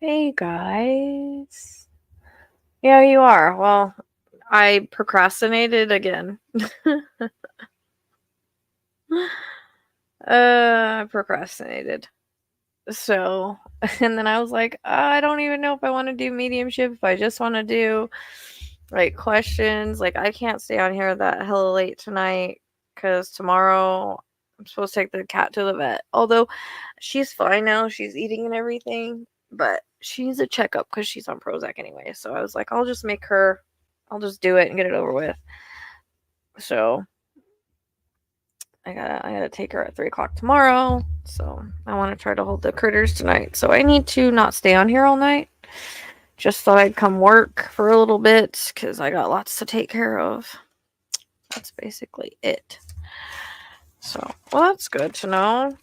Hey guys. Yeah, you are. Well, I procrastinated again. I procrastinated. So, and then I was like, I don't even know if I want to do mediumship, if I just want to do like questions. Like, I can't stay on here that hella late tonight because tomorrow I'm supposed to take the cat to the vet. Although she's fine now, she's eating and everything, but she needs a checkup because she's on Prozac anyway. So I was like, I'll just do it and get it over with. So I gotta take her at 3:00 tomorrow. So I want to try to hold the critters tonight. So I need to not stay on here all night. Just thought I'd come work for a little bit because I got lots to take care of. That's basically it. So, well, that's good to know.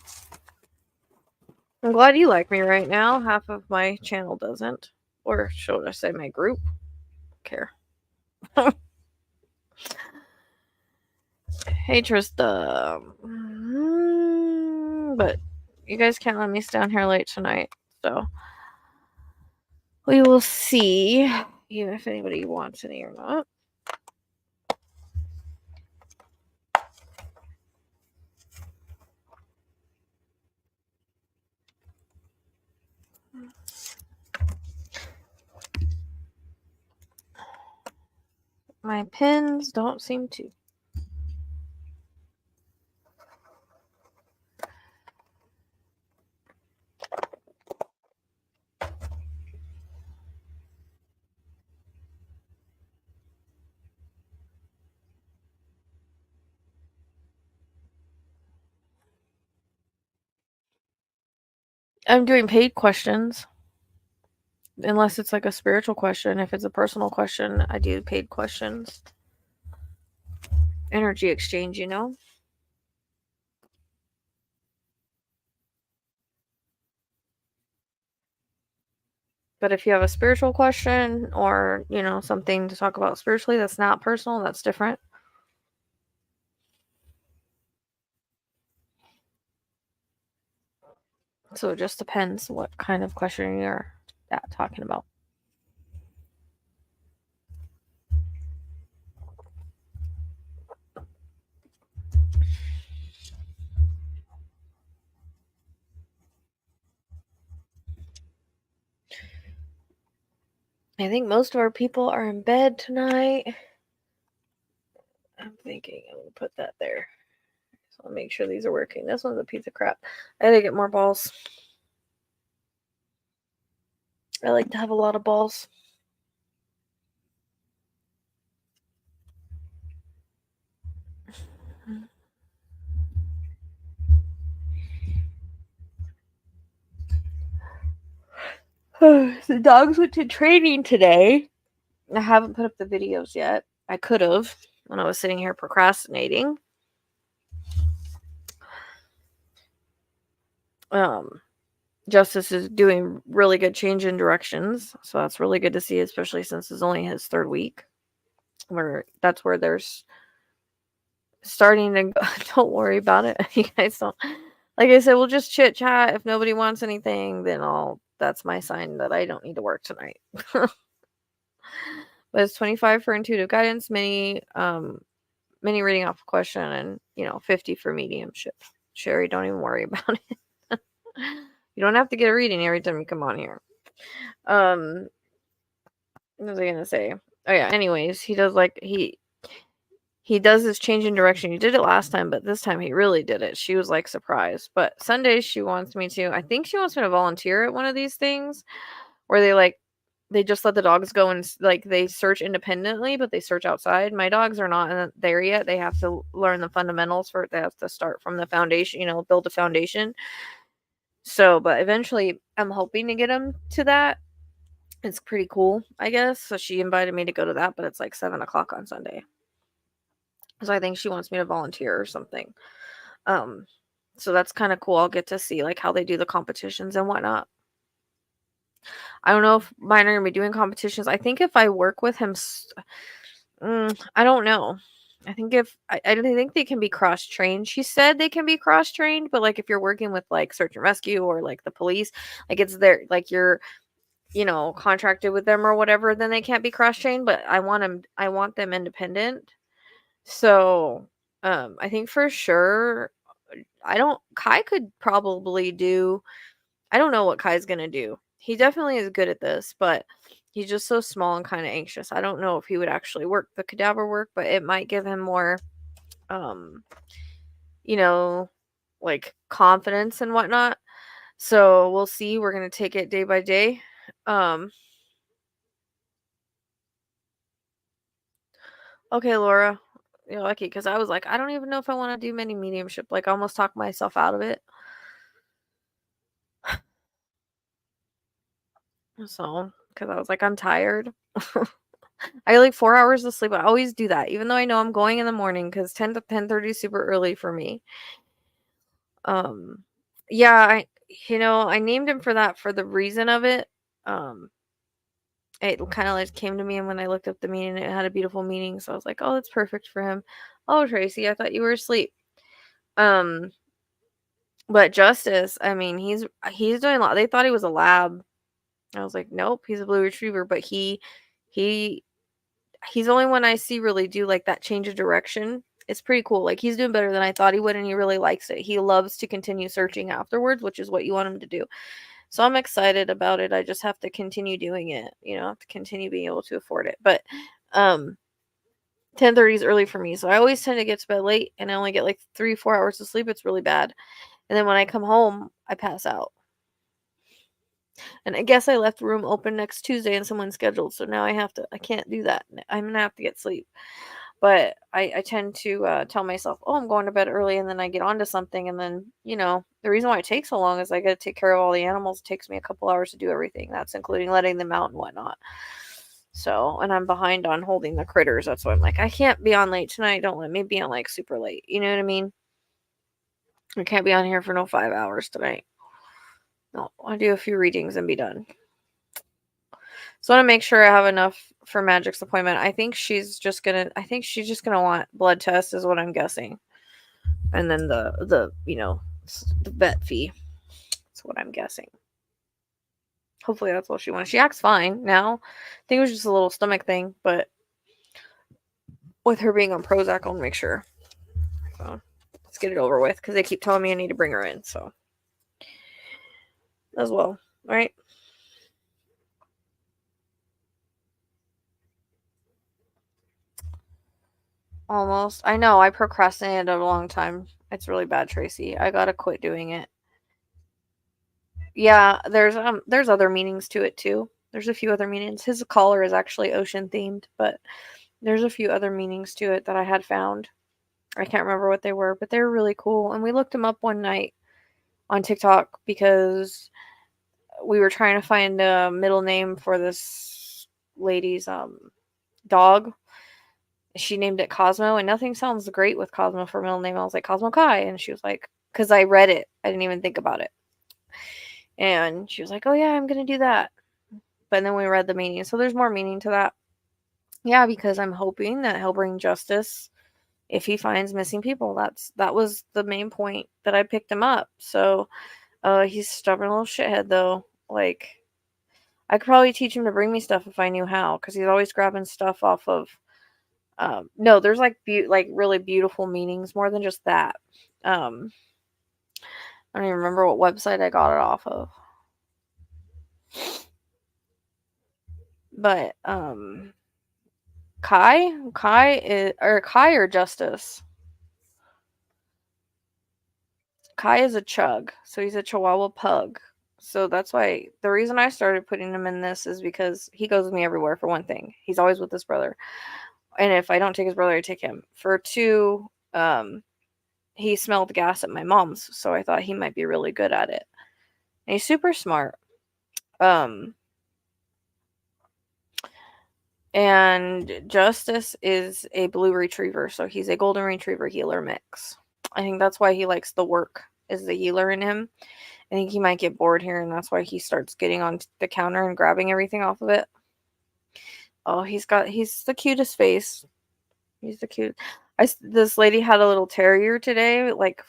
I'm glad you like me right now. Half of my channel doesn't. Or should I say my group? Care. Hey, Trista. But you guys can't let me stay on here late tonight. So we will see even if anybody wants any or not. My pins don't seem to. I'm doing paid questions. Unless it's like a spiritual question. If it's a personal question, I do paid questions. Energy exchange, you know? But if you have a spiritual question or, something to talk about spiritually that's not personal, that's different. So it just depends what kind of question you're talking about. I think most of our people are in bed tonight. I'm thinking I'm going to put that there. So I'll make sure these are working. This one's a piece of crap. I gotta get more balls. I like to have a lot of balls. The dogs went to training today. I haven't put up the videos yet. I could have when I was sitting here procrastinating. Justice is doing really good change in directions, so that's really good to see, especially since it's only his third week. That's where there's starting to go. Don't worry about it. You guys don't. Like I said, we'll just chit chat. If nobody wants anything, then that's my sign that I don't need to work tonight. But it's 25 for intuitive guidance, mini reading off a question, and 50 for mediumship. Sherry, don't even worry about it. You don't have to get a reading every time you come on here. What was I gonna say? Oh yeah. Anyways, he does he does this change in direction. He did it last time, but this time he really did it. She was like surprised. But Sundays she wants me to. I think she wants me to volunteer at one of these things where they just let the dogs go and they search independently, but they search outside. My dogs are not there yet. They have to learn the fundamentals for it. They have to start from the foundation, build a foundation. So, but eventually I'm hoping to get them to that. It's pretty cool, I guess. So she invited me to go to that, but it's like 7:00 on Sunday. So I think she wants me to volunteer or something. So that's kind of cool. I'll get to see like how they do the competitions and whatnot. I don't know if mine are gonna be doing competitions. I think if I work with him, I don't know. I think I don't think they can be cross trained. She said they can be cross trained, but like if you're working with like search and rescue or like the police, like it's there, like you're contracted with them or whatever, then they can't be cross-trained, but I want them independent. So, I think for sure, Kai could probably do, I don't know what Kai's gonna do. He definitely is good at this, but he's just so small and kind of anxious. I don't know if he would actually work the cadaver work, but it might give him more, um, you know, like confidence and whatnot. So we'll see. We're gonna take it day by day. Okay, Laura, you're lucky because I was like, I don't even know if I want to do many mediumship. Like, I almost talked myself out of it. So, because I was like, I'm tired. I like 4 hours of sleep. I always do that, even though I know I'm going in the morning because 10 to 10:30 is super early for me. Um, yeah, I named him for that for the reason of it. Um, it kind of like came to me, and when I looked up the meaning, it had a beautiful meaning. So I was like, oh, that's perfect for him. Oh, Tracy, I thought you were asleep. Um, but Justice, I mean, he's doing a lot. They thought he was a lab. I was like, nope, he's a blue retriever, but he he's the only one I see really do like that change of direction. It's pretty cool. Like he's doing better than I thought he would, and he really likes it. He loves to continue searching afterwards, which is what you want him to do. So I'm excited about it. I just have to continue doing it, have to continue being able to afford it. But 10:30 is early for me, so I always tend to get to bed late, and I only get like 3-4 hours of sleep. It's really bad. And then when I come home, I pass out. And I guess I left the room open next Tuesday and someone's scheduled, so now I can't do that. I'm gonna have to get sleep. But I tend to tell myself, oh, I'm going to bed early, and then I get onto something, and then, the reason why it takes so long is I gotta take care of all the animals. It takes me a couple hours to do everything. That's including letting them out and whatnot. So, and I'm behind on holding the critters. That's why I'm like, I can't be on late tonight. Don't let me be on like super late. You know what I mean? I can't be on here for no 5 hours tonight. No, I'll do a few readings and be done. So I want to make sure I have enough for Magic's appointment. I think she's just gonna want blood tests is what I'm guessing. And then the vet fee. That's what I'm guessing. Hopefully that's what she wants. She acts fine now. I think it was just a little stomach thing, but with her being on Prozac, I'll make sure. So let's get it over with because they keep telling me I need to bring her in. So as well, all right. Almost. I know. I procrastinated a long time. It's really bad, Tracy. I gotta quit doing it. Yeah, there's other meanings to it too. There's a few other meanings. His collar is actually ocean themed, but there's a few other meanings to it that I had found. I can't remember what they were, but they were really cool. And we looked them up one night on TikTok because we were trying to find a middle name for this lady's dog. She named it Cosmo, and nothing sounds great with Cosmo for middle name. I was like, Cosmo Kai, and she was like, because I read it, I didn't even think about it. And she was like, oh yeah, I'm gonna do that. But then we read the meaning, so there's more meaning to that. Yeah, because I'm hoping that he'll bring justice if he finds missing people. That was the main point that I picked him up. So he's a stubborn little shithead though. Like I could probably teach him to bring me stuff if I knew how, because he's always grabbing stuff off of no, there's like really beautiful meanings more than just that. I don't even remember what website I got it off of. But Kai or Justice. Kai is a chug, so he's a Chihuahua pug. So that's why the reason I started putting him in this is because he goes with me everywhere. For one thing, he's always with his brother, and if I don't take his brother, I take him. For two, he smelled gas at my mom's, so I thought he might be really good at it. And he's super smart. And Justice is a blue retriever, so he's a golden retriever healer mix. I think that's why he likes the work, is the healer in him. I think he might get bored here, and that's why he starts getting on the counter and grabbing everything off of it. Oh, he's the cutest face. He's the cute. This lady had a little terrier today, like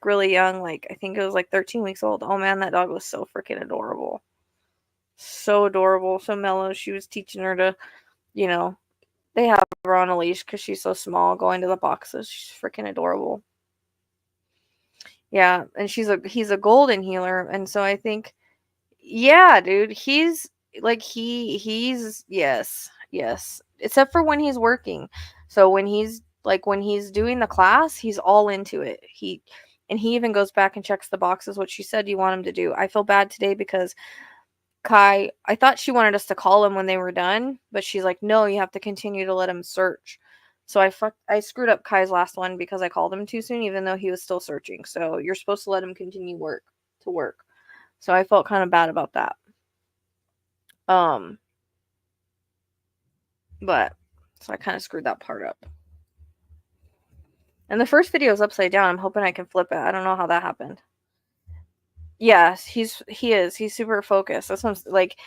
really young, like I think it was like 13 weeks old. Oh man, that dog was so freaking adorable. So adorable, so mellow. She was teaching her to, you know, they have her on a leash because she's so small, going to the boxes. She's freaking adorable. Yeah, and he's a golden healer, and so I think, yeah, dude, he's like he's yes, yes. Except for when he's working. So when he's doing the class, he's all into it. He even goes back and checks the boxes, what she said you want him to do. I feel bad today because Kai, I thought she wanted us to call him when they were done, but she's like, "No, you have to continue to let him search." So I screwed up Kai's last one because I called him too soon, even though he was still searching. So you're supposed to let him continue to work. So I felt kind of bad about that. Um, but so I kind of screwed that part up. And the first video is upside down. I'm hoping I can flip it. I don't know how that happened. Yes, he is. He's super focused. That's what I'm, like,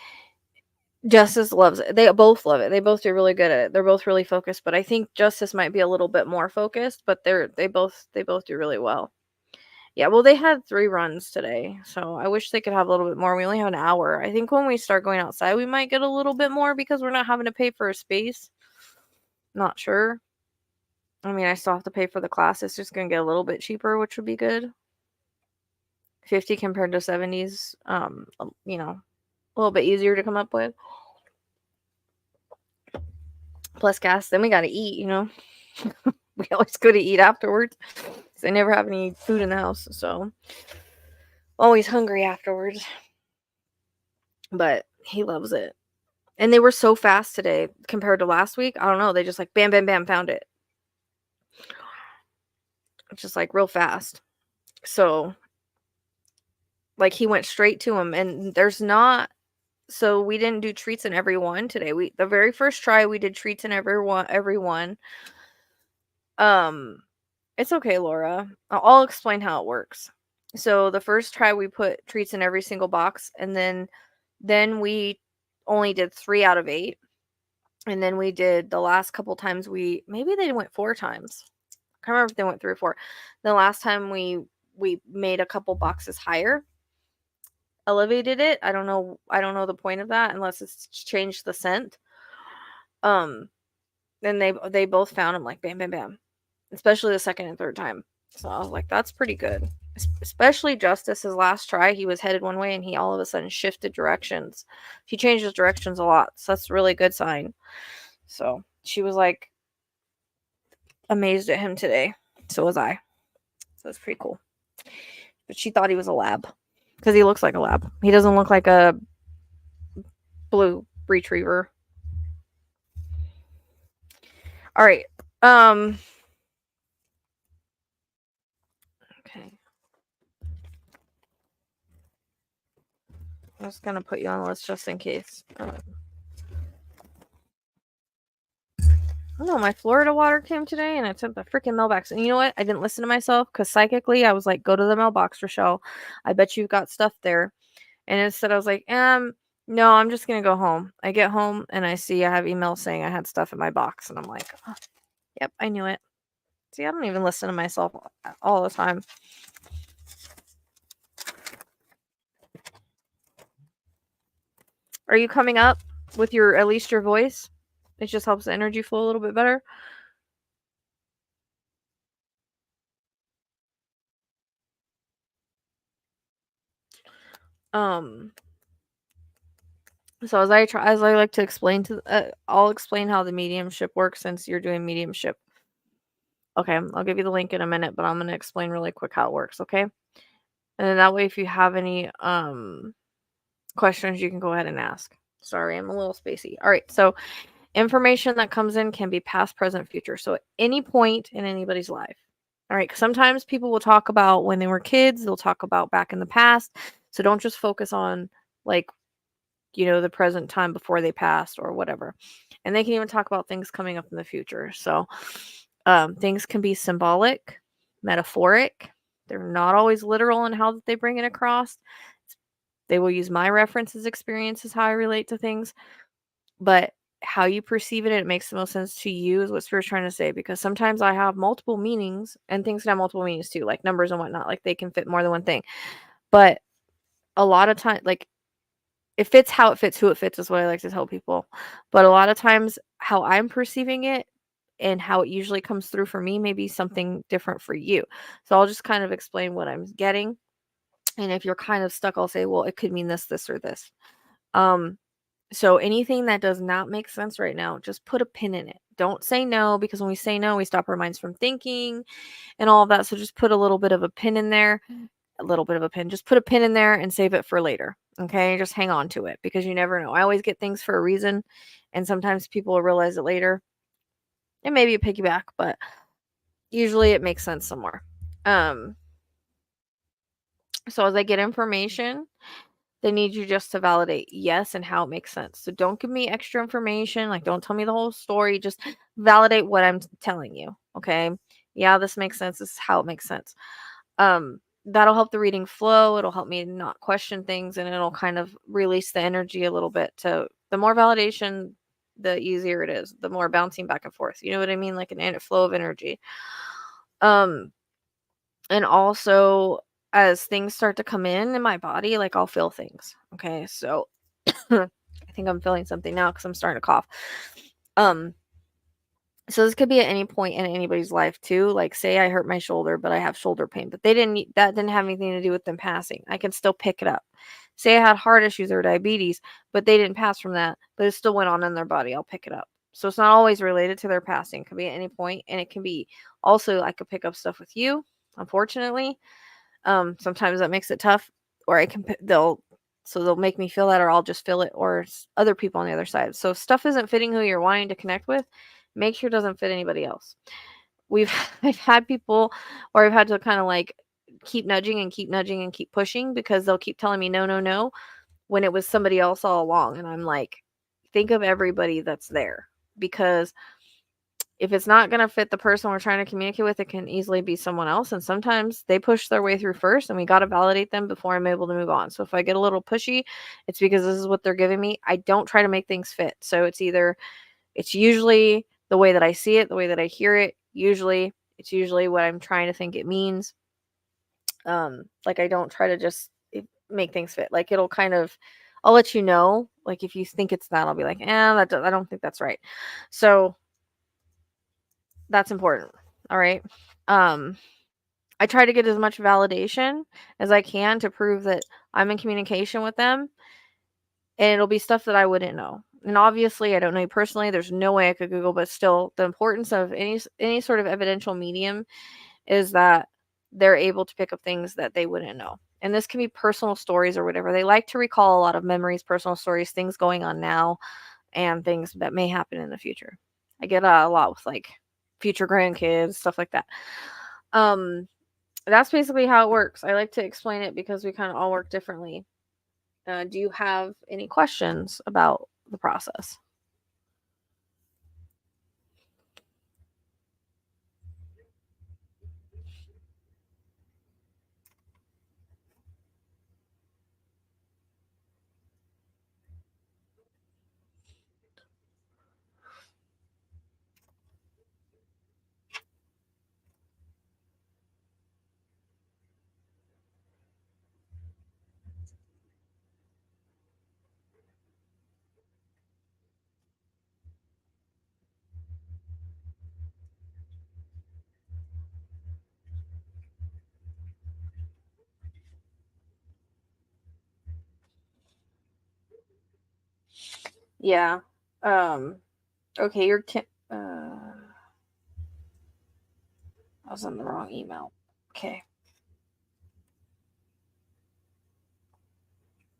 Justice loves it. They both love it. They both do really good at it. They're both really focused, but I think Justice might be a little bit more focused, but they both do really well. Yeah, well, they had 3 runs today, so I wish they could have a little bit more. We only have an hour. I think when we start going outside, we might get a little bit more because we're not having to pay for a space. Not sure. I mean, I still have to pay for the class. It's just going to get a little bit cheaper, which would be good. 50 compared to 70s, you know, a little bit easier to come up with. Plus gas, then we got to eat, you know. We always go to eat afterwards. Because I never have any food in the house, so always hungry afterwards. But he loves it. And they were so fast today compared to last week. I don't know. They just like bam, bam, bam, found it. Just like real fast. So like he went straight to him, and there's not. So we didn't do treats in every one today. The very first try we did treats in every one. It's okay, Laura. I'll explain how it works. So the first try we put treats in every single box, and then we only did 3 out of 8. And then we did the last couple times maybe they went 4 times. I can't remember if they went 3 or 4. The last time we made a couple boxes higher, elevated it. I don't know the point of that unless it's changed the scent. Then they both found them like bam, bam, bam. Especially the second and third time. So I was like, that's pretty good. Especially Justice's last try, he was headed one way and he all of a sudden shifted directions. He changed his directions a lot. So that's a really good sign. So she was like amazed at him today. So was I. So it's pretty cool. But she thought he was a lab. Because he looks like a lab. He doesn't look like a blue retriever. All right. Okay. I'm just gonna put you on the list just in case. No, my Florida water came today and it's at the freaking mailbox. And you know what? I didn't listen to myself because psychically I was like, go to the mailbox, Rochelle. I bet you've got stuff there. And instead I was like, no, I'm just gonna go home. I get home and I see I have emails saying I had stuff in my box, and I'm like, oh, yep, I knew it. See, I don't even listen to myself all the time. Are you coming up with at least your voice? It just helps the energy flow a little bit better. So as I like to explain I'll explain how the mediumship works since you're doing mediumship. Okay, I'll give you the link in a minute, but I'm going to explain really quick how it works, okay? And then that way if you have any questions, you can go ahead and ask. Sorry, I'm a little spacey. All right, so information that comes in can be past, present, future. So at any point in anybody's life. All right, sometimes people will talk about when they were kids, they'll talk about back in the past. So don't just focus on like, the present time before they passed or whatever. And they can even talk about things coming up in the future. So things can be symbolic, metaphoric. They're not always literal in how they bring it across. They will use my references, experiences, how I relate to things. But how you perceive it makes the most sense to you is what Spirit's trying to say. Because sometimes I have multiple meanings, and things can have multiple meanings too, like numbers and whatnot. Like they can fit more than one thing. But a lot of time, like it fits how it fits, who it fits is what I like to tell people. But a lot of times how I'm perceiving it and how it usually comes through for me may be something different for you. So I'll just kind of explain what I'm getting. And if you're kind of stuck, I'll say, well, it could mean this, this, or this. So anything that does not make sense right now, just put a pin in it. Don't say no, because when we say no, we stop our minds from thinking and all of that. So just put a little bit of a pin in there, a little bit of a pin. Just put a pin in there and save it for later. Okay. Just hang on to it because you never know. I always get things for a reason. And sometimes people will realize it later. And maybe a piggyback, but usually it makes sense somewhere. So as I get information, they need you just to validate yes and how it makes sense. So don't give me extra information. Like, don't tell me the whole story. Just validate what I'm telling you. Okay. Yeah, this makes sense. This is how it makes sense. That'll help the reading flow. It'll help me not question things, and it'll kind of release the energy a little bit. To the more validation, the easier it is, the more bouncing back and forth. You know what I mean? Like an flow of energy. And also, as things start to come in my body, like I'll feel things. Okay, so I think I'm feeling something now because I'm starting to cough. So this could be at any point in anybody's life too. Like, say I hurt my shoulder, but I have shoulder pain, but that didn't have anything to do with them passing. I can still pick it up. Say I had heart issues or diabetes, but they didn't pass from that, but it still went on in their body. I'll pick it up. So it's not always related to their passing. It could be at any point, and it can be also, I could pick up stuff with you, unfortunately. Sometimes that makes it tough, or they'll make me feel that, or I'll just feel it, or other people on the other side. So if stuff isn't fitting who you're wanting to connect with, make sure it doesn't fit anybody else. I've had people, or I've had to kind of like keep nudging and keep pushing, because they'll keep telling me no, no, no, when it was somebody else all along. And I'm like, think of everybody that's there, because if it's not going to fit the person we're trying to communicate with, it can easily be someone else. And sometimes they push their way through first, and we got to validate them before I'm able to move on. So if I get a little pushy, it's because this is what they're giving me. I don't try to make things fit. So it's usually the way that I see it, the way that I hear it. It's usually what I'm trying to think it means. Like, I don't try to just make things fit. Like, it'll kind of, I'll let you know. Like, if you think it's that, I'll be like, I don't think that's right. So that's important. All right. I try to get as much validation as I can to prove that I'm in communication with them. And it'll be stuff that I wouldn't know. And obviously, I don't know you personally. There's no way I could Google, but still, the importance of any sort of evidential medium is that they're able to pick up things that they wouldn't know. And this can be personal stories or whatever. They like to recall a lot of memories, personal stories, things going on now, and things that may happen in the future. I get a lot with like future grandkids, stuff like that. That's basically how it works. I like to explain it because we kind of all work differently. Do you have any questions about the process? Yeah. Okay, I was on the wrong email. Okay.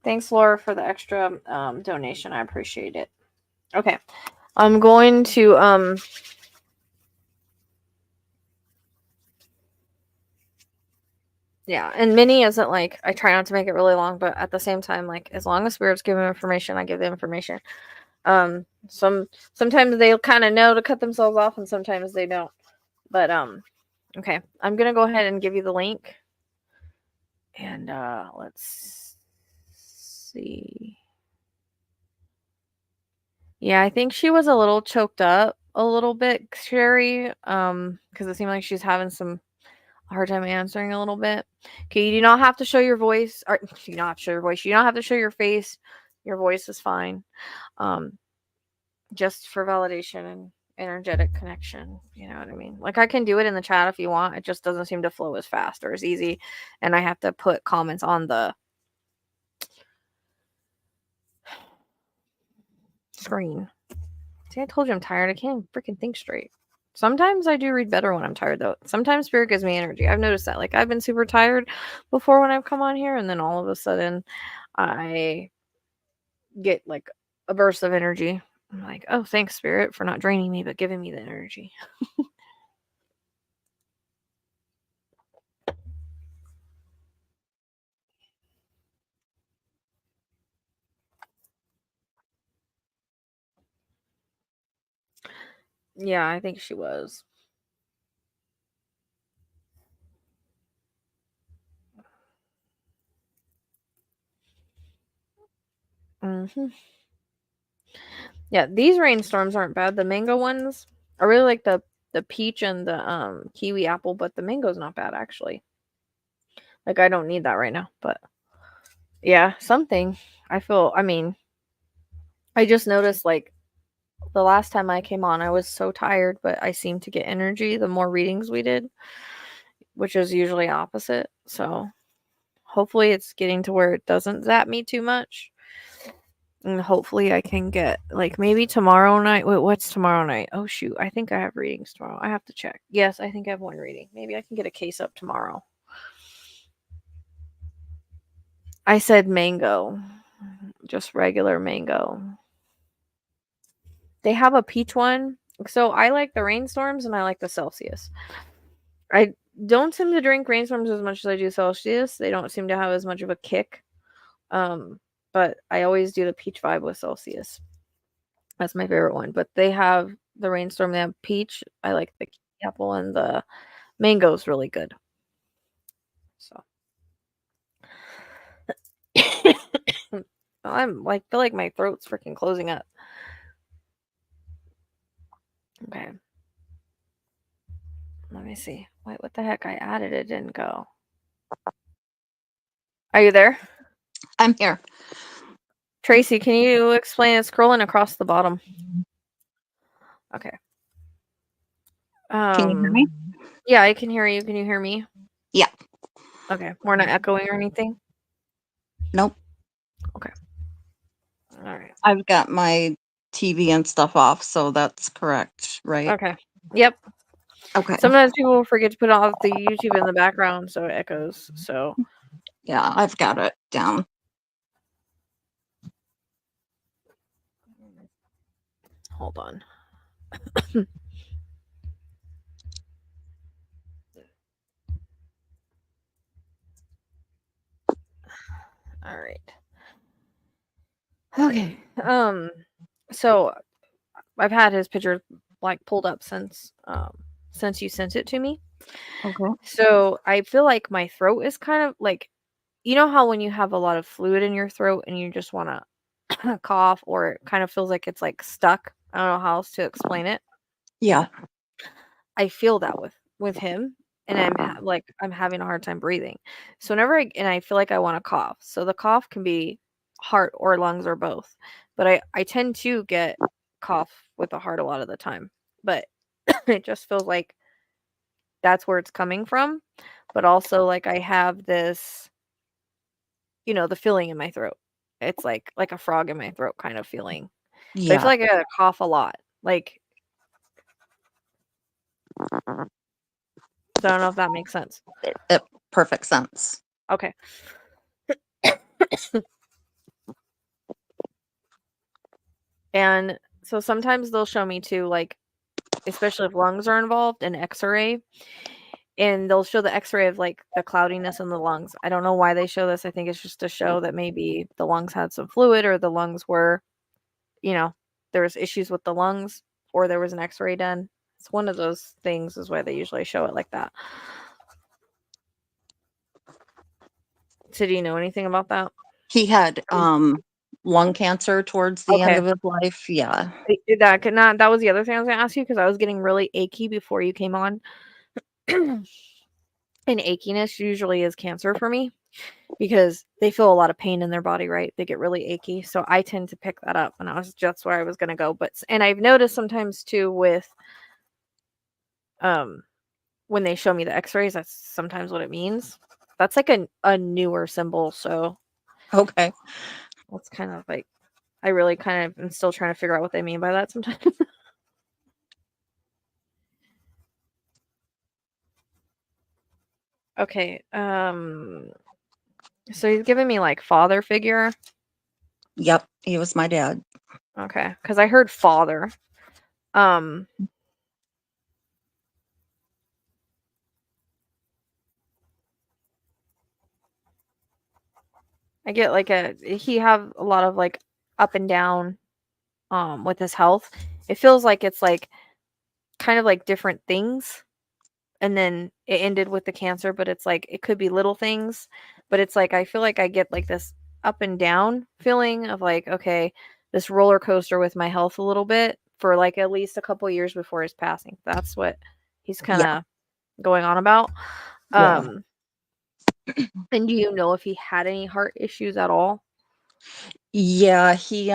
Thanks, Laura, for the extra donation. I appreciate it. Okay. I'm going to yeah, and mini isn't like, I try not to make it really long, but at the same time, like, as long as spirits give them information, I give the information. Sometimes they'll kind of know to cut themselves off, and sometimes they don't. But okay, I'm gonna go ahead and give you the link, and let's see. Yeah, I think she was a little choked up a little bit, Sherry, because it seemed like she's having a hard time answering a little bit. Okay, you do not have to show your voice, or you don't have to show your voice. You don't have to show your face Your voice is fine. Just for validation and energetic connection. You know what I mean? Like, I can do it in the chat if you want. It just doesn't seem to flow as fast or as easy. And I have to put comments on the screen. See, I told you I'm tired. I can't freaking think straight. Sometimes I do read better when I'm tired, though. Sometimes Spirit gives me energy. I've noticed that. Like, I've been super tired before when I've come on here, and then all of a sudden I get like a burst of energy. I'm like, oh, thanks, Spirit, for not draining me, but giving me the energy. Yeah, I think she was. Yeah, these rainstorms aren't bad. The mango ones, I really like the peach and the kiwi apple, but the mango's not bad actually. Like, I don't need that right now, but yeah, something. I mean, I just noticed like the last time I came on, I was so tired, but I seemed to get energy the more readings we did, which is usually opposite. So hopefully it's getting to where it doesn't zap me too much. And hopefully I can get, like, maybe tomorrow night. Wait, what's tomorrow night? Oh, shoot. I think I have readings tomorrow. I have to check. Yes, I think I have one reading. Maybe I can get a case up tomorrow. I said mango. Just regular mango. They have a peach one. So I like the rainstorms and I like the Celsius. I don't seem to drink rainstorms as much as I do Celsius. They don't seem to have as much of a kick. But I always do the peach vibe with Celsius. That's my favorite one. But they have the rainstorm. They have peach. I like the apple, and the mango is really good. So I'm like, feel like my throat's freaking closing up. Okay. Let me see. Wait, what the heck? I added it, didn't go. Are you there? I'm here. Tracy, can you explain it? Scrolling across the bottom. Okay. Can you hear me? Yeah, I can hear you. Can you hear me? Yeah. Okay. We're not echoing or anything? Nope. Okay. All right. I've got my TV and stuff off, so that's correct, right? Okay. Yep. Okay. Sometimes people forget to put off the YouTube in the background, so it echoes. So yeah, I've got it down. Hold on. All right. Okay. So I've had his picture like pulled up since you sent it to me. Okay. So I feel like my throat is kind of like, you know how when you have a lot of fluid in your throat and you just want to cough, or it kind of feels like it's like stuck. I don't know how else to explain it. Yeah. I feel that with him, and I'm having a hard time breathing. So whenever I feel like I want to cough. So the cough can be heart or lungs or both. But I tend to get cough with the heart a lot of the time. But it just feels like that's where it's coming from. But also, like, I have this, the feeling in my throat. It's like a frog in my throat kind of feeling. But I feel Yeah. like I gotta cough a lot. Like, so I don't know if that makes sense. It perfect sense. Okay. And so sometimes they'll show me too, like, especially if lungs are involved, an X-ray, and they'll show the X-ray of like the cloudiness in the lungs. I don't know why they show this. I think it's just to show that maybe the lungs had some fluid, or the lungs were, there was issues with the lungs, or there was an X-ray done. It's one of those things is why they usually show it like that. So do you know anything about that? He had lung cancer towards the end of his life. Yeah. That was the other thing I was gonna ask you, because I was getting really achy before you came on. And achiness usually is cancer for me. because they feel a lot of pain in their body, right? They get really achy. So I tend to pick that up, and that's where I was going to go. And I've noticed sometimes too with um when they show me the x-rays, that's sometimes what it means. That's like a newer symbol, so Okay. that's kind of like I really kind of am still trying to figure out what they mean by that sometimes. Okay, so he's giving me like father figure. Yep. He was my dad. Okay, because I heard father. Um, I get like he have a lot of like up and down with his health. It feels like it's like kind of like different things, and then it ended with the cancer, but it's like it could be little things, but it's like I feel like I get like this up and down feeling of like, okay, this roller coaster with my health a little bit for like at least a couple years before his passing. That's what he's kind Yeah. of going on about. Yeah. um and do you know if he had any heart issues at all? Yeah. He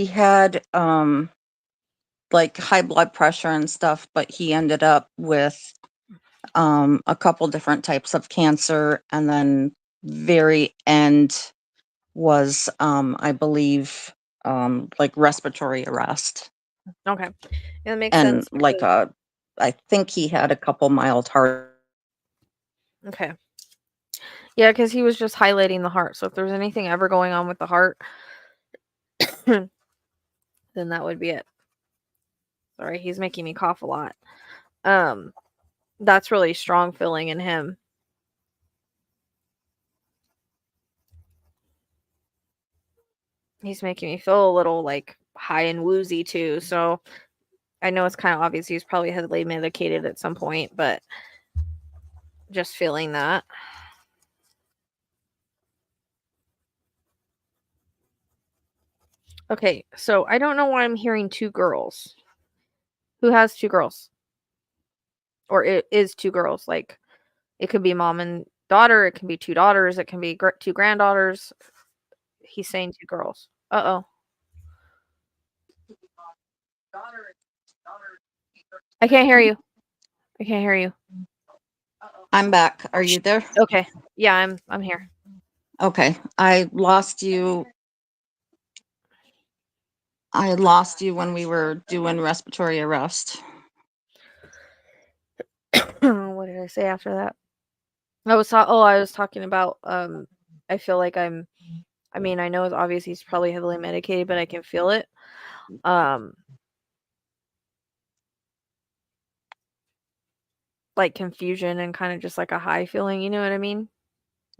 had like high blood pressure and stuff, but he ended up with a couple different types of cancer, and then very end was I believe like respiratory arrest, Okay, it makes and sense like because I think he had a couple mild heart. okay, yeah, because he was just highlighting the heart, so if there's anything ever going on with the heart, then that would be it. Sorry, he's making me cough a lot. Um, that's really strong feeling in him. He's making me feel a little like high and woozy too. So I know it's kind of obvious he was probably heavily medicated at some point, but just feeling that. Okay, so I don't know why I'm hearing two girls. Who has two girls? Or it is two girls. Like it could be mom and daughter, it can be two daughters, it can be two granddaughters. He's saying two girls. Uh-oh. I can't hear you. I can't hear you. I'm back. Are you there? Okay. Yeah, I'm here. Okay. I lost you. I lost you when we were doing respiratory arrest. What did I say after that? I was talking about I feel like I mean, I know it's obvious he's probably heavily medicated, but I can feel it. Um like confusion and kind of just like a high feeling, you know what I mean?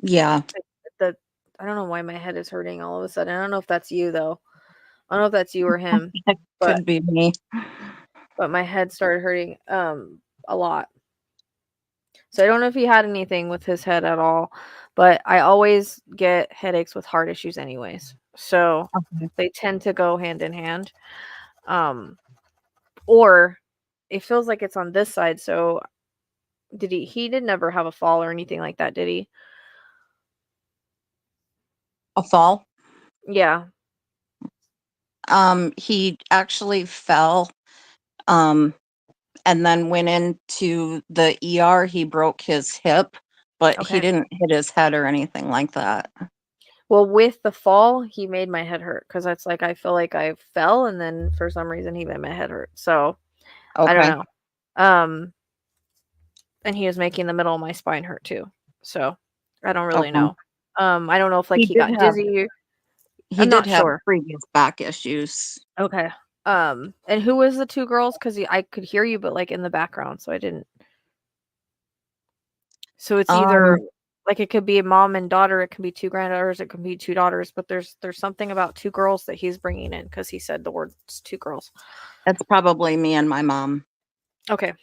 Yeah. Like the I don't know why my head is hurting all of a sudden. I don't know if that's you though. I don't know if that's you or him, It but could be me. my head started hurting a lot. So I don't know if he had anything with his head at all, but I always get headaches with heart issues anyways. So Okay. they tend to go hand in hand. Um or it feels like it's on this side. So he did never have a fall or anything like that, did he? A fall. Yeah. He actually fell, um, and then went into the ER. He broke his hip, but he Okay. didn't hit his head or anything like that. Well, with the fall, he made my head hurt because that's like I feel like I fell and then for some reason he made my head hurt. So I don't Okay. know. And he was making the middle of my spine hurt too. So I don't really Okay. know. I don't know if like He he did got have dizzy. he I'm did not have sure. previous back issues. Okay. And who was the two girls? Because I could hear you, but like in the background, so I didn't. So it's either Um, like it could be a mom and daughter, it can be two granddaughters, it can be two daughters, but there's something about two girls that he's bringing in because he said the words two girls. it's probably me and my mom, Okay,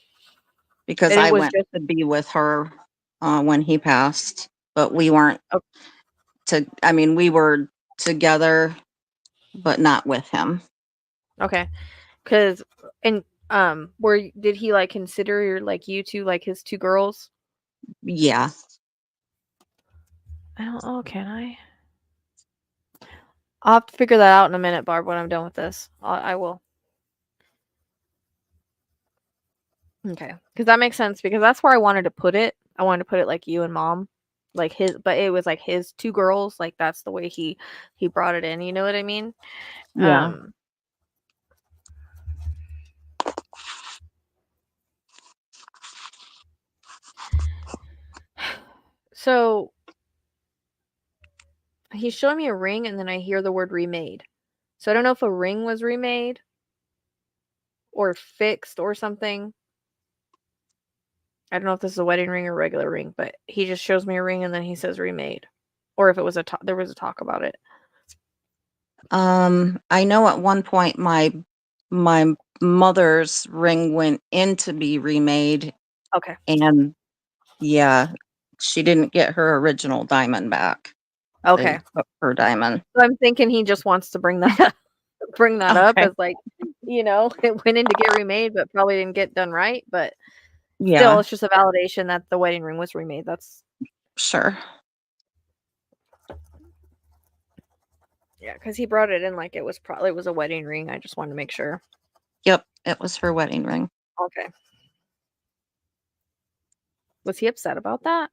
because and it I was went just to be with her when he passed, but we weren't oh, I mean, we were together, but not with him. okay, because and did he like consider like you two like his two girls? Yeah. I don't know, can I? I'll have to figure that out in a minute, Barb, when I'm done with this. I will. Okay. Because that makes sense, because that's where I wanted to put it. I wanted to put it like you and Mom. Like his, but it was like his two girls. Like that's the way he brought it in. You know what I mean? Yeah. So he's showing me a ring, and then I hear the word remade. So I don't know if a ring was remade or fixed or something. I don't know if this is a wedding ring or regular ring, but he just shows me a ring and then he says remade. Or if it was there was a talk about it. I know at one point my mother's ring went in to be remade, Okay. and yeah, she didn't get her original diamond back. Okay. They took her diamond. So I'm thinking he just wants to bring that up, Okay. as like, it went in to get remade, but probably didn't get done right. But still, Yeah, it's just a validation that the wedding ring was remade. That's sure. yeah, because he brought it in like it was probably a wedding ring. I just wanted to make sure. Yep, it was her wedding ring. Okay. Was he upset about that?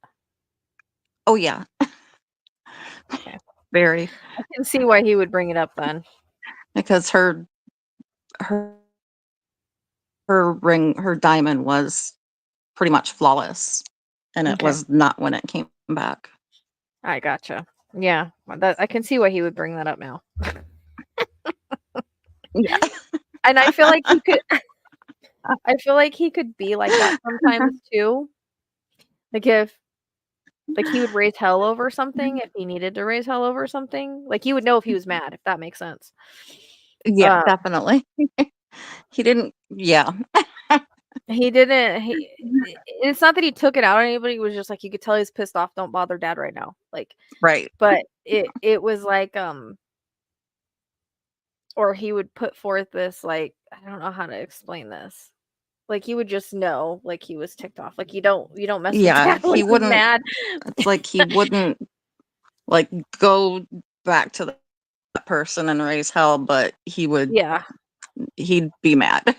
Oh yeah, Okay. very. I can see why he would bring it up then. Because her her diamond was pretty much flawless, and it Okay. was not when it came back. I gotcha. Yeah, that I can see why he would bring that up now. Yeah. And I feel like he could I feel like he could be like that sometimes too. Like if like he would raise hell over something if he needed to raise hell over something. Like he would know if he was mad, if that makes sense. Yeah, Um, definitely. He didn't, yeah. he didn't it's not that he took it out on anybody, it was just like you could tell he's pissed off, don't bother dad right now. Like, Right. but it was like or he would put forth this like I don't know how to explain this. Like he would just know like he was ticked off. Like you don't mess with Yeah, dad when he he's wouldn't, mad. it's like he wouldn't, like, go back to that person and raise hell, but Yeah. he'd be mad.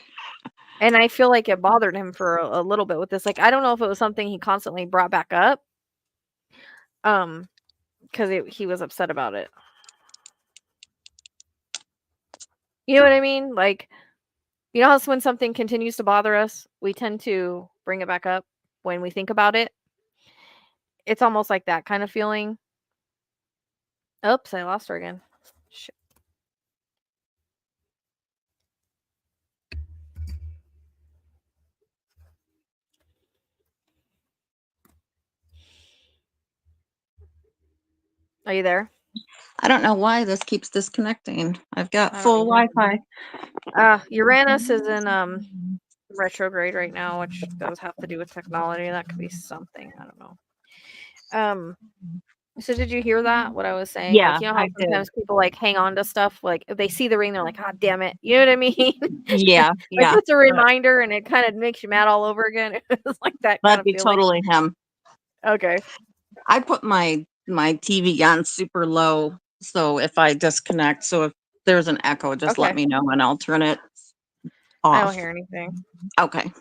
And I feel like it bothered him for a little bit with this. Like I don't know if it was something he constantly brought back up. Because he was upset about it. You know what I mean? Like, you know how when something continues to bother us, we tend to bring it back up when we think about it? It's almost like that kind of feeling. Oops, I lost her again. Shit. Are you there? I don't know why this keeps disconnecting. I've got I don't full either. Wi-Fi. Uranus is in retrograde right now, which does have to do with technology. That could be something. I don't know. So did you hear that? What I was saying? Yeah, Like, you know how I did. sometimes people like hang on to stuff, like if they see the ring, they're like, "God damn it!" You know what I mean? Yeah, Like yeah. it's a reminder, and it kind of makes you mad all over again. It's like that kind That'd of be feeling. totally him. Okay. I put my TV on super low, so if I disconnect, so if there's an echo, just let Okay. me know and I'll turn it I don't off. hear anything. Okay.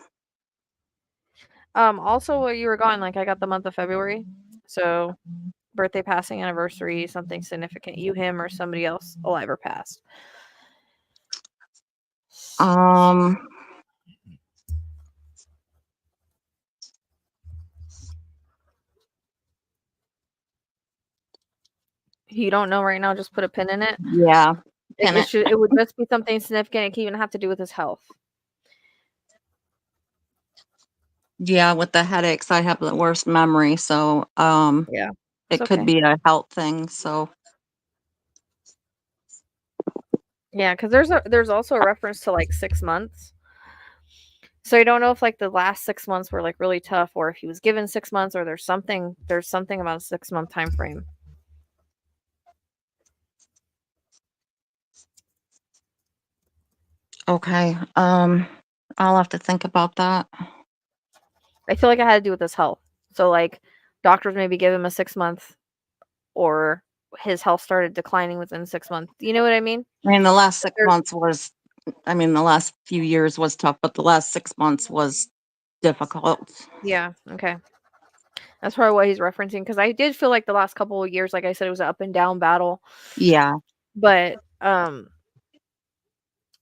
Also, while you were gone, like I got the month of February, so birthday, passing, anniversary, something significant. You, him, or somebody else alive or passed. Um, You don't know right now. Just put a pin in it. yeah, pin It it. should. It would just be something significant. It can even have to do with his health. Yeah, with the headaches, I have the worst memory, so Yeah, it's it could okay. be a health thing. So Yeah, because there's also a reference to like 6 months. So I don't know if like the last 6 months were like really tough, or if he was given 6 months, or there's something about a 6 month time frame. okay, I'll have to think about that. I feel like it had to do with his health. So like doctors maybe give him a 6 month or his health started declining within 6 months. You know what I mean? I mean, the last But 6 months was I mean, the last few years was tough, but the last 6 months was difficult. yeah, okay. That's probably what he's referencing, because I did feel like the last couple of years, like I said, it was an up and down battle. Yeah. But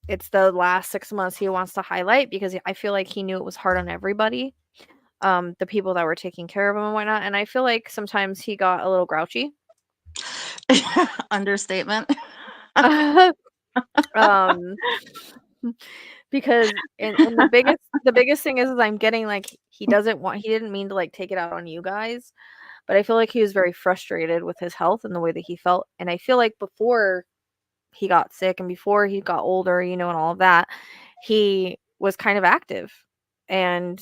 it's the last 6 months he wants to highlight, because I feel like he knew it was hard on everybody, the people that were taking care of him and whatnot, and I feel like sometimes he got a little grouchy. Understatement. Um, because and the biggest thing is I'm getting, like, he didn't mean to, like, take it out on you guys, but I feel like he was very frustrated with his health and the way that he felt, and I feel like before he got sick and before he got older, and all of that, he was kind of active, and,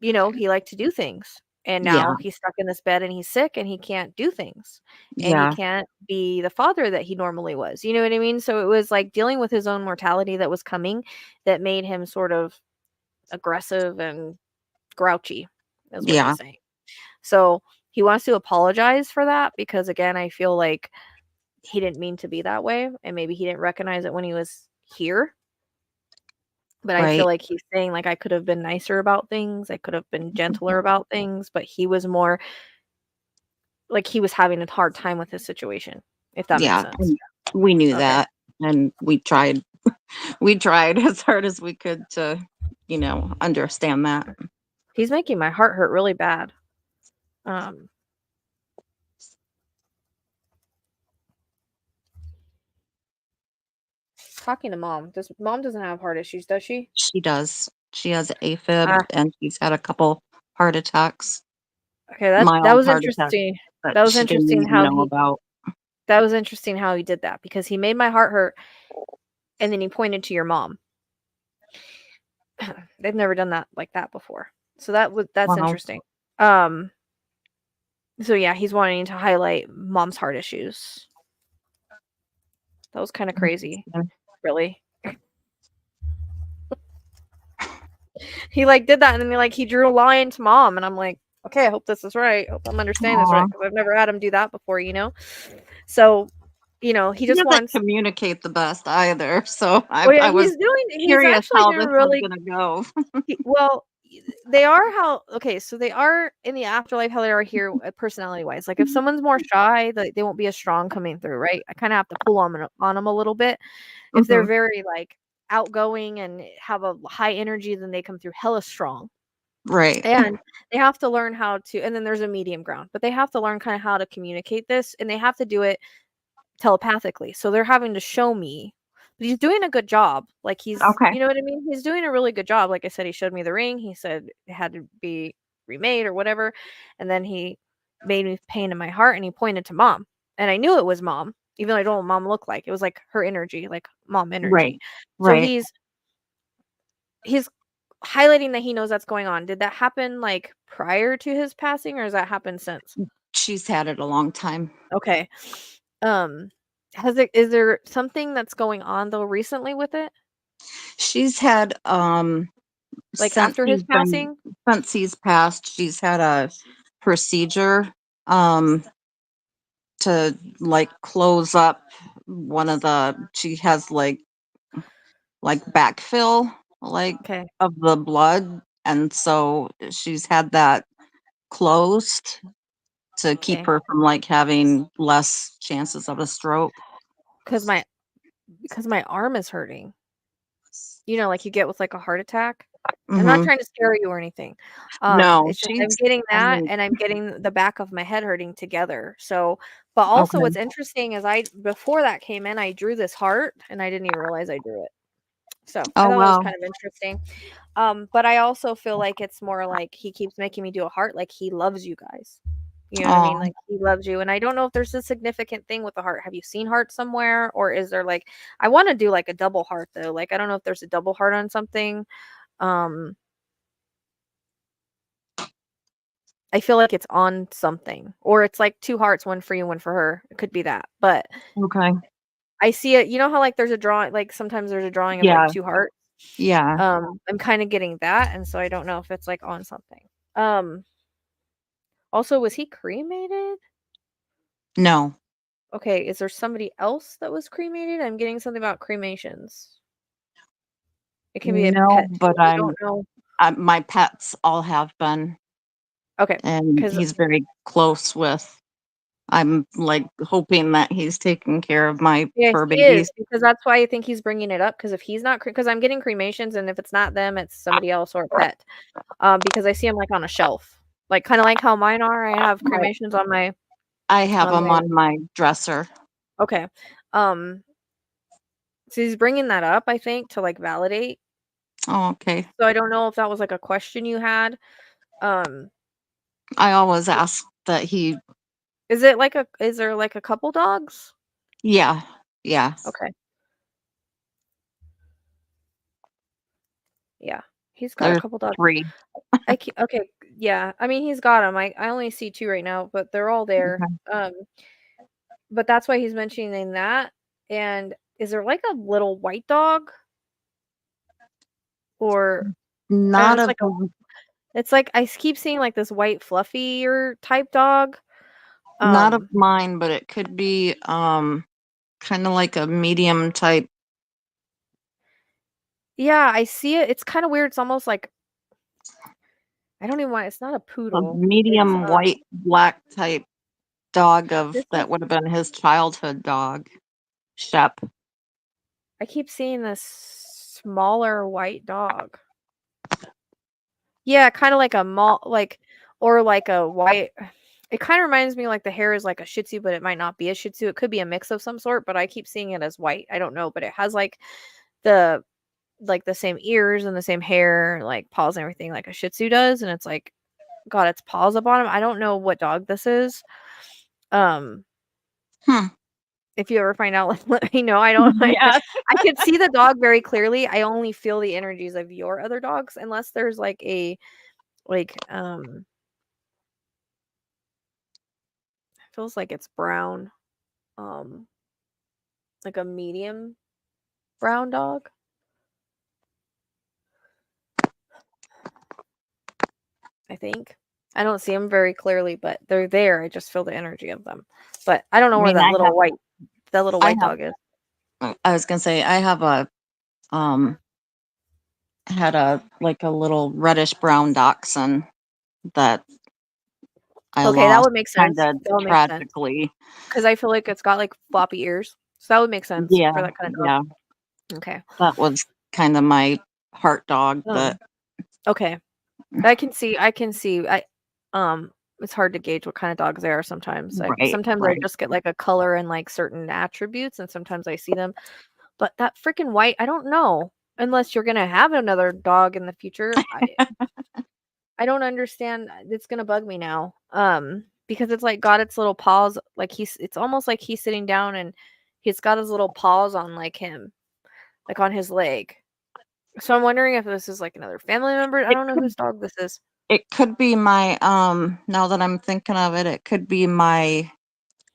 he liked to do things, and Yeah, now he's stuck in this bed and he's sick and he can't do things, and he yeah, can't be the father that he normally was, you know what I mean? So it was like dealing with his own mortality that was coming, that made him sort of aggressive and grouchy, is what yeah, he's saying. So he wants to apologize for that, because again, I feel like he didn't mean to be that way, and maybe he didn't recognize it when he was here. But I feel right. like he's saying, like, I could have been nicer about things, I could have been gentler about things, but he was more like he was having a hard time with his situation, if that makes Yeah, sense. and we knew Okay. that, and we tried as hard as we could to, understand that. He's making my heart hurt really bad. Um, Talking to mom. Mom doesn't have heart issues, does she? She does. She has AFib, Ah, and she's had a couple heart attacks, okay, that mild was heart attacks interesting. that That was she didn't interesting even how know he about. that was interesting how he did that, because he made my heart hurt, and then he pointed to your mom. They've never done that like that before. So that's Wow. interesting. Um, so yeah, he's wanting to highlight mom's heart issues. That was kind of crazy, really. He like did that, and then he drew a line to mom, and I'm like, okay, I hope this is right. I hope I'm understanding this right, Aw. because I've never had him do that before. So, he He just doesn't wants. communicate the best either, so Well, yeah, I was he's curious actually how doing this was really. gonna go. Well, they are how okay, so they are in the afterlife how they are here, personality wise. Like if someone's more shy, they won't be as strong coming through, right? I kind of have to pull on them a little bit. If they're Mhm. very like outgoing and have a high energy, then they come through hella strong. Right. And they have to learn how to, and then there's a medium ground, but they have to learn kind of how to communicate this, and they have to do it telepathically. So they're having to show me, but he's doing a good job. Like Okay. you know what I mean? He's doing a really good job. Like I said, he showed me the ring. He said it had to be remade or whatever. And then he made me pain in my heart, and he pointed to mom. And I knew it was mom, even though I don't know what mom looked like. It was like her energy, like mom Right. energy. So Right. he's highlighting that he knows that's going on. Did that happen like prior to his passing, or has that happened since? She's had it a long time. Okay. Um, is there something that's going on though recently with it? She's had, Like after his passing? since he's passed, she's had a procedure, um, to, like, close up she has, backfill, like, Okay. of the blood, and so she's had that closed to keep Okay. her from, having less chances of a stroke. Cause my arm is hurting. Like you get with like a heart attack. I'm not Mhm. trying to scare you or anything. No, It's just I'm she's getting I that, mean and I'm getting the back of my head hurting together. So, but also okay. what's interesting is before that came in, I drew this heart and I didn't even realize I drew it. So I Oh, thought that was wow. kind of interesting. But I also feel like it's more like he keeps making me do a heart, like he loves you guys. You know what I mean? Oh, Like he loves you. And I don't know if there's a significant thing with the heart. Have you seen heart somewhere? Or is there like I want to do like a double heart though. Like I don't know if there's a double heart on something. Um I feel like it's on something. Or it's like two hearts, one for you, one for her. It could be that. But okay. I see it, how like there's a drawing, like sometimes there's a drawing of like Yeah, two hearts. yeah. I'm kind of getting that, and so I don't know if it's like on something. Um Also, was he cremated? No. Okay, is there somebody else that was cremated? I'm getting something about cremations. It can be a No, pet too. but We don't know. my pets all have been, Okay, and because he's very close with. I'm like hoping that he's taking care of my yeah, fur he is, babies. because that's why I think he's bringing it up, because if he's not, because I'm getting cremations, and if it's not them, it's somebody else or a pet. Because I see them like on a shelf, like kind of like how mine are. I have Right. cremations on my I have on them my. on my dresser. Okay, um, so he's bringing that up, I think, to like validate. Oh, okay. So I don't know if that was like a question you had. Um, I always ask that he. is there like a couple dogs? Yeah, yeah. Okay, yeah, he's got a There's couple dogs. 3. Okay, yeah. I mean, he's got them. I only see 2 right now, but they're all there. Okay. But that's why he's mentioning that. And is there like a little white dog, or and Not it's of like a it's like I keep seeing like this white fluffier type dog. not of Um, mine, but it could be kind of like a medium type, yeah, I see it. It's kind of weird. It's almost like I don't even want. It's not a a poodle. It's medium white black type dog of this is. that would have been his childhood dog, Shep. I keep seeing this smaller white dog. Yeah, kinda like a mall like or like a white it kinda reminds me like the hair is like a Shih Tzu, but it might not be a Shih Tzu. It could be a mix of some sort, but I keep seeing it as white. I don't know, but it has the the same ears and the same hair, like paws and everything like a Shih Tzu does, and it's like got its paws up on him. I don't know what dog this is. Um, Hmm. if you ever find out, let me know. I don't Yes. I could see the dog very clearly. I only feel the energies of your other dogs unless there's like a like feels like it's brown, um, like a medium brown dog. I think. I don't see them very clearly, but they're there. I just feel the energy of them. But I don't I know where mean, that little I white have, dog is. I was gonna say, I have um, had like a little reddish brown dachshund that I Okay, that lost would make kind sense. of That would make sense tragically. because I feel like it's got like floppy ears, so that would make sense Yeah, for that kind of dog. yeah, Okay. that was kind of my heart dog, but Um. Okay. I can see. It's hard to gauge what kind of dogs they are sometimes. right, Sometimes I right. just get like a color and like certain attributes, and sometimes I see them. But that freaking white, I don't know. Unless you're gonna have another dog in the future, I don't understand. It's gonna bug me now. Because it's like got its little paws, like it's almost like he's sitting down and he's got his little paws on like him, like on his leg. So I'm wondering if this is like another family member. I It don't know could whose dog this is. it could be my now that I'm thinking of it, it could be my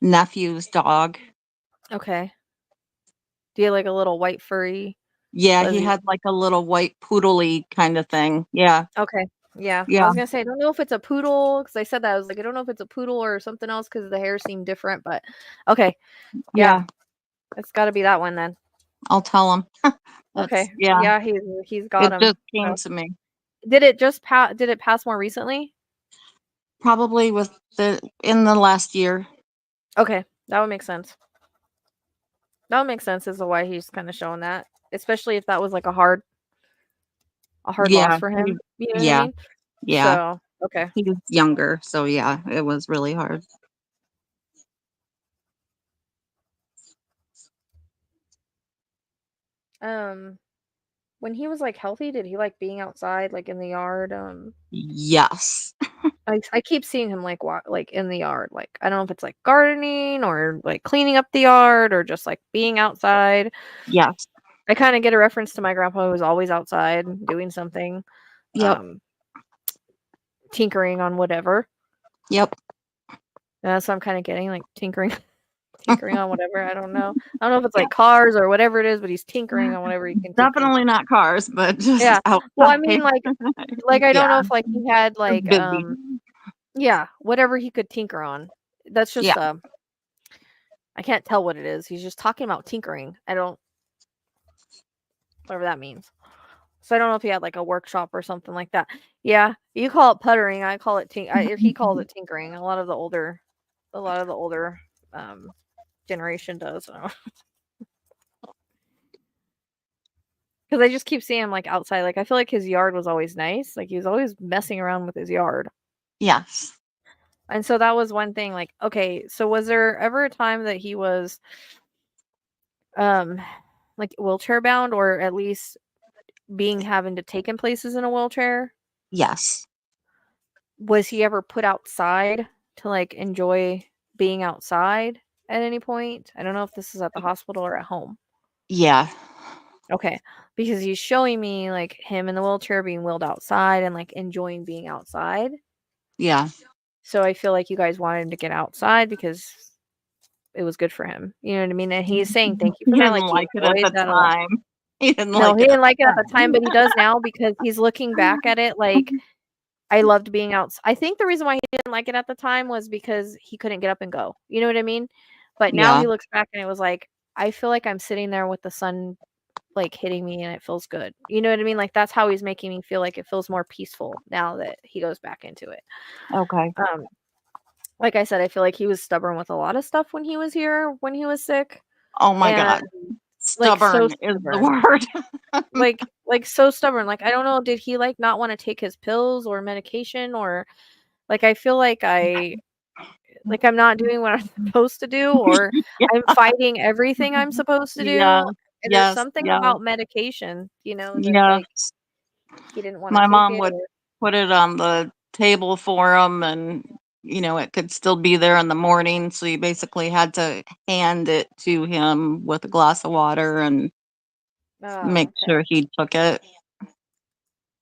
nephew's dog. Okay. Do you have like a little white furry Yeah, he fuzzy? had like a little white poodly kind of thing. Yeah, Okay. Yeah, I yeah, was gonna say I don't know if it's a poodle because I said that I was like I don't know if it's a poodle or something else because the hair seemed different, but okay, yeah, yeah. it's got to be that one then. I'll tell him. That's Okay, yeah. yeah, he's got It just him. came So to me. did it pass more recently? Probably with the in the last year. Okay, that would make sense. That would make sense as to why he's kind of showing that, especially if that was like a hard loss Yeah, for him. You know what I yeah, mean? yeah. So okay, He was younger, so yeah, it was really hard. um, when he was like healthy, did he like being outside, like in the yard? Yes. I keep seeing him like like in the yard. Like I don't know if it's like gardening or like cleaning up the yard or just like being outside. Yes. I kind of get a reference to my grandpa who was always outside doing something, Yep. um, tinkering on whatever. Yep. And that's what I'm kind of getting like tinkering on whatever. I don't know. I don't know if it's like cars or whatever it is, but he's tinkering on whatever he can tinker on. Definitely not cars, but just Yeah. Well, I mean, outside. like I don't know Yeah, if like he had like busy. yeah, whatever he could tinker on. That's Yeah. just I can't tell what it is. He's just talking about tinkering. Whatever that means. So I don't know if he had like a workshop or something like that. Yeah, you call it puttering. I call it he calls it tinkering. A lot of the older um, generation does. Because I just keep seeing him like outside. Like I feel like his yard was always nice. Like he was always messing around with his yard. Yes. And so that was one thing. Like, okay, so was there ever a time that he was like wheelchair bound, or at least having to take him places in a wheelchair? Yes. Was he ever put outside to like enjoy being outside at any point? I don't know if this is at the hospital or at home. Yeah. Okay, because he's showing me like him in the wheelchair being wheeled outside and like enjoying being outside. Yeah. So I feel like you guys wanted him to get outside because it was good for him. You know what I mean? And he's saying thank you He for that. didn't Like he like it at enjoys the that a lot. time. He didn't No, like he it didn't at the like it at the time, time. but he does now because he's looking back at it like I loved being out. I think the reason why he didn't like it at the time was because he couldn't get up and go. You know what I mean? But now Yeah. he looks back and it was like, I feel like I'm sitting there with the sun like hitting me and it feels good. You know what I mean? Like that's how he's making me feel like it feels more peaceful now that he goes back into it. Okay. Like I said, I feel like he was stubborn with a lot of stuff when he was here, when he was sick. Oh my And God. like so Stubborn is the stubborn. word. Like so stubborn. Like I don't know, did he like not want to take his pills or medication, or like I feel like I'm not doing what I'm supposed to do, or Yeah. I'm fighting everything I'm supposed to Yeah. do. And there's Yes. something Yeah. about medication, that like Yes. he didn't want to My take mom it, would or put it on the table for him, and it could still be there in the morning, so you basically had to hand it to him with a glass of water and oh, make okay. sure he took it.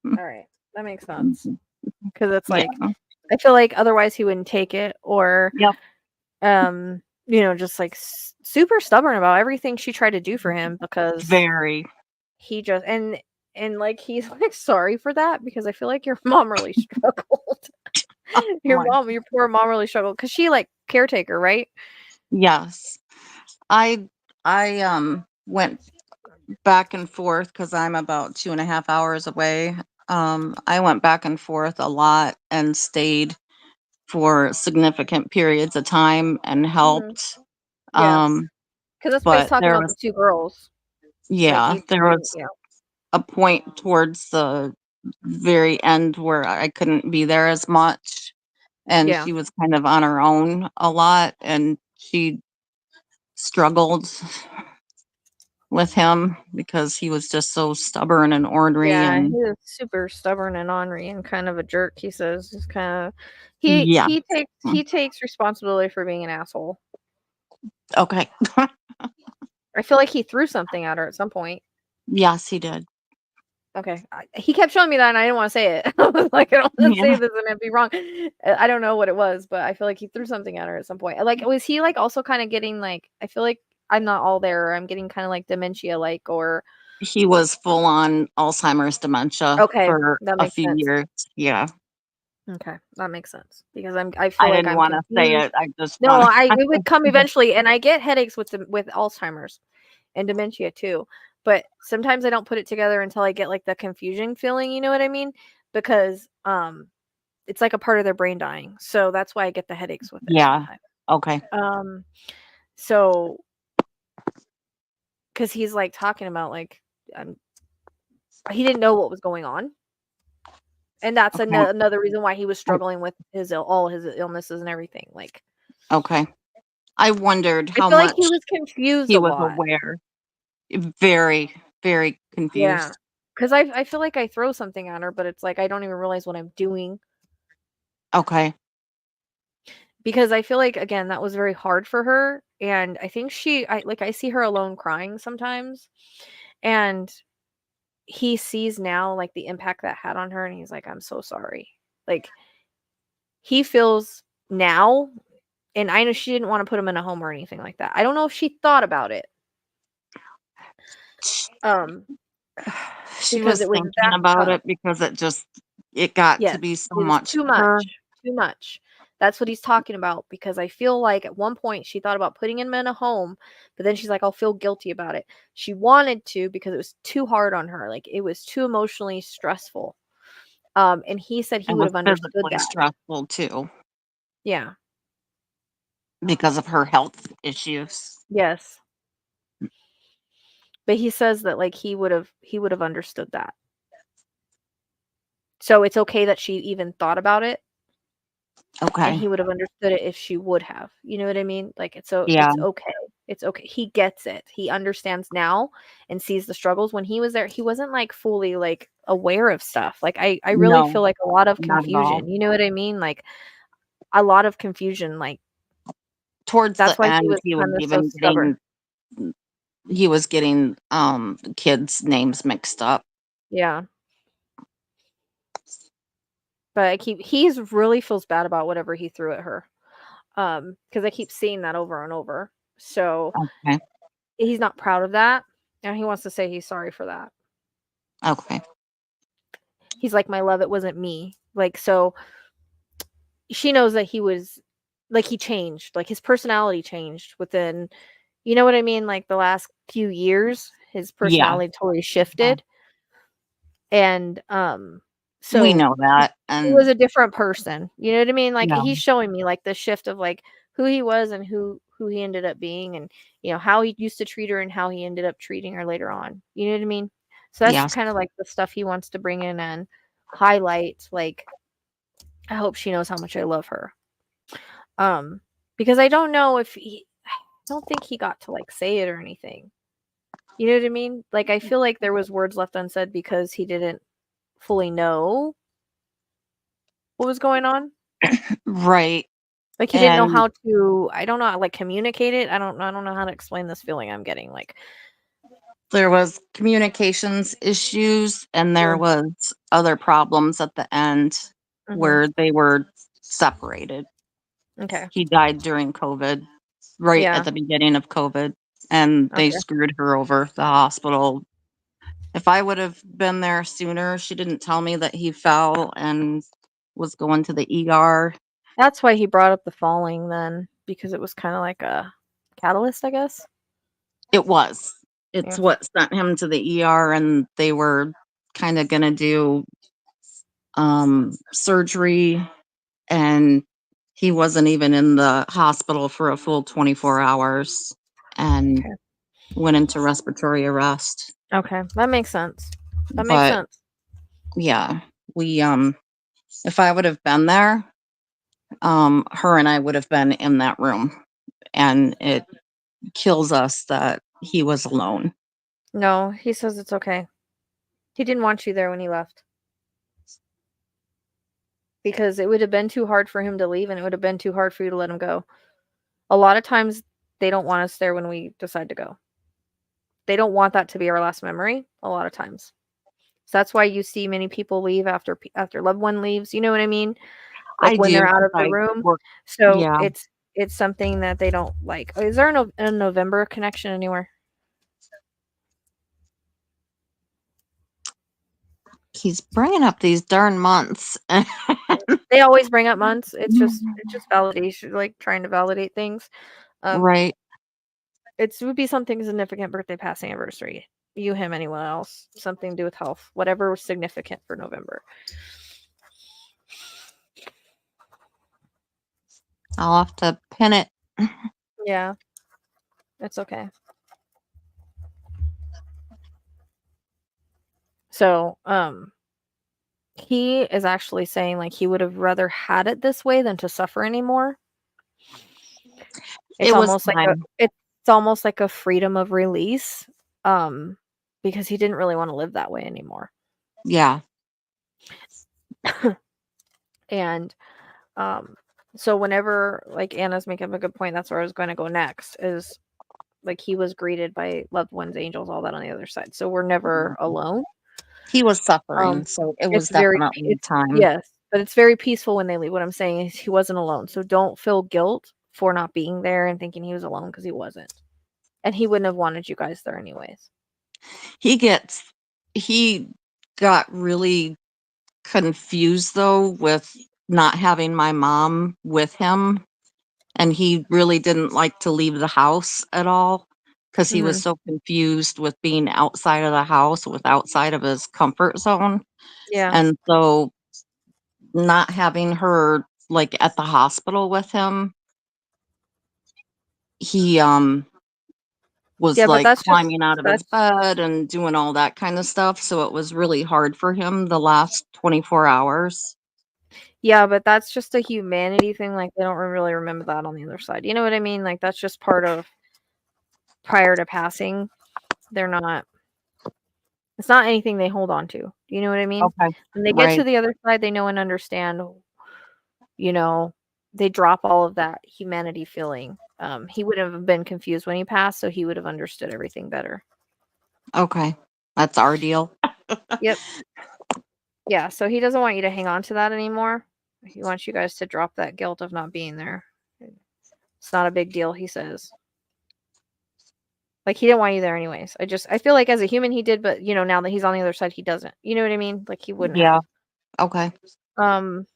All right. That makes sense. Because it's Yeah. like I feel like otherwise he wouldn't take it, or Yep. just like super stubborn about everything she tried to do for him, because Very. he just and like he's like sorry for that, because I feel like your mom really struggled. Oh my. Your poor mom really struggled because she like caretaker, right? Yes. I went back and forth because I'm about 2.5 hours away. I went back and forth a lot and stayed for significant periods of time and Mhm. helped. Yes, because that's why he's But talking there about was the two girls. Like yeah, there was yeah, a point towards the very end where I couldn't be there as much, and yeah, she was kind of on her own a lot, and she struggled with him because he was just so stubborn and ornery yeah. He and is super stubborn and ornery and kind of a jerk. He says, just kind of yeah. he takes responsibility for being an asshole. Okay. I feel like he threw something at her at some point. Yes, he did. Okay. He kept showing me that, and I didn't want to say it. I was like, I don't want to say Yeah. this and it'd be wrong. I don't know what it was, but I feel like he threw something at her at some point. Like, was he like also kind of getting like? I feel like I'm not all there. Or I'm getting kind of like dementia, like, or He was full on Alzheimer's dementia okay, for that a makes few sense. year. Yeah. Okay, that makes sense because I feel I like didn't I'm wanna say confused. it, I just No, wanna it would come eventually, and I get headaches with Alzheimer's and dementia too. But sometimes I don't put it together until I get like the confusion feeling. You know what I mean? Because it's like a part of their brain dying. So that's why I get the headaches with it Yeah. sometimes. Okay. Um, so because he's like talking about like um, he didn't know what was going on, and that's Okay. another reason why he was struggling with all his illnesses and everything. Like Okay. I wondered I how feel like he much was confused he a was lot. aware. Very, very Yeah, confused. because I feel like I throw something at her, but it's like I don't even realize what I'm doing, Okay. because I feel like again that was very hard for her, and I think I see her alone crying sometimes, and he sees now like the impact that had on her, and he's like, I'm so sorry. Like he feels now, and I know she didn't want to put him in a home or anything like that. I don't know if she thought about it. Um, She because was it was thinking that about tough. it because it got to Yes, be so it was much for her. too much. That's what he's talking about, because I feel like at one point she thought about putting him in a home, but then she's like, I'll feel guilty about it. She wanted to because it was too hard on her. Like, it was too emotionally stressful. And he said he It would was have understood physically that. stressful too Yeah. because of her health issues. Yes. But he says that, like, he would have understood that. So it's okay that she even thought about it, and Okay. he would have understood it if she would have. You know what I mean? Like, it's Yeah. okay. It's okay. He gets it. He understands now and sees the struggles. When he was there, he wasn't, like, fully, like, aware of stuff. Like, I really No, feel like a lot of not at all. confusion. You know what I mean? Like, a lot of confusion. Like, Towards that's the why he end, was kind of so stubborn. he was getting kids' names mixed up. Yeah. But he's really feels bad about whatever he threw at her. Because I keep seeing that over and over. So Okay. he's not proud of that, and he wants to say he's sorry for that. Okay. He's like, "My love, it wasn't me." Like, so she knows that he was, like, he changed, like, his personality changed within, you know what I mean? Like, the last few years, his Yeah. personality totally Yeah. shifted, and, We so know that. he was And a different person, you know what I mean? Like, yeah. he's showing me, like, the shift of, like, who he was and who he ended up being, and, how he used to treat her and how he ended up treating her later on, you know what I mean? So that's Yes. kinda, like, the stuff he wants to bring in and highlight, like, I hope she knows how much I love her. Um, because I don't know if I don't think he got to, like, say it or anything. You know what I mean? Like, I feel like there was words left unsaid because he didn't fully know what was going on. Right. Like, he didn't know And how to, I don't know, how, like, communicate it. I don't know how to explain this feeling I'm getting, like, there was communications issues and there mm, was other problems at the end mhm, where they were separated. okay, He died during COVID, right at yeah, the beginning of COVID, and they okay. screwed her over, the hospital. If I would have been there sooner, she didn't tell me that he fell and was going to the ER. That's why he brought up the falling then, because it was kinda like a catalyst, I guess? It was. It's Yeah, what sent him to the ER, and they were kinda gonna do, surgery, and he wasn't even in the hospital for a full 24 hours and okay, went into respiratory arrest. okay, that makes sense. That makes But, sense. yeah, we, if I would have been there, her and I would have been in that room, and it kills us that he was alone. No, he says it's okay. He didn't want you there when he left, because it would have been too hard for him to leave, and it would have been too hard for you to let him go. A lot of times, they don't want us there when we decide to go. They don't want that to be our last memory a lot of times. So that's why you see many people leave after loved one leaves, you know what I mean? Like, I when do they're out 'cause of the I room. work. So Yeah, it's something that they don't like. Is there a November connection anywhere? he's bringing up these darn months. They always bring up months. It's just validation, like, trying to validate things. Um, Right. it would be something significant, birthday, passing, anniversary. You, him, anyone else, something to do with health, whatever was significant for November. I'll have to pin it. Yeah, it's okay. So, he is actually saying, like, he would have rather had it this way than to suffer anymore. It's It was almost like a time. it's almost like a freedom of release, um, because he didn't really wanna live that way anymore. Yeah. And, um, so whenever, like, Anna's making up a good point, that's where I was gonna go next, is, like, he was greeted by loved ones, angels, all that on the other side, so we're never alone. He was Um, suffering, so it was it's very definitely it's time. yes, but it's very peaceful when they leave. What I'm saying is he wasn't alone, so don't feel guilt for not being there and thinking he was alone, because he wasn't, and he wouldn't have wanted you guys there anyways. He gets he got really confused though with not having my mom with him, and he really didn't like to leave the house at all because he was Mhm. so confused with being outside of the house, with outside of his comfort zone. Yeah. And so not having her like at the hospital with him, he was Yeah, but like that's just climbing out of his that's bed and doing all that kind of stuff. So it was really hard for him the last 24 hours. yeah, but that's just a humanity thing, like, they don't really remember that on the other side, you know what I mean? Like, that's just part of prior to passing, they're not it's not anything they hold on to, you know what I mean? Okay. When they get to Right. the other side, they know and understand, you know, they drop all of that humanity feeling. He wouldn't have been confused when he passed, so he would have understood everything better. Okay. That's our deal. Yep. Yeah, so he doesn't want you to hang on to that anymore. He wants you guys to drop that guilt of not being there. It's not a big deal, he says. Like, he didn't want you there anyways. I feel like as a human he did, but, now that he's on the other side, he doesn't. You know what I mean? Like, he wouldn't Yeah. have. Okay. Um,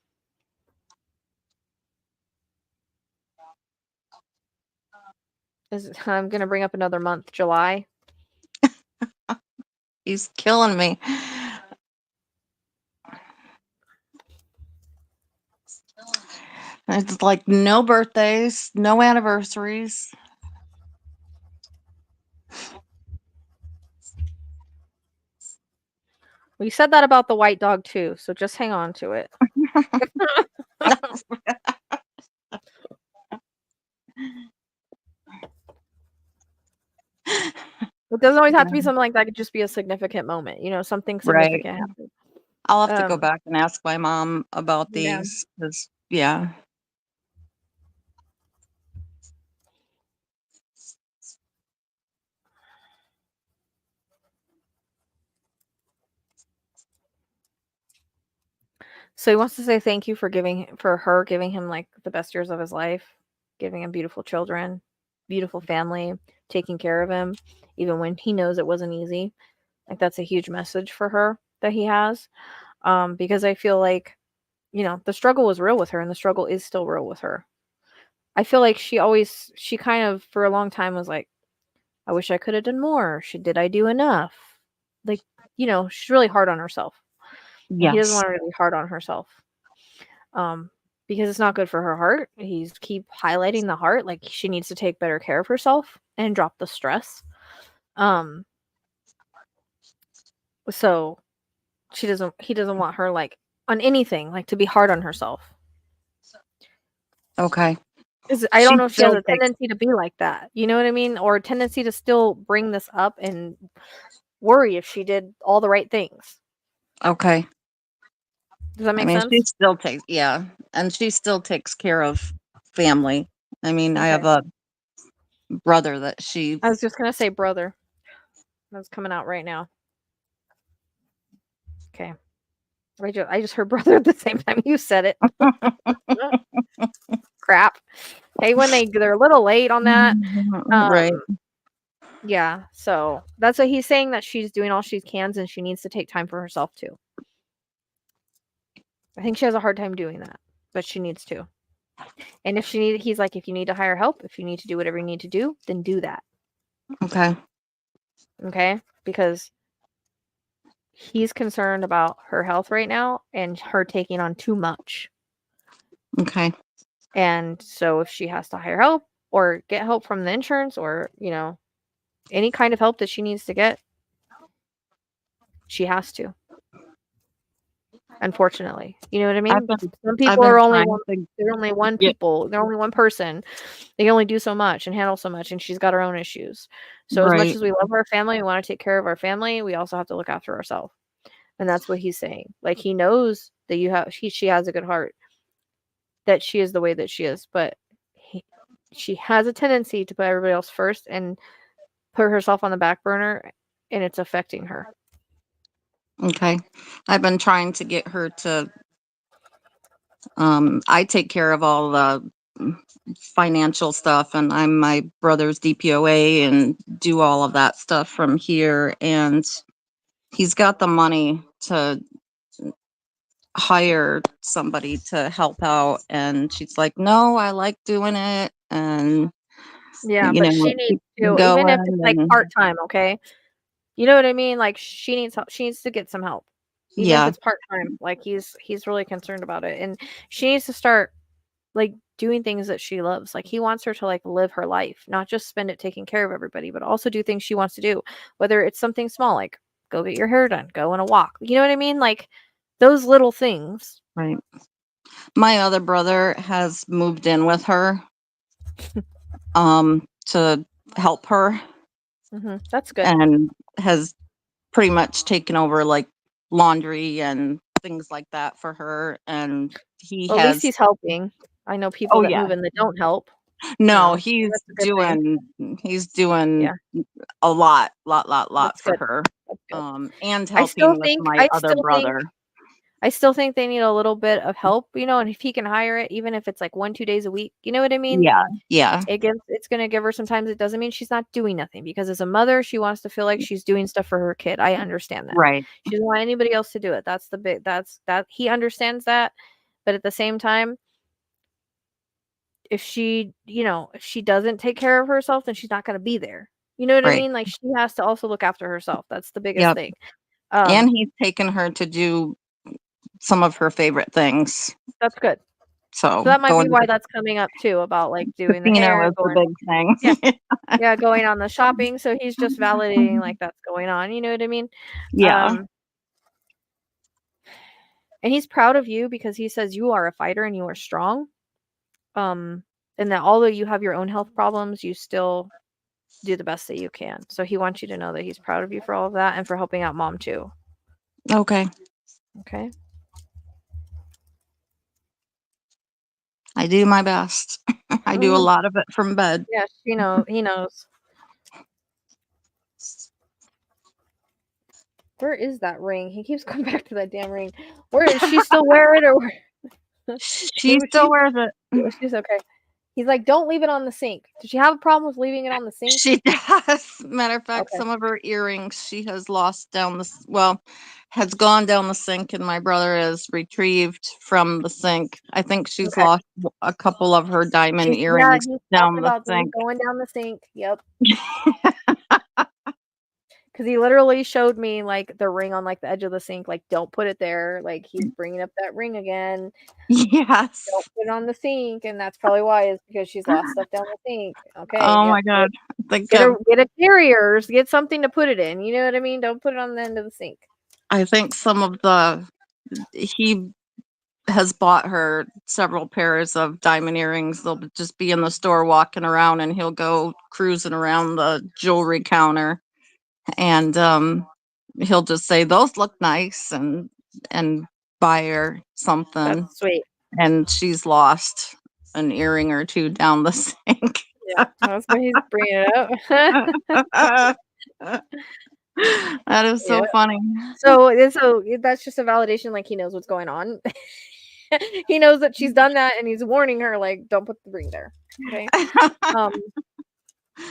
I'm gonna bring up another month, July. He's killing me. It's like no birthdays, no anniversaries. We said that about the white dog too, so just hang on to it. It doesn't always have to be Yeah. something like that. It could just be a significant moment, something Right. significant happened. I'll have to go Um, back and ask my mom about yeah. these 'cause yeah. So he wants to say thank you for her giving him like the best years of his life, giving him beautiful children, beautiful family, taking care of him, even when he knows it wasn't easy. Like that's a huge message for her that he has. Because I feel like, the struggle was real with her and the struggle is still real with her. I feel like she kind of for a long time was like, I wish I could have done more. Did I do enough? Like, she's really hard on herself. And he doesn't Yes. want her to be hard on herself. Um, because it's not good for her heart. He's keep highlighting the heart, like she needs to take better care of herself and drop the stress. Um, so he doesn't want her like on anything, like to be hard on herself. Okay. 'Cause I don't She know if she has still a takes tendency to be like that. You know what I mean? Or a tendency to still bring this up and worry if she did all the right things. okay. Does that I make mean, she sense? still takes yeah, and she still takes care of family. I mean, I Okay. have a brother that she I was just gonna say brother. That's coming out right now. Okay. I just heard brother at the same time you said it. Crap. Hey, when they're a little late on that. Right. Yeah. So that's what he's saying, that she's doing all she can and she needs to take time for herself too. I think she has a hard time doing that, but she needs to. And he's like, if you need to hire help, if you need to do whatever you need to do, then do that. Okay. Okay? Because he's concerned about her health right now and her taking on too much. Okay. And so if she has to hire help or get help from the insurance or, any kind of help that she needs to get, she has to. Unfortunately. You know what I I've mean? been Some I've people been are only one trying to they're only one get people, they're only one person. They can only do so much and handle so much, and she's got her own issues. So as much right. as we love our family, we wanna take care of our family, we also have to look after ourselves. And that's what he's saying. Like, he knows that she has a good heart, that she is the way that she is, but she has a tendency to put everybody else first and put herself on the back burner, and it's affecting her. Okay. I've been trying to get her to I take care of all the financial stuff and I'm my brother's DPOA and do all of that stuff from here and he's got the money to hire somebody to help out, and she's like, no, I like doing it, and Yeah, but she needs keep to, even if it's going, like and part-time, okay? You know what I mean? Like she needs help. She needs to get some help. Even if yeah, it's part-time. Like he's really concerned about it. And she needs to start like doing things that she loves. Like he wants her to like live her life, not just spend it taking care of everybody, but also do things she wants to do. Whether it's something small like go get your hair done, go on a walk. You know what I mean? Like those little things. right. My other brother has moved in with her to help her, That's good. and has pretty much taken over like laundry and things like that for her, and he Well, at least has he's helping. I know people oh that yeah, move in that don't help, no, so he's that's a good thing. doing Yeah, a lot that's for good. her, That's good. and I still helping with think my I other still think brother. I still think they need a little bit of help, and if he can hire it, even if it's like 1, 2 days a week, you know what I mean? Yeah, yeah, It's gonna give her sometimes it doesn't mean she's not doing nothing because as a mother, she wants to feel like she's doing stuff for her kid. I understand that. right, She doesn't want anybody else to do it. That he understands that. But at the same time, if she doesn't take care of herself, then she's not gonna be there. You know what I right. mean? Like she has to also look after herself. That's the biggest Yep. thing. And Um, he's taken her to do some of her favorite things. that's good. So So that might be going to why the that's coming up too, about like doing the casino hair, is the going big yeah, thing. yeah, going on the shopping. So he's just validating like that's going on. You know what I mean? Yeah. Um, and he's proud of you because he says you are a fighter and you are strong. Um, and that although you have your own health problems, you still do the best that you can. So he wants you to know that he's proud of you for all of that and for helping out mom too. Okay. Okay. I do my best. I do a Hmm. lot of it from bed. Yes, he knows. Where is that ring? He keeps coming back to that damn ring. Where is she still wear it or She still wears it. she's okay. He's like, don't leave it on the sink. Did she have a problem with leaving it on the sink? She does. Matter of fact, Okay. some of her earrings she has lost down has gone down the sink, and my brother has retrieved from the sink. I think she's Okay. lost a couple of her diamond Yeah, earrings he's talking down the about them sink. going down the sink. Yep. Because he literally showed me like the ring on like the edge of the sink. Like, don't put it there. Like he's bringing up that ring again. Don't Yes. put it on the sink, and that's probably why is because she's lost stuff down the sink. Okay. Oh Yep. my God. I think Get a carriers. Get something to put it in. You know what I mean? Don't put it on the end of the sink. some of he has bought her several pairs of diamond earrings. They'll just be in the store walking around, and he'll go cruising around the jewelry counter, and he'll just say those look nice, and buy her something, That's sweet. and she's lost an earring or two down the sink. Yeah, that's why he's bringing it up. That is Yeah. so funny. So that's just a validation. Like he knows what's going on. He knows that she's done that, and he's warning her, like, don't put the ring there. Okay. Um.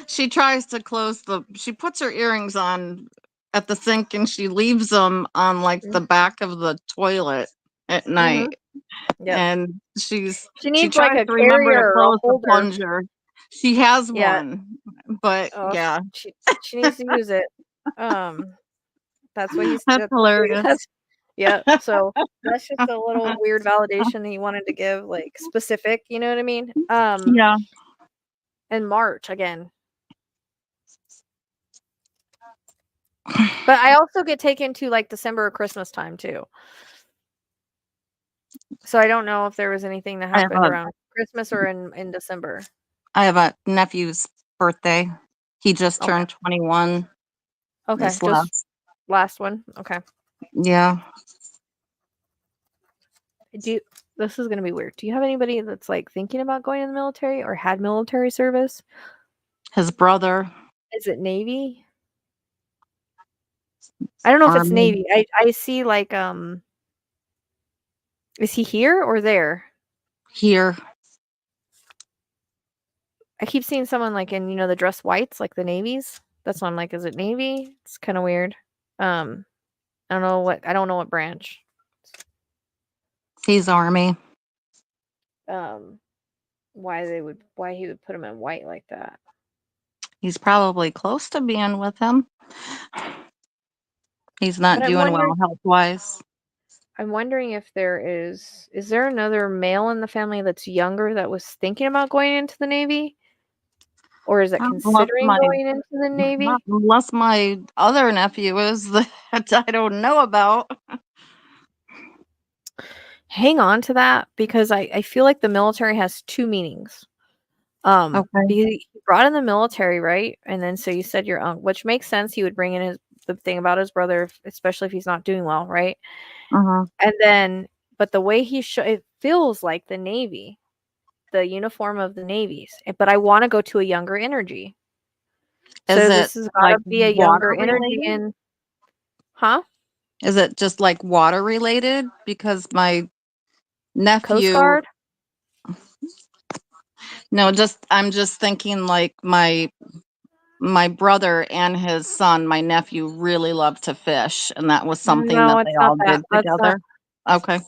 She tries to she puts her earrings on at the sink, and she leaves them on like the back of the toilet at Mm-hmm. night. Yep. And She she needs like tries a to remember to carrier or a close the holder. plunger. She has Yeah. one, but Oh, yeah, she needs to use it. Um. That's what he's. that's hilarious. That's yeah. So that's just a little weird validation that he wanted to give, like specific. You know what I mean? Yeah. In March again. But I also get taken to like December or Christmas time too. So I don't know if there was anything that I have happened around Christmas or in December. a nephew's birthday. He just Okay. turned 21 Okay. this Just last. last one. Okay. Yeah. This is gonna be weird. Do you have anybody that's like thinking about going in the military or had military service? His brother, Is it Navy? I don't know if it's Army, Navy. I see like is he here or there? here. I keep seeing someone like in the dress whites, like the navies. That's why I'm like, is it Navy? It's kind of weird. I don't know what branch. He's Army. Why he would put him in white like that. He's probably close to being with him. He's not But doing well health-wise. I'm wondering if is there another male in the family that's younger that was thinking about going into the Navy? Or is it considering going into the Navy? Unless my other nephew is that I don't know about. Hang on to that, because I feel like the military has two meanings. Okay. He brought in the military, right? And then so you said your uncle, which makes sense. He would bring in the thing about his brother, especially if he's not doing well, right? And then, but the way it feels like the Navy, the uniform of the Navies. But I want to go to a younger energy. So this has got to be a younger energy in, huh? Is it just like water related? Because my nephew, Coast Guard? No, I'm just thinking like my brother and his son, my nephew, really loved to fish, and that was something No, that it's they not all that. did That's not. together. Okay.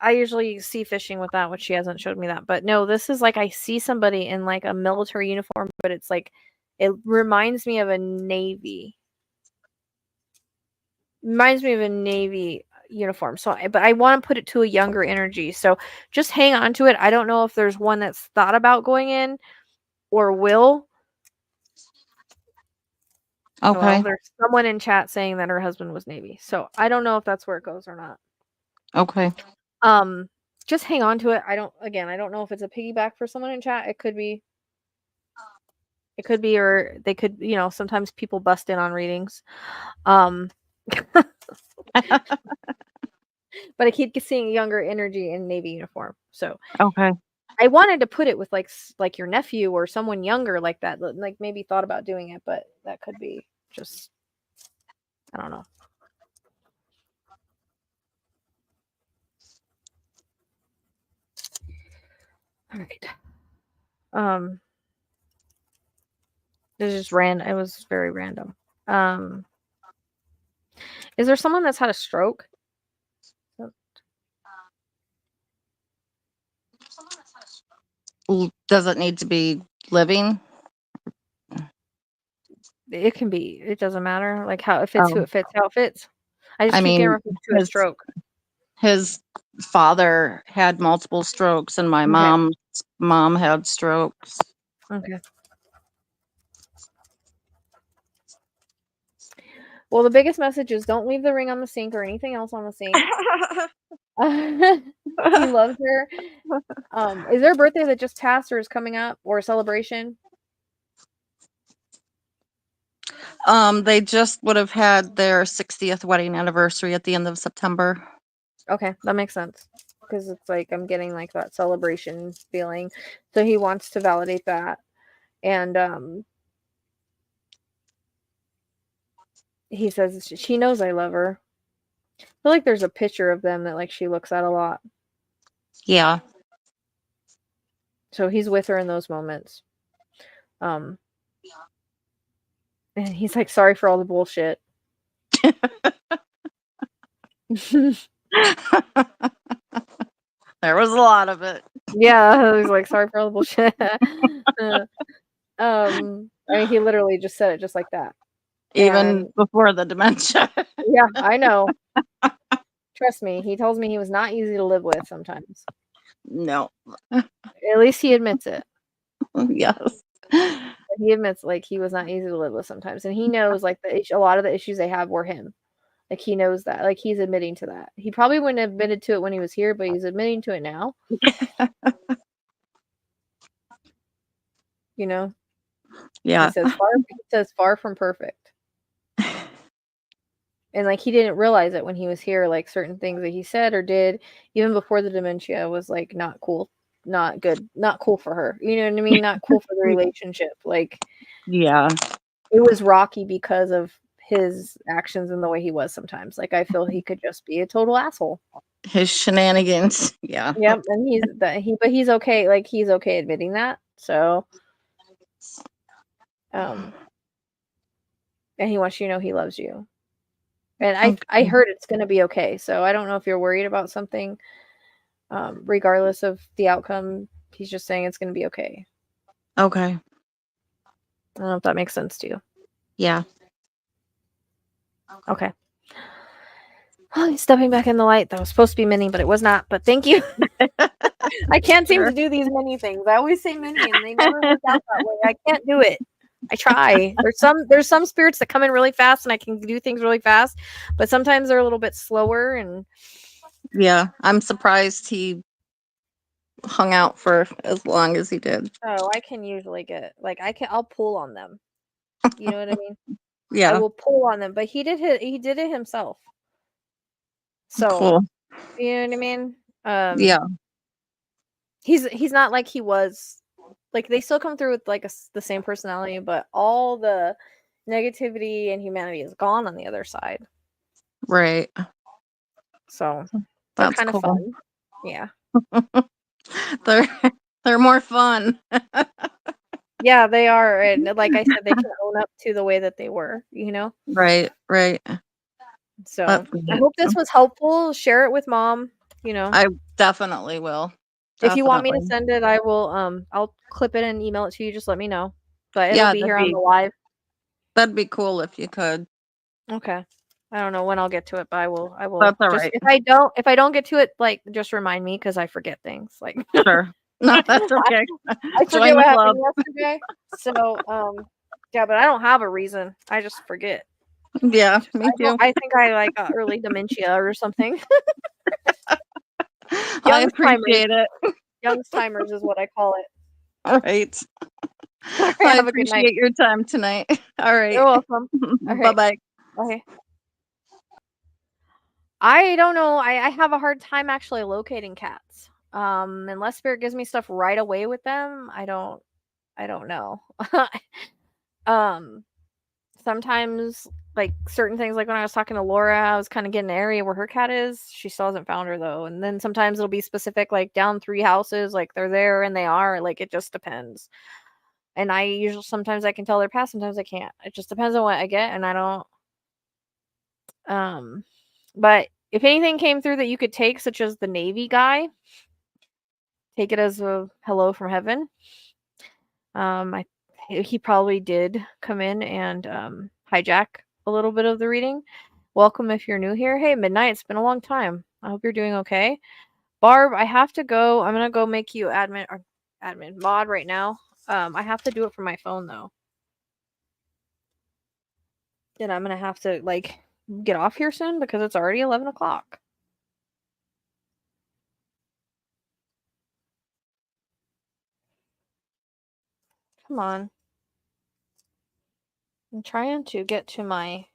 I usually see fishing with that, which she hasn't showed me that. But no, this is like I see somebody in like a military uniform, but it's like it reminds me of a Navy. Reminds me of a Navy uniform. So, but I want to put it to a younger energy. So just hang on to it. I don't know if there's one that's thought about going in or will. Okay. Well, there's someone in chat saying that her husband was Navy. So I don't know if that's where it goes or not. Okay. Just hang on to it. I don't know if it's a piggyback for someone in chat. It could be, or they could, sometimes people bust in on readings. But I keep seeing younger energy in Navy uniform. So Okay. I wanted to put it with like your nephew or someone younger like that, like maybe thought about doing it, but that could be just, I don't know. All right. It was just random. It was very random. Is there someone that's had a stroke? Does it need to be living? It can be. It doesn't matter. Like how it fits, who it fits, how it fits. I just I keep getting mean, referred to a stroke. his father had multiple strokes, and my Okay. mom's mom had strokes. Okay. Well, the biggest message is don't leave the ring on the sink or anything else on the sink. He loves her. Is there a birthday that just passed or is coming up or a celebration? They just would have had their 60th wedding anniversary at the end of September. Okay, that makes sense. Because it's like I'm getting like that celebration feeling. So he wants to validate that. And he says she knows I love her. I feel like there's a picture of them that like she looks at a lot. Yeah. So he's with her in those moments. And he's like, sorry for all the bullshit. There was a lot of it. Yeah, he's like, sorry for all the bullshit. I mean, he literally just said it just like that. Even before the dementia. Yeah, I know. Trust me, he tells me he was not easy to live with sometimes. No. At least he admits it. Yes. He admits like he was not easy to live with sometimes, and he knows like a lot of the issues they have were him. Like he knows that. Like he's admitting to that. He probably wouldn't have admitted to it when he was here, but he's admitting to it now. You know? Yeah. He says far from perfect. And like he didn't realize it when he was here, like certain things that he said or did, even before the dementia, was like not cool, not good, not cool for her. You know what I mean? Not cool for the relationship. Like, yeah, it was rocky because of his actions and the way he was sometimes. Like I feel he could just be a total asshole. his shenanigans. Yeah. Yep, and but he's okay. Like he's okay admitting that. So, and he wants you to know he loves you. And I heard it's gonna be okay. So I don't know if you're worried about something. regardless of the outcome. He's just saying it's going to be okay. Okay. I don't know if that makes sense to you. Yeah. Okay. Oh, he's stepping back in the light. That was supposed to be mini, but it was not. But thank you. I can't seem to do these mini things. I always say mini, and they never work out that way. I can't do it. I try. There's some spirits that come in really fast, and I can do things really fast. But sometimes they're a little bit slower. And Yeah. I'm surprised he hung out for as long as he did. oh, I can usually get I'll pull on them. You know what I mean? I Yeah. will pull on them. But he did it himself. So Cool. you know what I mean? Yeah. He's not like he was. Like they still come through with like the same personality, but all the negativity and humanity is gone on the other side. Right. So they're That's kind of cool. fun. Yeah. they're they're more fun. Yeah, they are. And like I said, they can own up to the way that they were, you know? Right. Right. So That's I neat. hope this was helpful. Share it with mom, you know. I definitely will. If you want me to Definitely. send it, I will I'll clip it and email it to you. Just let me know. But it'll Yeah, be here on the live. that'd be cool if you could. Okay. I don't know when I'll get to it, but I will That's all just right. if I don't get to it, like just remind me because I forget things. Like Sure. No, that's okay. I forget Join what the club. happened yesterday. So yeah, but I don't have a reason. I just forget. Yeah, me too. I think I like got early dementia or something. I Young's-timers. appreciate it. Young's-timers is what I call it. All right. All right, I have a good night. appreciate your time tonight. All right. You're welcome. All right. Bye-bye. Okay. I don't know. I have a hard time actually locating cats. Unless spirit gives me stuff right away with them, I don't know. um Sometimes like certain things, like when I was talking to Laura, I was kind of getting an area where her cat is. She still hasn't found her though. And then sometimes it'll be specific, like down 3 houses, like they're there and they are, like it just depends. And I usually sometimes I can tell they're past, sometimes I can't. It just depends on what I get, and I don't but if anything came through that you could take, such as the Navy guy, take it as a hello from heaven. I He probably did come in and hijack a little bit of the reading. Welcome if you're new here. Hey, Midnight, it's been a long time. I hope you're doing okay. Barb, I have to go. I'm gonna go make you admin mod right now. I have to do it from my phone though. And I'm gonna have to like get off here soon because it's already 11 o'clock. Come on. I'm trying to get to my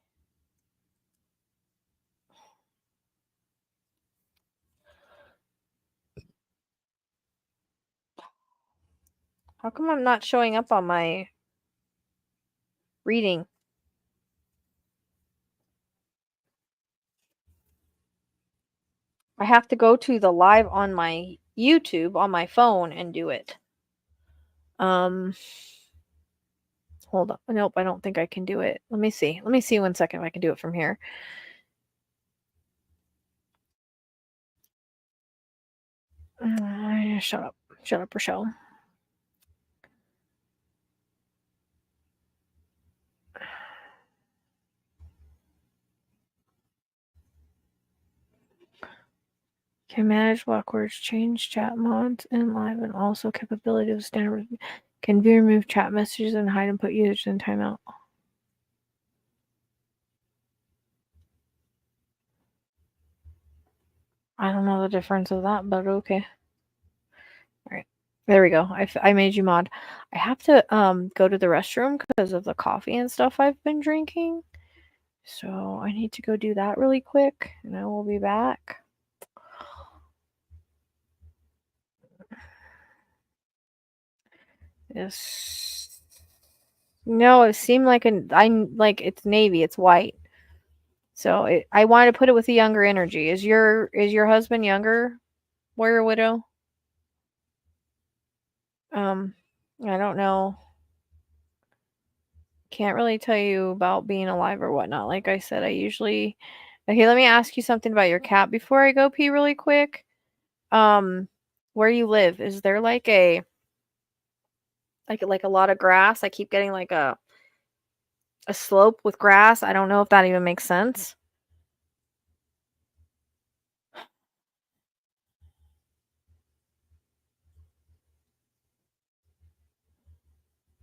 how come I'm not showing up on my reading? I have to go to the live on my YouTube on my phone and do it. Hold on. Nope, I don't think I can do it. Let me see. Let me see 1 second if I can do it from here. Shut up. Shut up, Rochelle. Can manage block words, change chat mods in live, and also capability of standard. Can view and remove chat messages and hide and put users in timeout. I don't know the difference of that, but okay. All right. There we go. I made you mod. I have to go to the restroom because of the coffee and stuff I've been drinking. So I need to go do that really quick and I will be back. Yes. No, it seemed like it's navy, it's white. So I wanted to put it with a younger energy. Is your husband younger? Warrior Widow? I don't know. Can't really tell you about being alive or whatnot. Like I said, I usually. Okay, let me ask you something about your cat before I go pee really quick. Where you live, is there like a lot of grass? I keep getting like a slope with grass. I don't know if that even makes sense.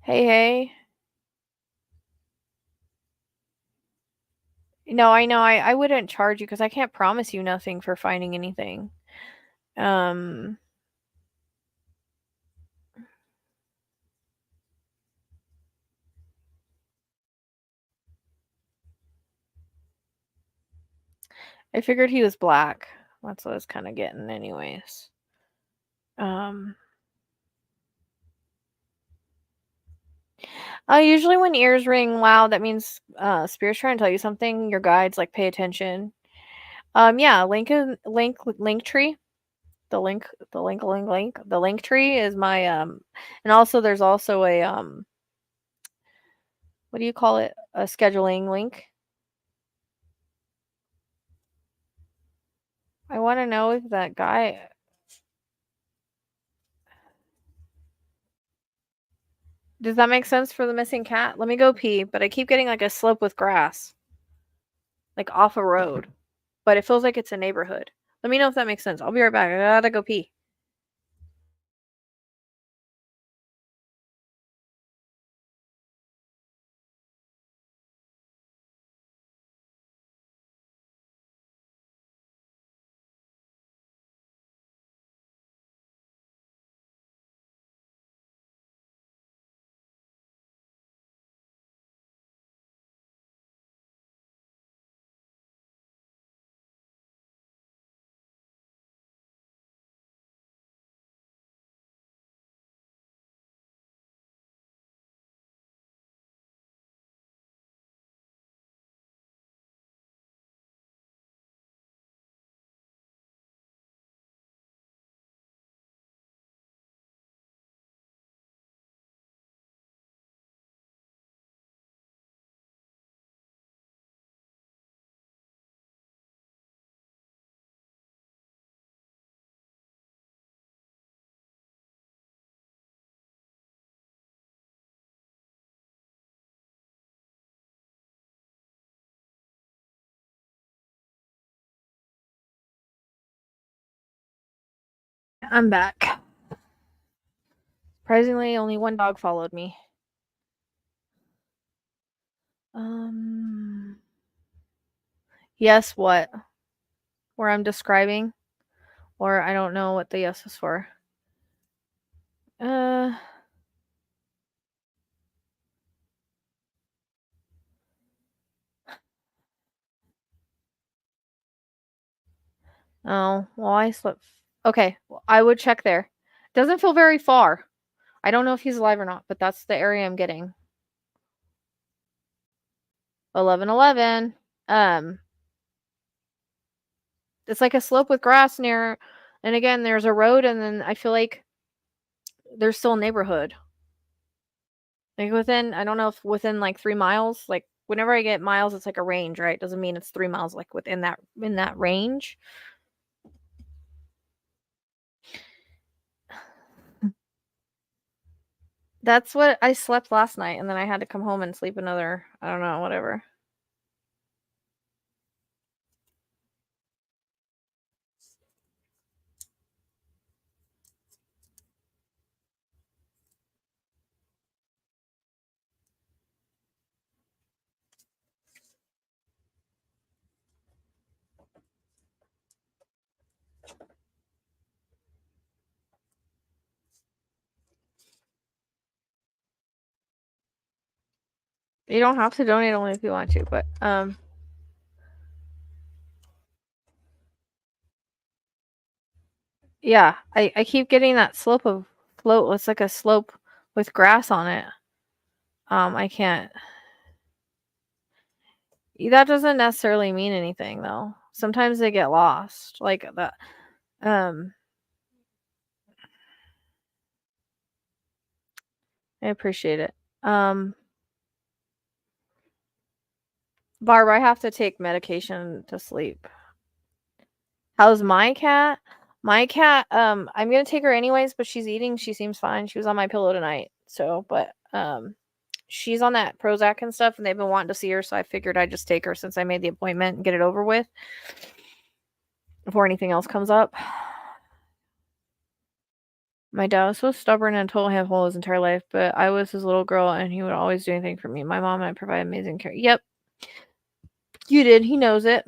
Hey, hey. No, I know. I wouldn't charge you because I can't promise you nothing for finding anything. Um, I figured he was black. That's what I was kind of getting, anyways. Um, Usually when ears ring loud, that means spirit's trying to tell you something. Your guides like pay attention. Yeah, link tree. The link tree is my and also there's also a what do you call it? A scheduling link. I want to know if that guy. Does that make sense for the missing cat? Let me go pee, but I keep getting like a slope with grass, like off a road, but it feels like it's a neighborhood. Let me know if that makes sense. I'll be right back. I gotta go pee. I'm back. Surprisingly, only one dog followed me. Yes, what? Where I'm describing? Or I don't know what the yes is for. Uh, oh, well, I slept. Okay, well, I would check there. Doesn't feel very far. I don't know if he's alive or not, but that's the area I'm getting. 1111. It's like a slope with grass near, and again, there's a road, and then I feel like there's still a neighborhood. Like within, I don't know if within like 3 miles. Like whenever I get miles, it's like a range, right? Doesn't mean it's 3 miles. Like within that in that range. That's what I slept last night, and then I had to come home and sleep another. I don't know, whatever. You don't have to donate only if you want to, but yeah, I keep getting that slope of float. It's like a slope with grass on it. I can't. That doesn't necessarily mean anything though. Sometimes they get lost, like that. Um, I appreciate it. Barb, I have to take medication to sleep. How's my cat? My cat, I'm gonna take her anyways, but she's eating. She seems fine. She was on my pillow tonight. So, but she's on that Prozac and stuff, and they've been wanting to see her, so I figured I'd just take her since I made the appointment and get it over with before anything else comes up. My dad was so stubborn and total handful his entire life, but I was his little girl and he would always do anything for me. My mom and I provide amazing care. Yep. You did. He knows it.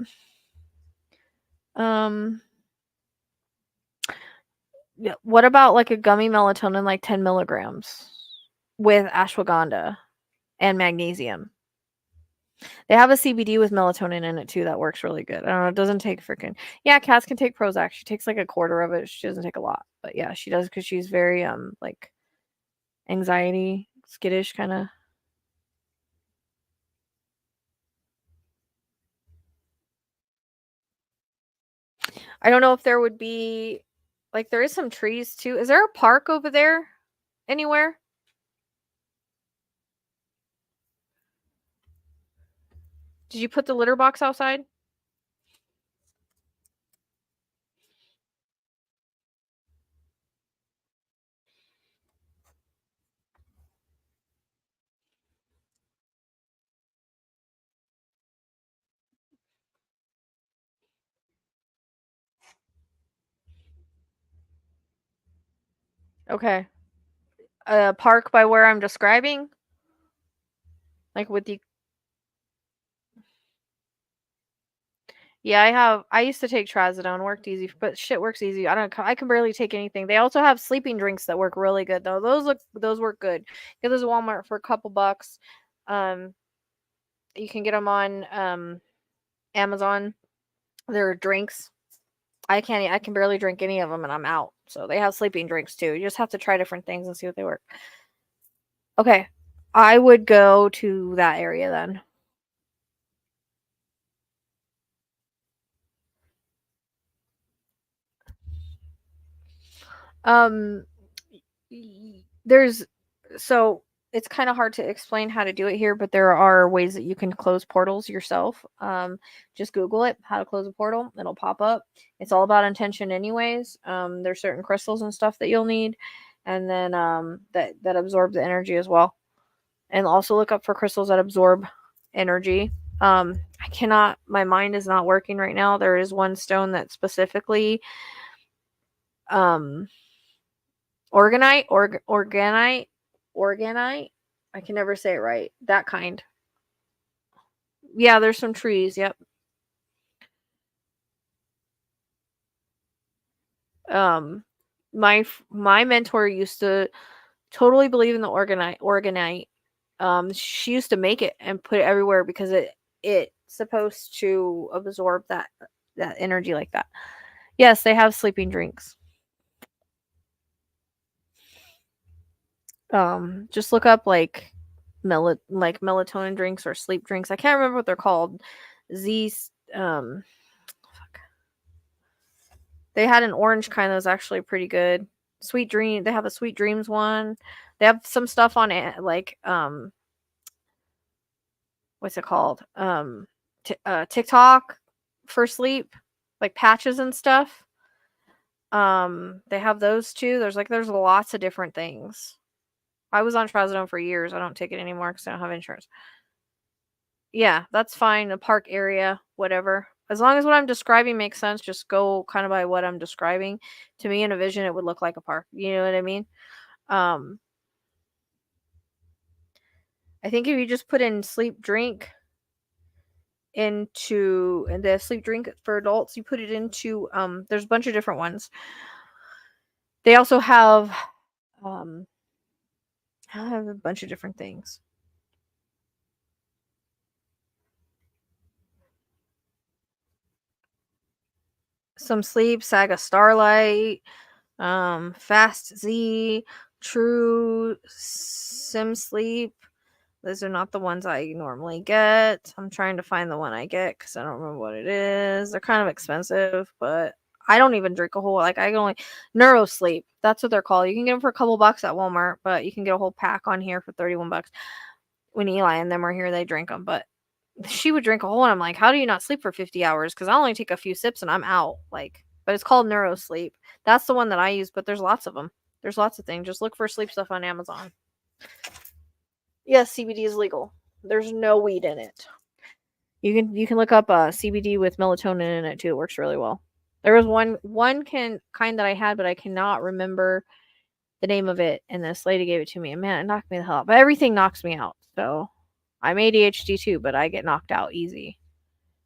Yeah, what about like a gummy melatonin, like 10 milligrams with ashwagandha and magnesium? They have a CBD with melatonin in it too that works really good. I don't know. It doesn't take freaking. Yeah, cats can take Prozac. She takes like a quarter of it. She doesn't take a lot, but yeah, she does because she's very like anxiety, skittish kind of. I don't know if there would be like there is some trees too. Is there a park over there anywhere? Did you put the litter box outside? Okay. A park by where I'm describing? Like with the Yeah, I used to take trazodone, worked easy, but shit works easy. I can barely take anything. They also have sleeping drinks that work really good though. Those work good. Get those at Walmart for a couple bucks. Um you can get them on Amazon. They're drinks. I can barely drink any of them and I'm out. So they have sleeping drinks too. You just have to try different things and see what they work. Okay. I would go to that area then. Um there's so it's kind of hard to explain how to do it here, but there are ways that you can close portals yourself. Just Google it, how to close a portal. It'll pop up. It's all about intention, anyways. There's certain crystals and stuff that you'll need, and then that absorb the energy as well. And also look up for crystals that absorb energy. I cannot. My mind is not working right now. There is one stone that specifically um organite. I can never say it right. That kind. Yeah, there's some trees. Yep. Um, my mentor used to totally believe in the organite. She used to make it and put it everywhere because it's supposed to absorb that energy like that. Yes, they have sleeping drinks. Just look up like melatonin drinks or sleep drinks. I can't remember what they're called. Z fuck. They had an orange kind that was actually pretty good. Sweet Dream. They have a Sweet Dreams one. They have some stuff on it like what's it called? TikTok for sleep, like patches and stuff. They have those too. There's lots of different things. I was on trazodone for years. I don't take it anymore because I don't have insurance. Yeah, that's fine. A park area, whatever. As long as what I'm describing makes sense, just go kind of by what I'm describing. To me, in a vision, it would look like a park. You know what I mean? Um, I think if you just put in sleep drink into and the sleep drink for adults, you put it into there's a bunch of different ones. They also um have a bunch of different things. Some sleep, Saga Starlight, Fast Z, True Sim Sleep. Those are not the ones I normally get. I'm trying to find the one I get because I don't remember what it is. They're kind of expensive, but I don't even drink a whole I can only Neuro Sleep. That's what they're called. You can get them for a couple bucks at Walmart, but you can get a whole pack on here for 31 bucks. When Eli and them are here, they drink them, but she would drink a whole, and I'm like, how do you not sleep for 50 hours? Because I only take a few sips and I'm out. Like, but it's called NeuroSleep. That's the one that I use, but there's lots of them. There's lots of things. Just look for sleep stuff on Amazon. Yes, CBD is legal. There's no weed in it. You can look up CBD with melatonin in it too. It works really well. There was one kind that I had, but I cannot remember the name of it. And this lady gave it to me, and man, it knocked me the hell out. But everything knocks me out. So I'm ADHD too, but I get knocked out easy.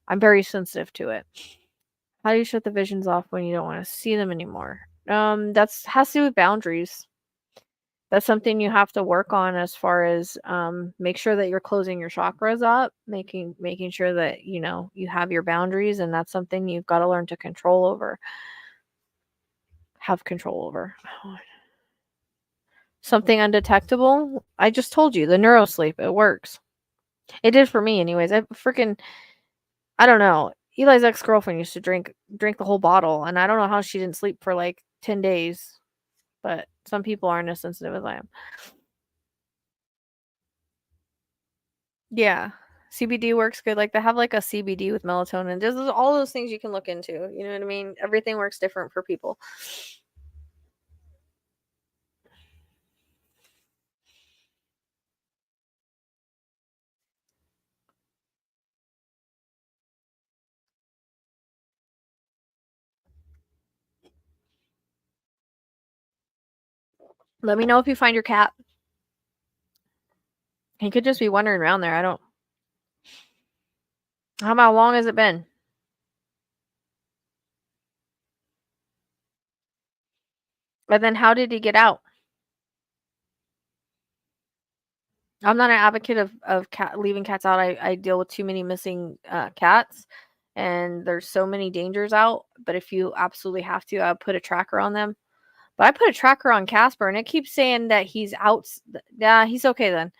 I'm very sensitive to it. How do you shut the visions off when you don't want to see them anymore? That's has to do with boundaries. That's something you have to work on as far as make sure that you're closing your chakras up, making sure that you have your boundaries, and that's something you've got to learn to have control over. Something undetectable. I just told you the NeuroSleep. It works. It did for me, anyways. I don't know. Eli's ex-girlfriend used to drink the whole bottle, and I don't know how she didn't sleep for like 10 days. But some people aren't as sensitive as I am. Yeah. CBD works good. Like they have like a CBD with melatonin. There's all those things you can look into. You know what I mean? Everything works different for people. Let me know if you find your cat. He could just be wandering around there. I don't. How long has it been? And then how did he get out? I'm not an advocate of leaving cats out. I deal with too many missing cats, and there's so many dangers out. But if you absolutely have to, I put a tracker on them. But I put a tracker on Casper, and it keeps saying that he's out. Yeah, he's okay then.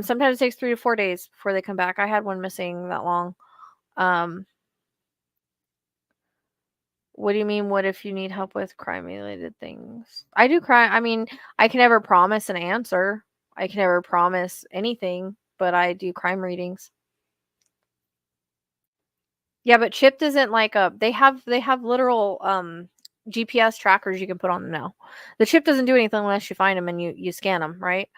Sometimes it takes 3 to 4 days before they come back. I had one missing that long. What do you mean? What if you need help with crime-related things? I do crime. I mean, I can never promise an answer. I can never promise anything, but I do crime readings. Yeah, but Chipped isn't like a. They have literal GPS trackers you can put on them now. The chip doesn't do anything unless you find them and you scan them, right?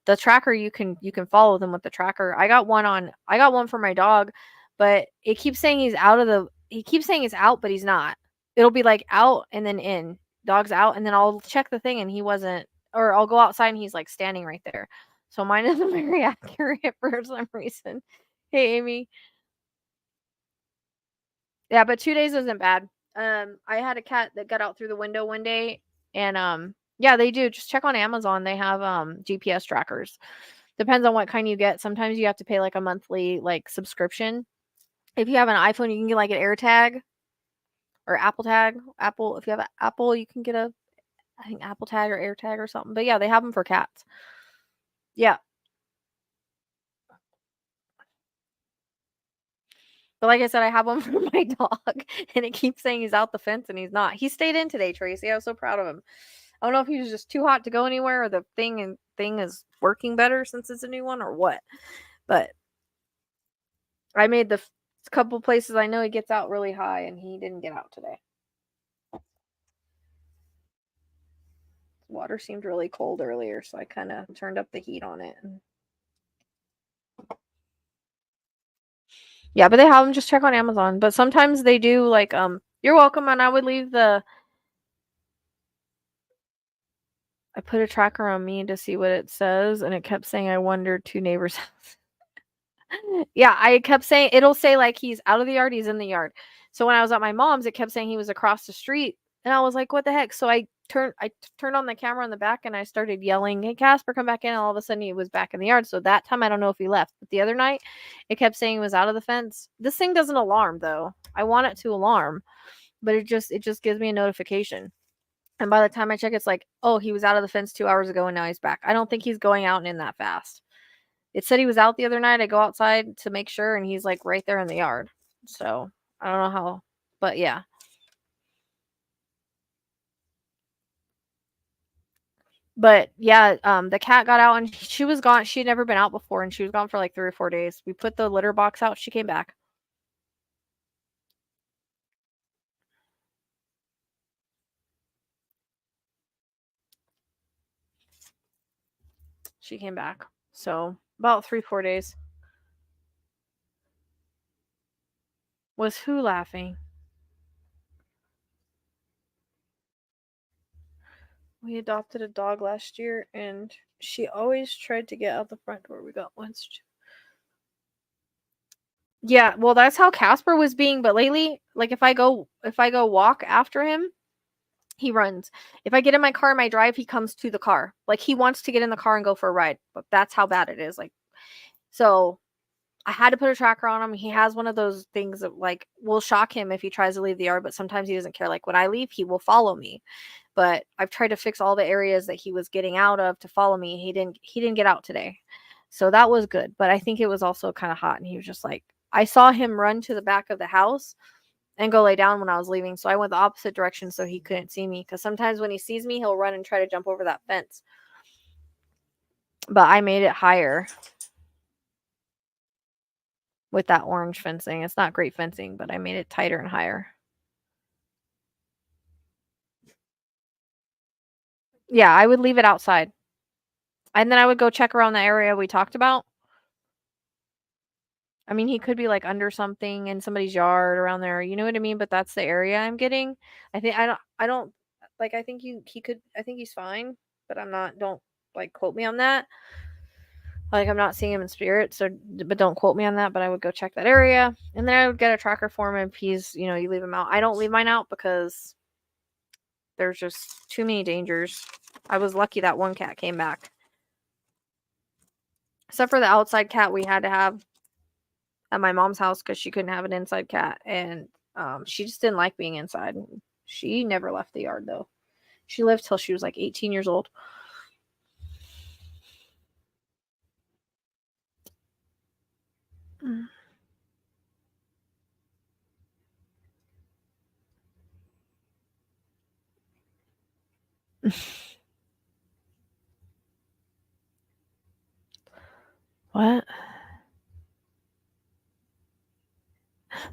The tracker you can follow them with the tracker. I got one for my dog, but it keeps saying he keeps saying he's out, but he's not. It'll be like out and then in. Dog's out, and then I'll check the thing and he wasn't, or I'll go outside and he's like standing right there. So mine isn't very accurate for some reason. Hey Amy. Yeah, but 2 days isn't bad. I had a cat that got out through the window one day, and yeah, they do. Just check on Amazon. They have GPS trackers. Depends on what kind you get. Sometimes you have to pay like a monthly like subscription. If you have an iPhone, you can get like an AirTag or Apple Tag. Apple, if you have an Apple, you can get I think Apple Tag or AirTag or something. But yeah, they have them for cats. Yeah. But like I said, I have one for my dog, and it keeps saying he's out the fence, and he's not. He stayed in today, Tracy. I was so proud of him. I don't know if he was just too hot to go anywhere, or the thing is working better since it's a new one, or what. But I made the couple places I know he gets out really high, and he didn't get out today. Water seemed really cold earlier, so I kind of turned up the heat on it. Yeah, but they have them. Just check on Amazon. But sometimes they do like you're welcome, and I would leave the. I put a tracker on me to see what it says, and it kept saying I wandered to neighbor's house. Yeah, I kept saying it'll say like he's out of the yard, he's in the yard. So when I was at my mom's, it kept saying he was across the street, and I was like, "What the heck?" So I turned on the camera in the back, and I started yelling, "Hey, Casper, come back in!" And all of a sudden, he was back in the yard. So that time, I don't know if he left, but the other night, it kept saying he was out of the fence. This thing doesn't alarm though. I want it to alarm, but it just gives me a notification. And by the time I check, it's like, "Oh, he was out of the fence 2 hours ago, and now he's back." I don't think he's going out and in that fast. It said he was out the other night. I go outside to make sure, and he's like right there in the yard. So I don't know how, but yeah. But yeah, the cat got out and she was gone. She had never been out before, and she was gone for like 3 or 4 days. We put the litter box out. She came back. she came back. So about 3-4 days. Was who laughing? We adopted a dog last year, and she always tried to get out the front door. We got once. Yeah, well, that's how Casper was being, but lately, like if I go walk after him, he runs. If I get in my car in my drive, he comes to the car. Like he wants to get in the car and go for a ride. But that's how bad it is. Like, so I had to put a tracker on him. He has one of those things that like will shock him if he tries to leave the yard, but sometimes he doesn't care. Like when I leave, he will follow me. But I've tried to fix all the areas that he was getting out of to follow me. He didn't get out today. So that was good. But I think it was also kind of hot, and he was just like, I saw him run to the back of the house and go lay down when I was leaving. So I went the opposite direction so he couldn't see me. Because sometimes when he sees me, he'll run and try to jump over that fence. But I made it higher with that orange fencing. It's not great fencing, but I made it tighter and higher. Yeah, I would leave it outside. And then I would go check around the area we talked about. I mean, he could be like under something in somebody's yard around there. You know what I mean? But that's the area I'm getting. I don't like I think he could I think he's fine, but I'm not don't like quote me on that. Like I'm not seeing him in spirit, so but don't quote me on that, but I would go check that area and then I would get a tracker for him if he's, you leave him out. I don't leave mine out because there's just too many dangers. I was lucky that one cat came back. Except for the outside cat we had to have at my mom's house because she couldn't have an inside cat, and she just didn't like being inside. She never left the yard though. She lived till she was like 18 years old. What?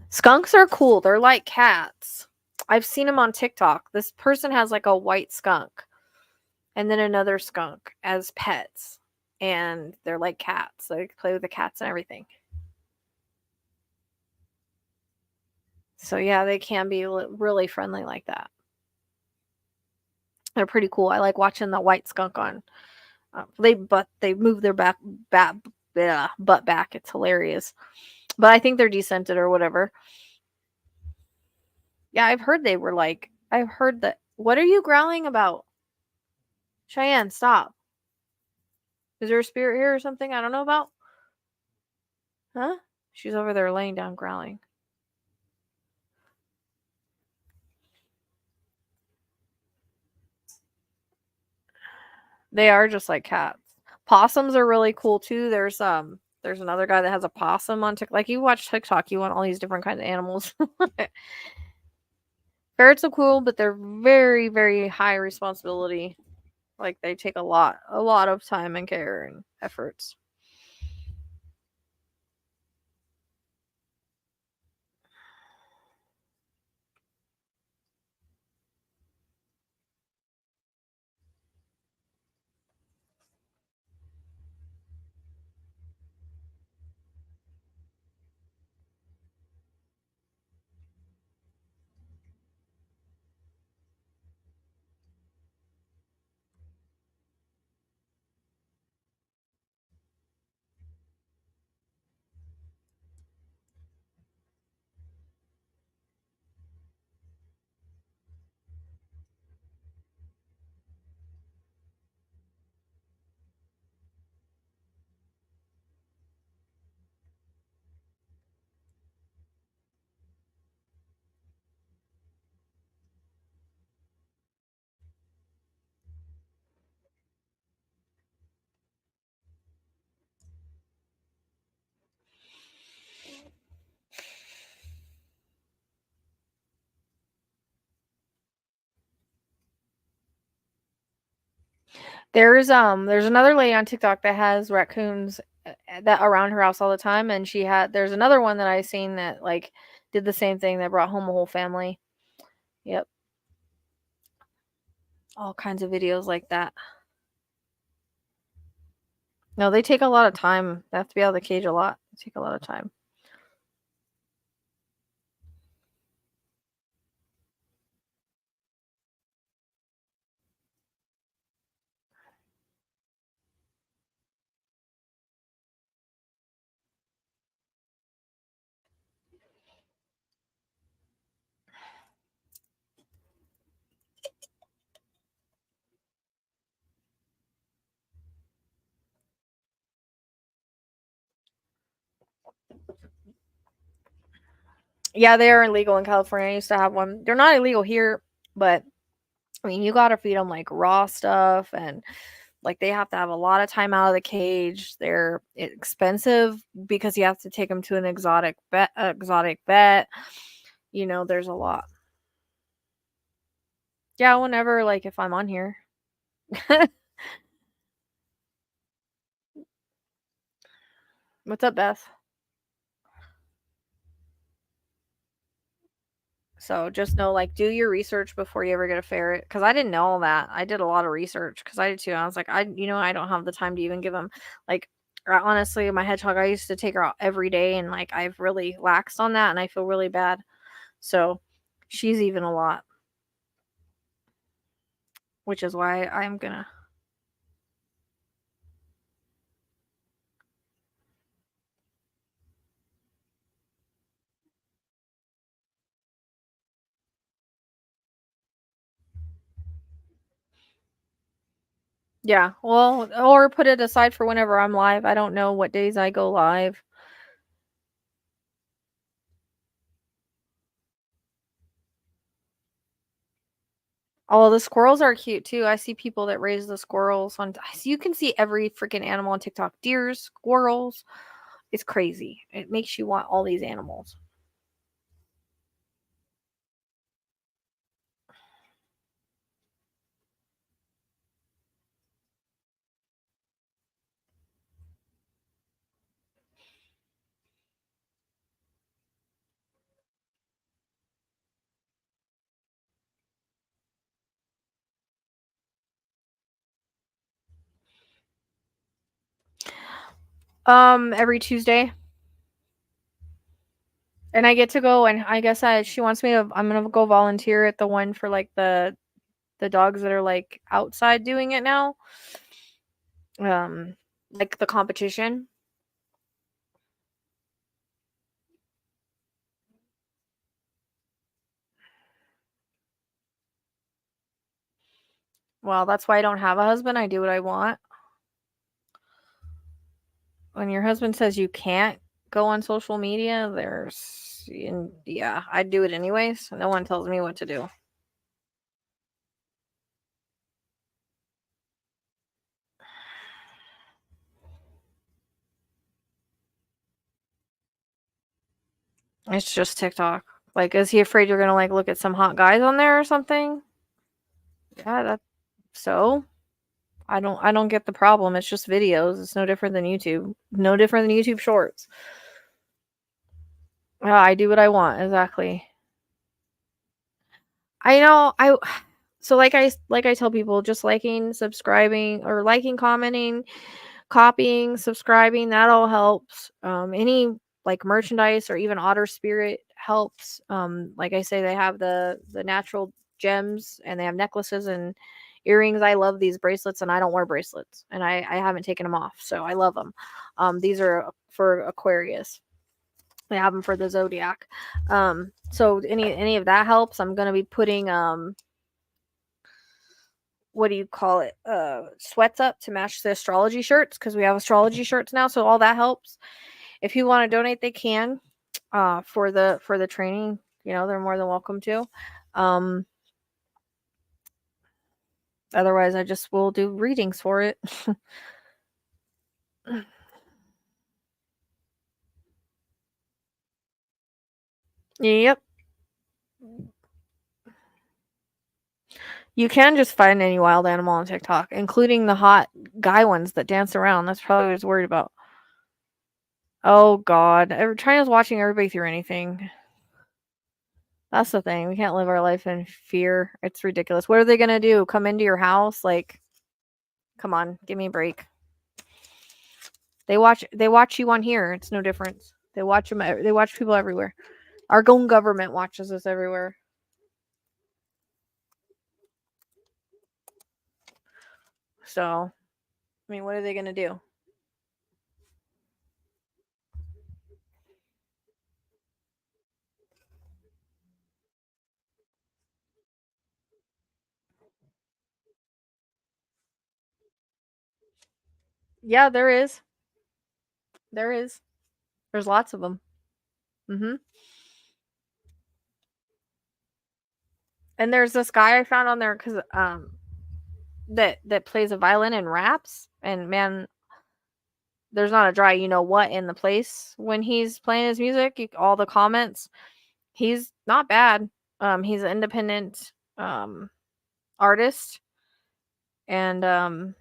Skunks are cool. They're like cats. I've seen them on TikTok. This person has like a white skunk and then another skunk as pets. And they're like cats. They play with the cats and everything. So yeah, they can be really friendly like that. They're pretty cool. I like watching the white skunk on. They move their butt back. It's hilarious. But I think they're descented or whatever. Yeah, I've heard that. What are you growling about? Cheyenne, stop. Is there a spirit here or something I don't know about? Huh? She's over there laying down growling. They are just like cats. Possums are really cool too. There's another guy that has a possum on TikTok. Like you watch TikTok, you want all these different kinds of animals. Ferrets are cool, but they're very, very high responsibility. Like they take a lot of time and care and efforts. There's another lady on TikTok that has raccoons that around her house all the time, and there's another one that I seen that like did the same thing that brought home a whole family. Yep. All kinds of videos like that. No, they take a lot of time. They have to be out of the cage a lot. They take a lot of time. Yeah, they are illegal in California. I used to have one. They're not illegal here, but I mean, you gotta feed them like raw stuff, and like they have to have a lot of time out of the cage. They're expensive because you have to take them to an exotic vet. You know, there's a lot. Yeah, whenever, like if I'm on here. What's up, Beth? So just know, like, do your research before you ever get a ferret. Because I didn't know all that. I did a lot of research because I did too. I was like, I don't have the time to even give them, like, honestly, my hedgehog, I used to take her out every day, and like, I've really laxed on that, and I feel really bad. So she's even a lot, which is why I'm gonna. Yeah, well, or put it aside for whenever I'm live. I don't know what days I go live. Oh, the squirrels are cute too. I see people that raise the squirrels on. You can see every freaking animal on TikTok. Deers, squirrels. It's crazy. It makes you want all these animals. Every Tuesday, and I get to go. And I guess she wants me to. I'm gonna go volunteer at the one for like the dogs that are like outside doing it now. Um, like the competition. Well, that's why I don't have a husband. I do what I want. When your husband says you can't go on social media, yeah, I do it anyways. No one tells me what to do. It's just TikTok. Like, is he afraid you're gonna like look at some hot guys on there or something? Yeah, so. I don't get the problem. It's just videos. It's no different than YouTube. No different than YouTube Shorts. I do what I want, exactly. I know I so like I tell people, just liking, subscribing, or liking, commenting, copying, subscribing, that all helps. Any like merchandise or even Otter Spirit helps. Like I say, they have the natural gems, and they have necklaces and earrings. I love these bracelets, and I don't wear bracelets, and I haven't taken them off, so I love them. These are for Aquarius. They have them for the zodiac. So any of that helps. I'm gonna be putting what do you call it, sweats up to match the astrology shirts, because we have astrology shirts now, so all that helps. If you want to donate, they can, for the training. They're more than welcome to. um Otherwise, I just will do readings for it. Yep. You can just find any wild animal on TikTok, including the hot guy ones that dance around. That's probably what I was worried about. Oh God, China's watching everybody through anything. That's the thing. We can't live our life in fear. It's ridiculous. What are they gonna do? Come into your house? Like, come on, give me a break. They watch you on here. It's no difference. They watch them. They watch people everywhere. Our own government watches us everywhere. So, I mean, what are they going to do? Yeah, there is. There is. There's lots of them. And there's this guy I found on there because that plays a violin and raps. And man, there's not a dry you know what in the place when he's playing his music. All the comments, he's not bad. He's an independent artist, and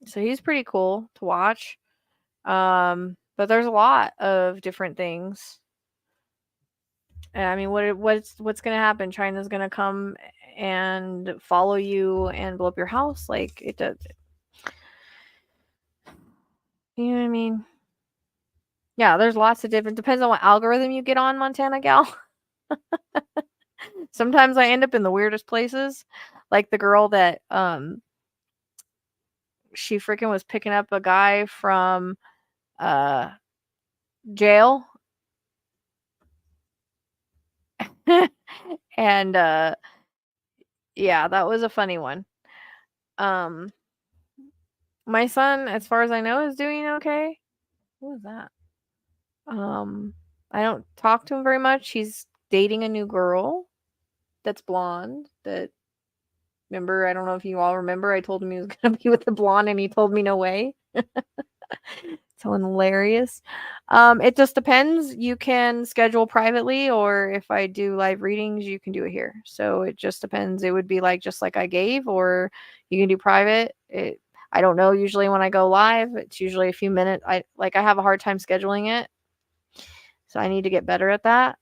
so he's pretty cool to watch. But there's a lot of different things. And I mean, what's gonna happen? China's gonna come and follow you and blow up your house? Like it does. You know what I mean? Yeah, there's lots of different. Depends on what algorithm you get on, Montana Gal. Sometimes I end up in the weirdest places, like the girl that she freaking was picking up a guy from uh jail. And yeah, that was a funny one. Um my son, as far as I know, is doing okay. What was that? I don't talk to him very much. He's dating a new girl that's blonde. That remember, I don't know if you all remember, I told him he was gonna be with the blonde, and he told me no way. So hilarious. It just depends. You can schedule privately, or if I do live readings, you can do it here. So it just depends. It would be like just like I gave, or you can do private. I don't know. Usually when I go live, it's usually a few minutes. I have a hard time scheduling it, so I need to get better at that.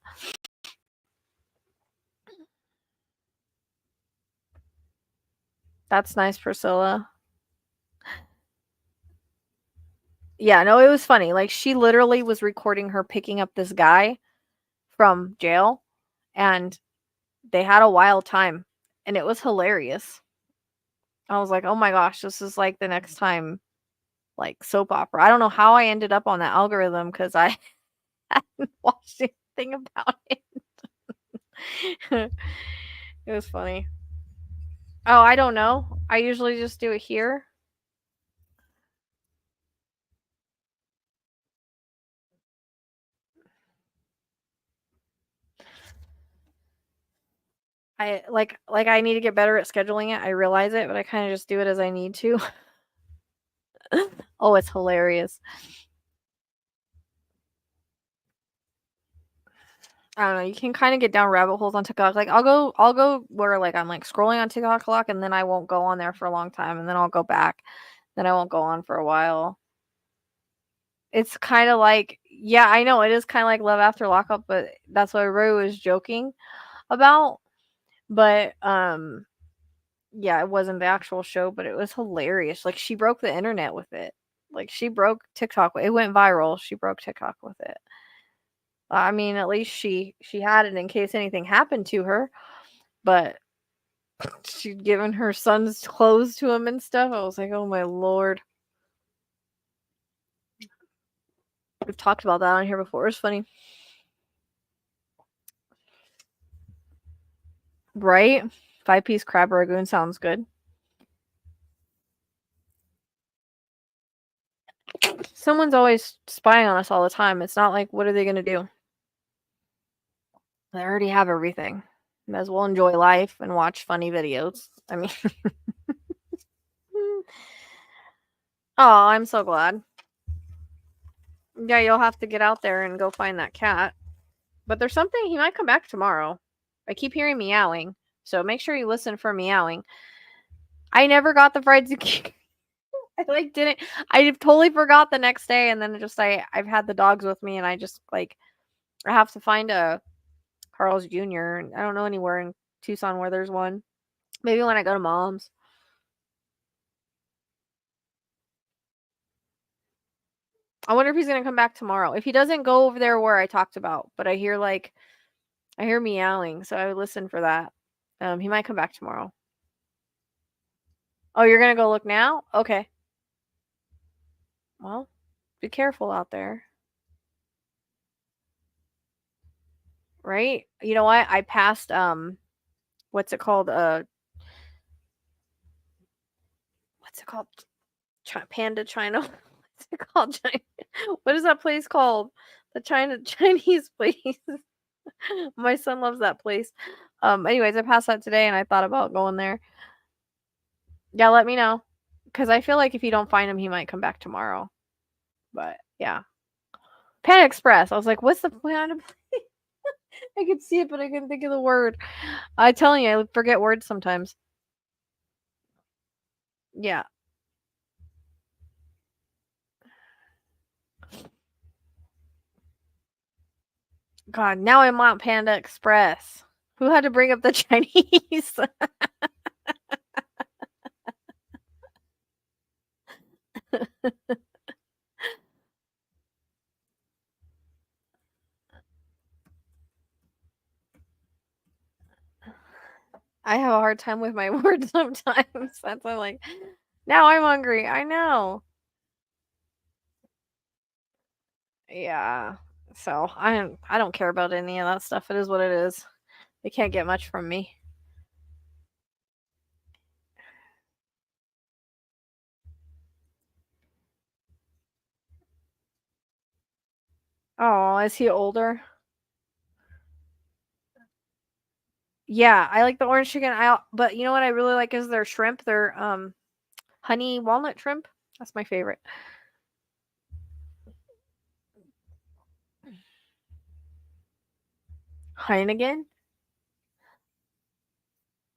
That's nice, Priscilla. Yeah, no, it was funny. Like she literally was recording her picking up this guy from jail, and they had a wild time, and it was hilarious. I was like, "Oh my gosh, this is like the next time like soap opera." I don't know how I ended up on that algorithm cuz I hadn't watched anything about it. It was funny. Oh, I don't know. I usually just do it here. I need to get better at scheduling it. I realize it, but I kind of just do it as I need to. Oh, it's hilarious. I don't know. You can kind of get down rabbit holes on TikTok. Like I'll go where like I'm like scrolling on TikTok a lot, and then I won't go on there for a long time, and then I'll go back. Then I won't go on for a while. It's kind of like, yeah, I know it is kind of like Love After Lockup, but that's what Rue was joking about. But yeah, it wasn't the actual show, but it was hilarious. Like she broke the internet with it. Like she broke TikTok. It went viral. She broke TikTok with it. I mean, at least she had it in case anything happened to her. But she'd given her son's clothes to him and stuff. I was like, oh my lord. We've talked about that on here before. It's funny. Right? 5-piece crab ragoon sounds good. Someone's always spying on us all the time. It's not like, what are they going to do? They already have everything. Might as well enjoy life and watch funny videos. I mean, oh, I'm so glad. Yeah, you'll have to get out there and go find that cat. But there's something, he might come back tomorrow. I keep hearing meowing, so make sure you listen for meowing. I never got the fried zucchini. Didn't. I totally forgot the next day, and then I've had the dogs with me, and I just I have to find a Carl's Jr. I don't know anywhere in Tucson where there's one. Maybe when I go to mom's. I wonder if he's gonna come back tomorrow. If he doesn't go over there where I talked about, but I hear meowing, so I would listen for that. He might come back tomorrow. Oh, you're gonna go look now? Okay. Well, be careful out there. Right? You know what? I passed what's it called? What's it called? Panda China. What's it called? What is that place called? The Chinese place. My son loves that place. Anyways, I passed that today and I thought about going there. Yeah, let me know. Because I feel like if you don't find him, he might come back tomorrow. But yeah. Panda Express. I was like, what's the plan? I could see it, but I couldn't think of the word. I'm telling you, I forget words sometimes. Yeah. God, now I want Panda Express. Who had to bring up the Chinese? I have a hard time with my words sometimes. That's why I'm like, now I'm hungry. I know. Yeah. So I don't care about any of that stuff. It is what it is. They can't get much from me. Oh, is he older? Yeah, I like the orange chicken. But you know what I really like is their shrimp. Their honey walnut shrimp. That's my favorite. Heineken?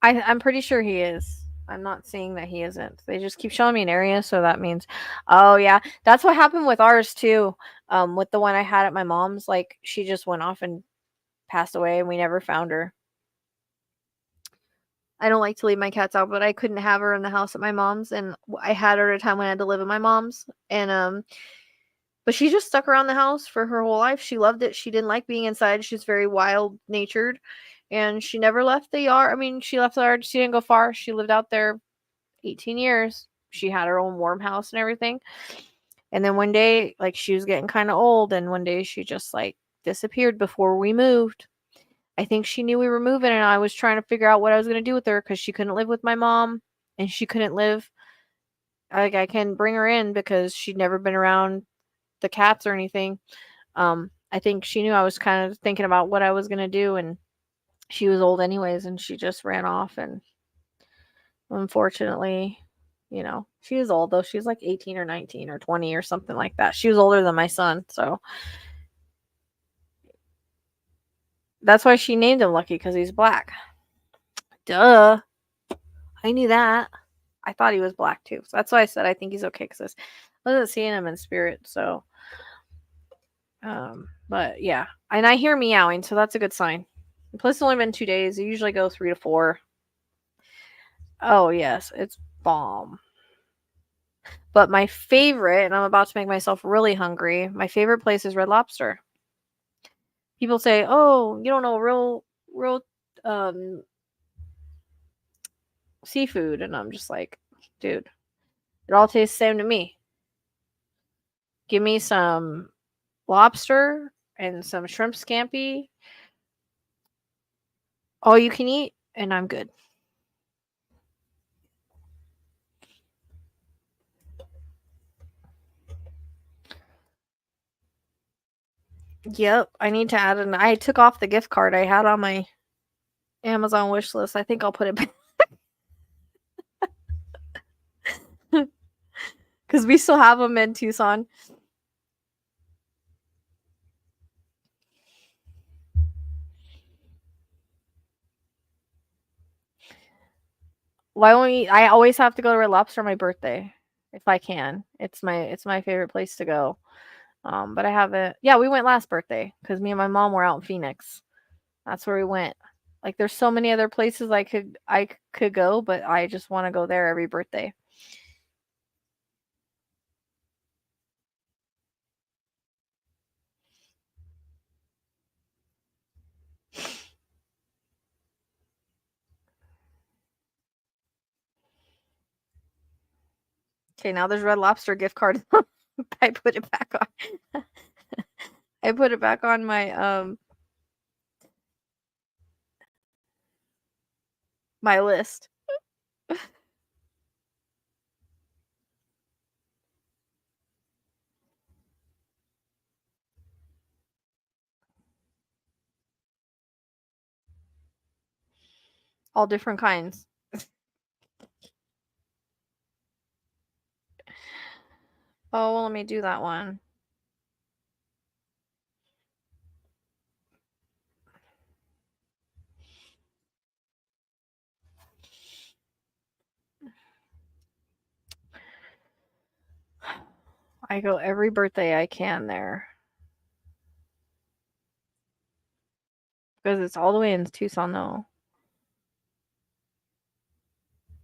I'm pretty sure he is. I'm not seeing that he isn't. They just keep showing me an area, so that means, oh yeah, that's what happened with ours too. With the one I had at my mom's, like she just went off and passed away, and we never found her. I don't like to leave my cats out, but I couldn't have her in the house at my mom's, and I had her at a time when I had to live at my mom's, and but she just stuck around the house for her whole life. She loved it. She didn't like being inside. She's very wild natured, and she never left the yard. I mean, she left the yard. She didn't go far. She lived out there 18 years. She had her own warm house and everything. And then one day, like she was getting kind of old, and one day she just like disappeared before we moved. I think she knew we were moving, and I was trying to figure out what I was going to do with her because she couldn't live with my mom, and she couldn't live. Like I can bring her in because she'd never been around the cats or anything. I think she knew I was kind of thinking about what I was going to do, and she was old anyways, and she just ran off. And unfortunately, she was old though. She was like 18 or 19 or 20 or something like that. She was older than my son, so that's why she named him Lucky, because he's black. Duh. I knew that. I thought he was black too. So that's why I said I think he's okay, because I wasn't seeing him in spirit. So, but yeah, and I hear meowing, so that's a good sign. Plus, it's only been 2 days. They usually go 3 to 4. Oh yes, it's bomb. But my favorite, and I'm about to make myself really hungry. My favorite place is Red Lobster. People say, "Oh, you don't know real um, seafood," and I'm just like, dude, it all tastes the same to me. Give me some lobster and some shrimp scampi, all you can eat, and I'm good. Yep, I need to add I took off the gift card I had on my Amazon wish list. I think I'll put it back. Because we still have them in Tucson. Why won't you? I always have to go to Red Lobster on my birthday if I can. It's my favorite place to go. But I haven't. Yeah, we went last birthday because me and my mom were out in Phoenix. That's where we went. Like, there's so many other places I could go, but I just want to go there every birthday. Okay, now there's Red Lobster gift card. I put it back on. I put it back on my my list. All different kinds. Oh, well, let me do that one. I go every birthday I can there. Because it's all the way in Tucson, though.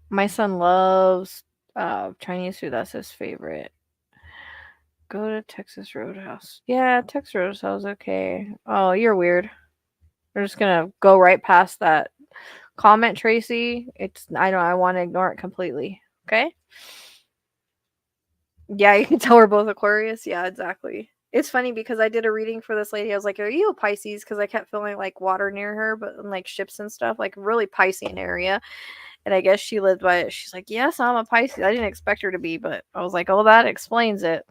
My son loves Chinese food. That's his favorite. Go to Texas Roadhouse. Yeah, Texas Roadhouse, okay. Oh, you're weird. We're just gonna go right past that comment, Tracy. I want to ignore it completely. Okay? Yeah, you can tell we're both Aquarius. Yeah, exactly. It's funny because I did a reading for this lady. I was like, "Are you a Pisces?" Because I kept feeling like water near her, but like ships and stuff, like really Piscean area. And I guess she lived by it. She's like, "Yes, I'm a Pisces." I didn't expect her to be, but I was like, "Oh, that explains it."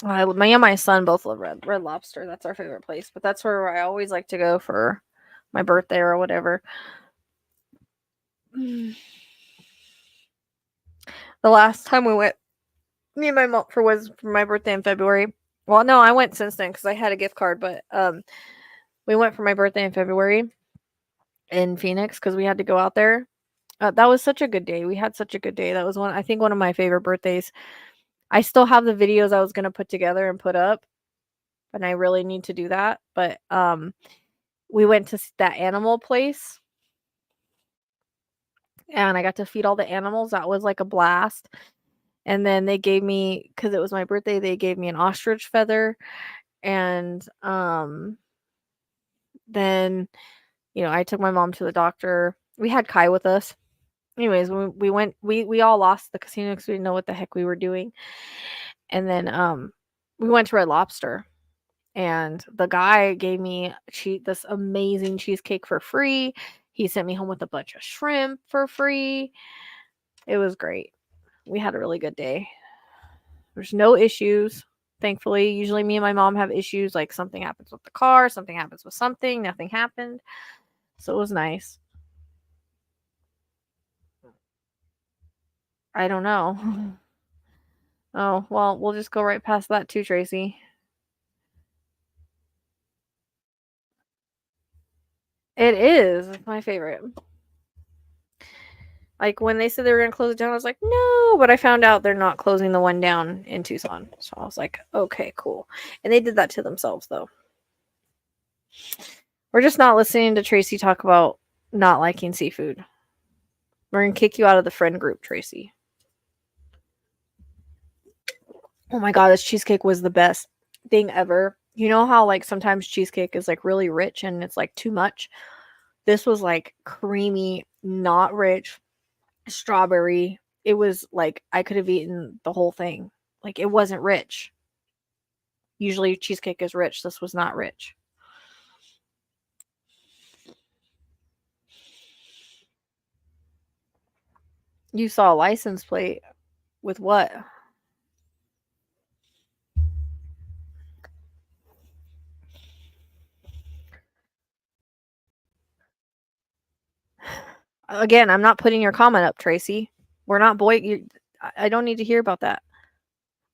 Me and my son both love Red Lobster. That's our favorite place, but that's where I always like to go for my birthday or whatever. The last time we went, me and my mom was for my birthday in February. Well, no, I went since then because I had a gift card, but we went for my birthday in February in Phoenix because we had to go out there. That was such a good day. We had such a good day. That was I think one of my favorite birthdays. I still have the videos I was gonna put together and put up, and I really need to do that. But we went to that animal place, and I got to feed all the animals. That was like a blast. And then they gave me, because it was my birthday, they gave me an ostrich feather. And then, I took my mom to the doctor. We had Kai with us. Anyways, when we went, we all lost the casino because we didn't know what the heck we were doing. And then we went to Red Lobster. And the guy gave me this amazing cheesecake for free. He sent me home with a bunch of shrimp for free. It was great. We had a really good day. There's no issues, thankfully. Usually me and my mom have issues, like something happens with the car, something happens with something, nothing happened. So it was nice. I don't know. Oh, well, we'll just go right past that too, Tracy. It is. It's my favorite. Like when they said they were going to close it down, I was like, no, but I found out they're not closing the one down in Tucson. So I was like, okay, cool. And they did that to themselves, though. We're just not listening to Tracy talk about not liking seafood. We're going to kick you out of the friend group, Tracy. Oh my god, this cheesecake was the best thing ever. You know how like sometimes cheesecake is like really rich and it's like too much? This was like creamy, not rich, strawberry. It was like I could have eaten the whole thing. Like it wasn't rich. Usually cheesecake is rich. This was not rich. You saw a license plate with what? Again, I'm not putting your comment up, Tracy. We're not I don't need to hear about that.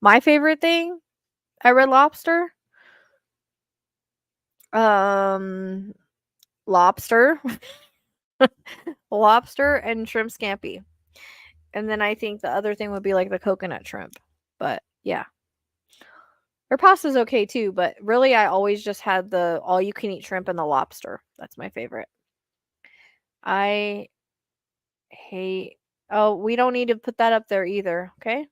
My favorite thing at Red Lobster, lobster, lobster and shrimp scampi. And then I think the other thing would be like the coconut shrimp. But yeah. Their pasta's okay too, but really I always just had the all you can eat shrimp and the lobster. That's my favorite. I hate Oh, we don't need to put that up there either, okay?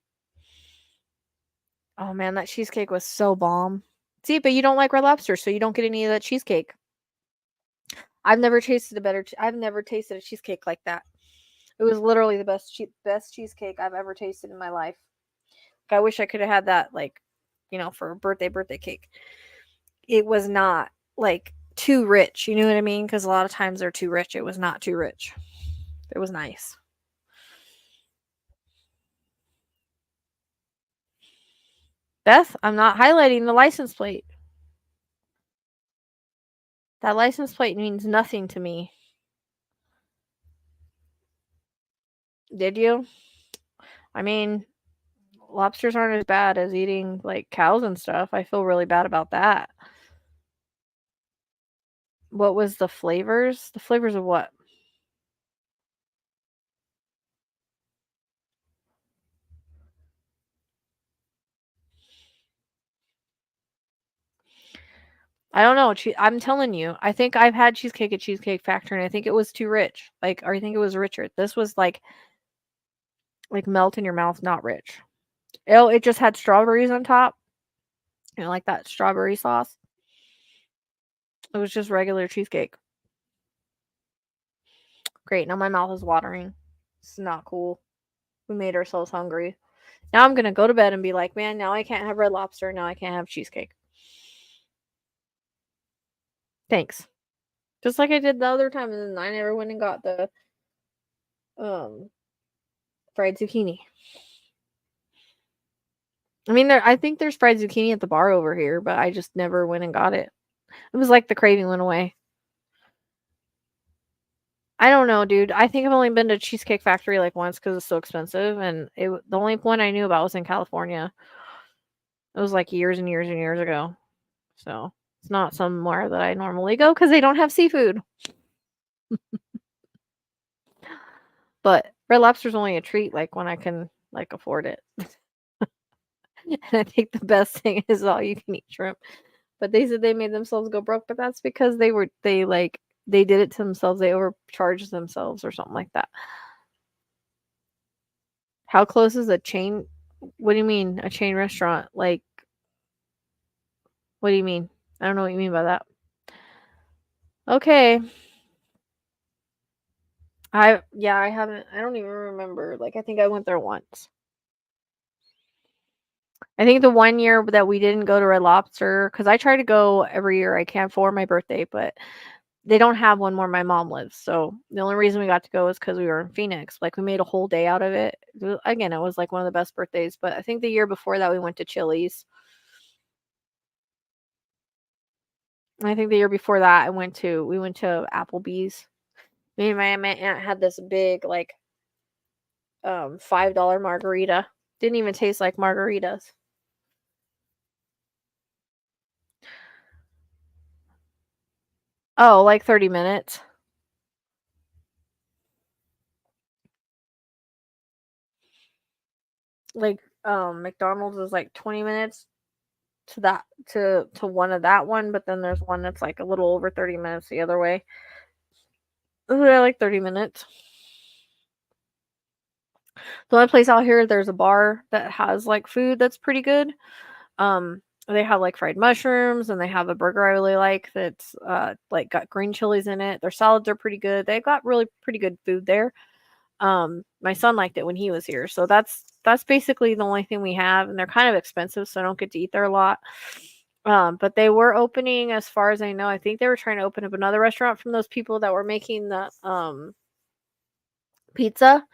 Oh man, that cheesecake was so bomb. See, but you don't like Red Lobster, so you don't get any of that cheesecake. I've never tasted a cheesecake like that. It was literally the best cheesecake I've ever tasted in my life. I wish I could have had that, like, for a birthday cake. It was not like too rich, you know what I mean? Because a lot of times they're too rich. It was not too rich. It was nice. Beth, I'm not highlighting the license plate. That license plate means nothing to me. Did you? I mean, lobsters aren't as bad as eating like cows and stuff. I feel really bad about that. What was the flavors? The flavors of what? I don't know. I'm telling you. I think I've had cheesecake at Cheesecake Factory, and I think it was too rich. Or I think it was richer. This was like melt in your mouth, not rich. It just had strawberries on top. Like that strawberry sauce. It was just regular cheesecake. Great. Now my mouth is watering. It's not cool. We made ourselves hungry. Now I'm gonna go to bed and be like, man, now I can't have Red Lobster. Now I can't have cheesecake. Thanks. Just like I did the other time, and then I never went and got the fried zucchini. I mean, I think there's fried zucchini at the bar over here, but I just never went and got it. It was like the craving went away. I don't know, dude. I think I've only been to Cheesecake Factory like once because it's so expensive, and the only one I knew about was in California. It was like years and years and years ago. So it's not somewhere that I normally go because they don't have seafood. But Red Lobster's only a treat like when I can like afford it. And I think the best thing is all you can eat shrimp. But they said they made themselves go broke, but that's because they did it to themselves. They overcharged themselves or something like that. How close is a chain? What do you mean, a chain restaurant? Like, what do you mean? I don't know what you mean by that. Okay. I haven't. I don't even remember. Like, I think I went there once. I think the one year that we didn't go to Red Lobster, because I try to go every year I can for my birthday, but they don't have one where my mom lives. So the only reason we got to go is because we were in Phoenix. Like, we made a whole day out of it. Again, it was like one of the best birthdays. But I think the year before that we went to Chili's. I think the year before that we went to Applebee's. Me and my aunt had this big like $5 margarita. Didn't even taste like margaritas. Oh, like 30 minutes. Like McDonald's is like 20 minutes to that to one of that one, but then there's one that's like a little over 30 minutes the other way. They're like 30 minutes. The only place out here there's a bar that has like food that's pretty good. They have like fried mushrooms and they have a burger I really like that's like got green chilies in it. Their salads are pretty good. They've got really pretty good food there. My son liked it when he was here. So that's basically the only thing we have, and they're kind of expensive, so I don't get to eat there a lot. But they were opening, as far as I know, I think they were trying to open up another restaurant from those people that were making the pizza.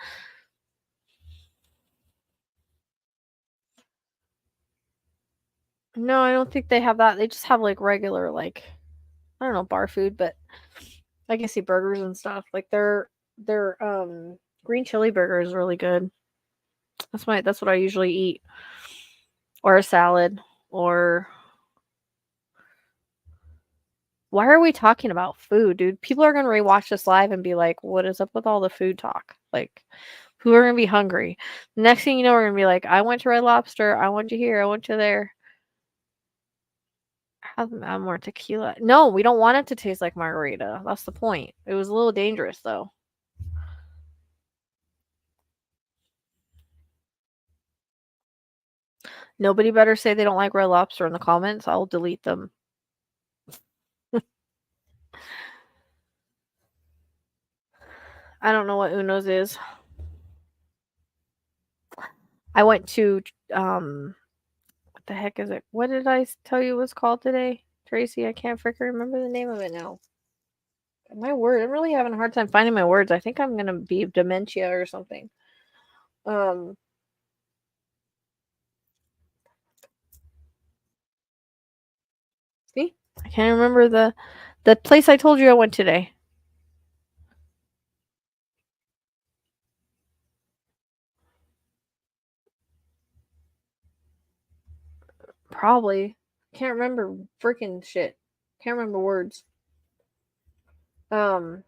No, I don't think they have that. They just have like regular, like, I don't know, bar food, but I can see burgers and stuff. Like their green chili burger is really good. That's what I usually eat. Or a salad. Or why are we talking about food, dude? People are gonna rewatch this live and be like, what is up with all the food talk? Like, who are gonna be hungry? Next thing you know, we're gonna be like, I went to Red Lobster, I went to here, I went to there. Have more tequila. No, we don't want it to taste like margarita. That's the point. It was a little dangerous though. Nobody better say they don't like Red Lobster in the comments. I'll delete them. I don't know what Uno's is. I went to what the heck is it? What did I tell you it was called today, Tracy? I can't freaking remember the name of it now. My word, I'm really having a hard time finding my words. I think I'm gonna be dementia or something. See, I can't remember the place I told you I went today. Probably can't remember freaking shit. Can't remember words. No,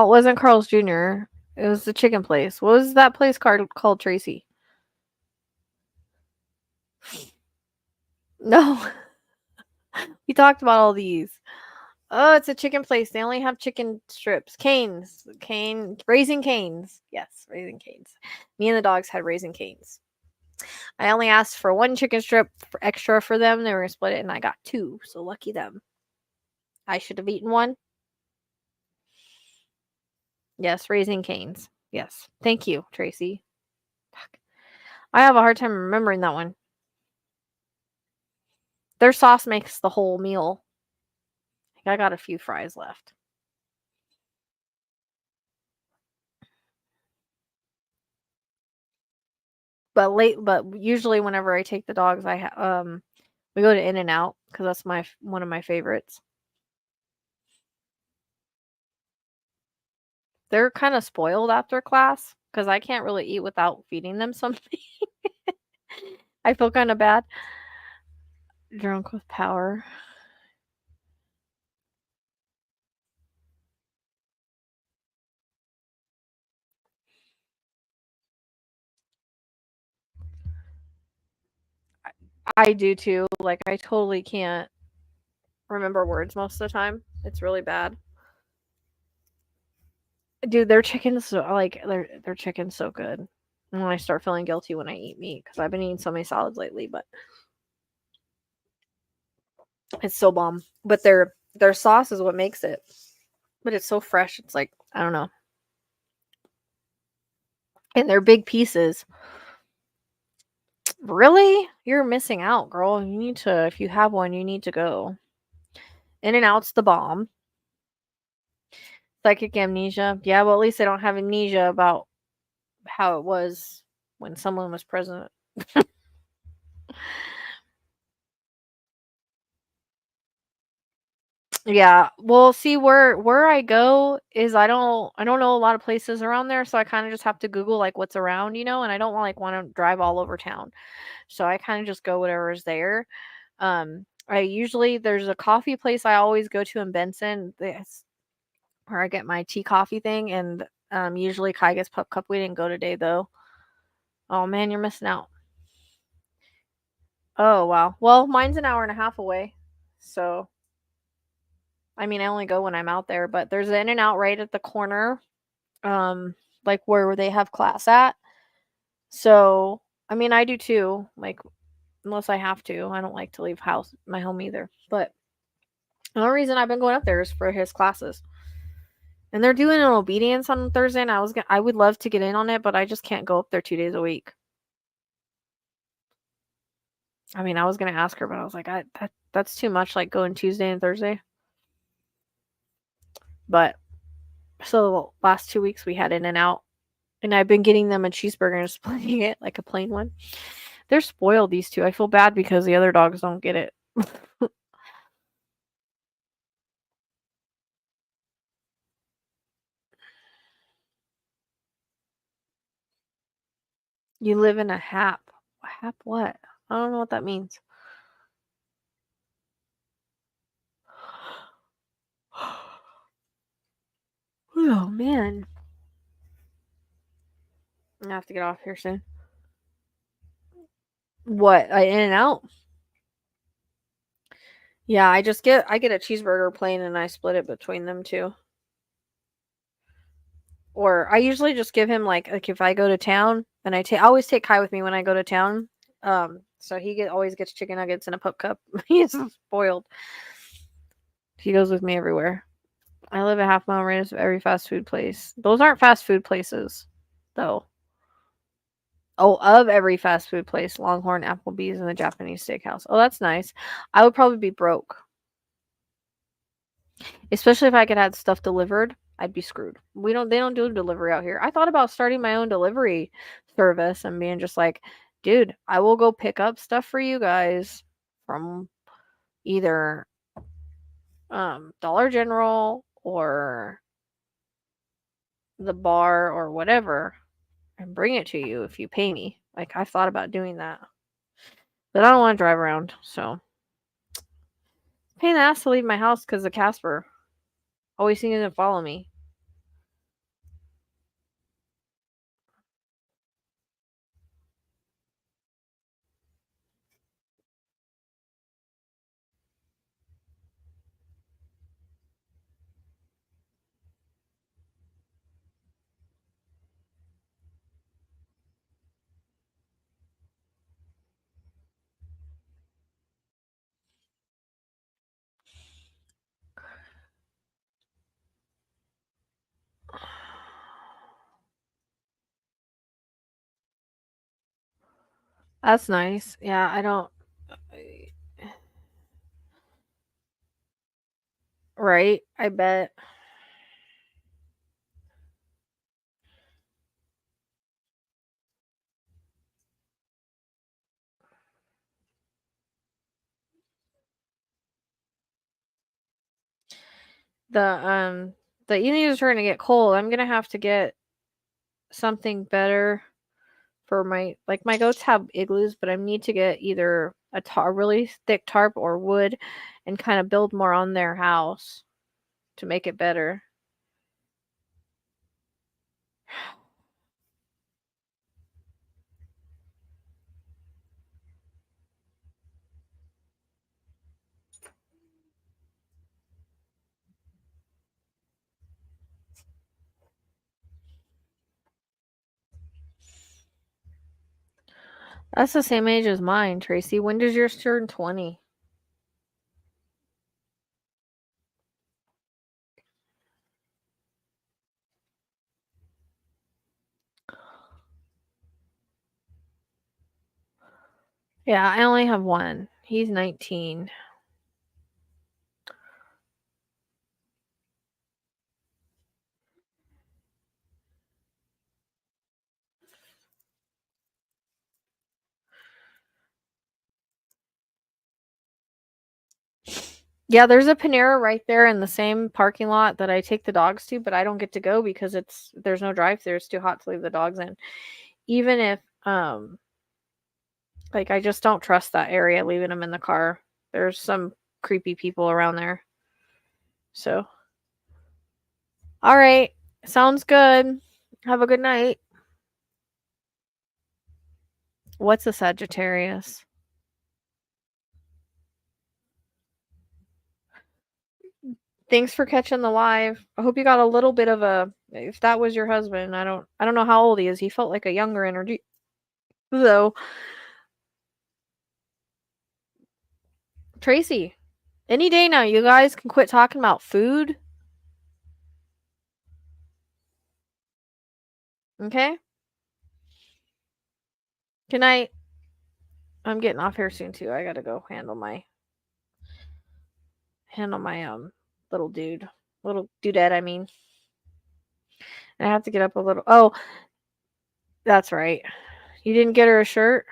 it wasn't Carl's Jr. It was the chicken place. What was that place called, Tracy? No. We talked about all these. Oh, it's a chicken place. They only have chicken strips. Canes. Raising Canes. Yes, Raising Canes. Me and the dogs had Raising Canes. I only asked for one chicken strip extra for them. They were going to split it, and I got two. So lucky them. I should have eaten one. Yes, Raising Canes. Yes. Thank you, Tracy. Fuck. I have a hard time remembering that one. Their sauce makes the whole meal. I got a few fries left. But usually whenever I take the dogs, we go to In-N-Out because that's one of my favorites. They're kind of spoiled after class because I can't really eat without feeding them something. I feel kind of bad. Drunk with power. I do too. Like I totally can't remember words most of the time. It's really bad. Dude, their chicken's their chicken's so good. And I start feeling guilty when I eat meat because I've been eating so many salads lately, but it's so bomb. But their sauce is what makes it. But it's so fresh. It's like I don't know. And they're big pieces. Really? You're missing out, girl. You need to if you have one, you need to go. In-N-Out's the bomb. Psychic amnesia. Yeah, well at least I don't have amnesia about how it was when someone was president. Yeah. Well, see where I go is I don't know a lot of places around there, so I kind of just have to Google like what's around, and I don't want to drive all over town. So I kind of just go whatever is there. I usually there's a coffee place I always go to in Benson. That's where I get my tea coffee thing, and usually Kai gets pup cup. We didn't go today though. Oh man, you're missing out. Oh wow. Well, mine's an hour and a half away, so I mean, I only go when I'm out there, but there's an In-N-Out right at the corner, like where they have class at. So, I mean, I do too. Like, unless I have to, I don't like to leave my home either. But the only reason I've been going up there is for his classes, and they're doing an obedience on Thursday. And I would love to get in on it, but I just can't go up there 2 days a week. I mean, I was gonna ask her, but I was like, that's too much. Like going Tuesday and Thursday. But so the last 2 weeks we had In-N-Out. And I've been getting them a cheeseburger and splitting it like a plain one. They're spoiled, these two. I feel bad because the other dogs don't get it. You live in a hap. Hap what? I don't know what that means. Oh, man. I have to get off here soon. What? In-N-Out? Yeah, I get a cheeseburger plain and I split it between them two. Or I usually just give him like if I go to town and I always take Kai with me when I go to town. So he always gets chicken nuggets in a pup cup. He's spoiled. He goes with me everywhere. I live a half-mile radius of every fast food place. Those aren't fast food places, though. Oh, of every fast food place. Longhorn, Applebee's, and the Japanese steakhouse. Oh, that's nice. I would probably be broke. Especially if I could have stuff delivered. I'd be screwed. They don't do delivery out here. I thought about starting my own delivery service and being just like, dude, I will go pick up stuff for you guys from either Dollar General or the bar or whatever and bring it to you if you pay me. Like, I've thought about doing that. But I don't want to drive around, so. Pain in the ass to leave my house because of Casper. Always seems to follow me. That's nice. Yeah, I don't. Right? I bet. The the evenings are starting to get cold. I'm gonna have to get something better for my goats have igloos, but I need to get either a really thick tarp or wood and kind of build more on their house to make it better. That's the same age as mine, Tracy. When does yours turn 20? Yeah, I only have one. He's 19. Yeah, there's a Panera right there in the same parking lot that I take the dogs to, but I don't get to go because there's no drive-through. It's too hot to leave the dogs in. Even if like I just don't trust that area leaving them in the car. There's some creepy people around there. So, all right. Sounds good. Have a good night. What's a Sagittarius? Thanks for catching the live. I hope you got a little bit of a if that was your husband. I don't know how old he is. He felt like a younger energy. Though Tracy, any day now you guys can quit talking about food. Okay? Good night. I'm getting off here soon too. I gotta go handle my little dude. Little dudette, I mean. I have to get up a little. Oh, that's right. You didn't get her a shirt?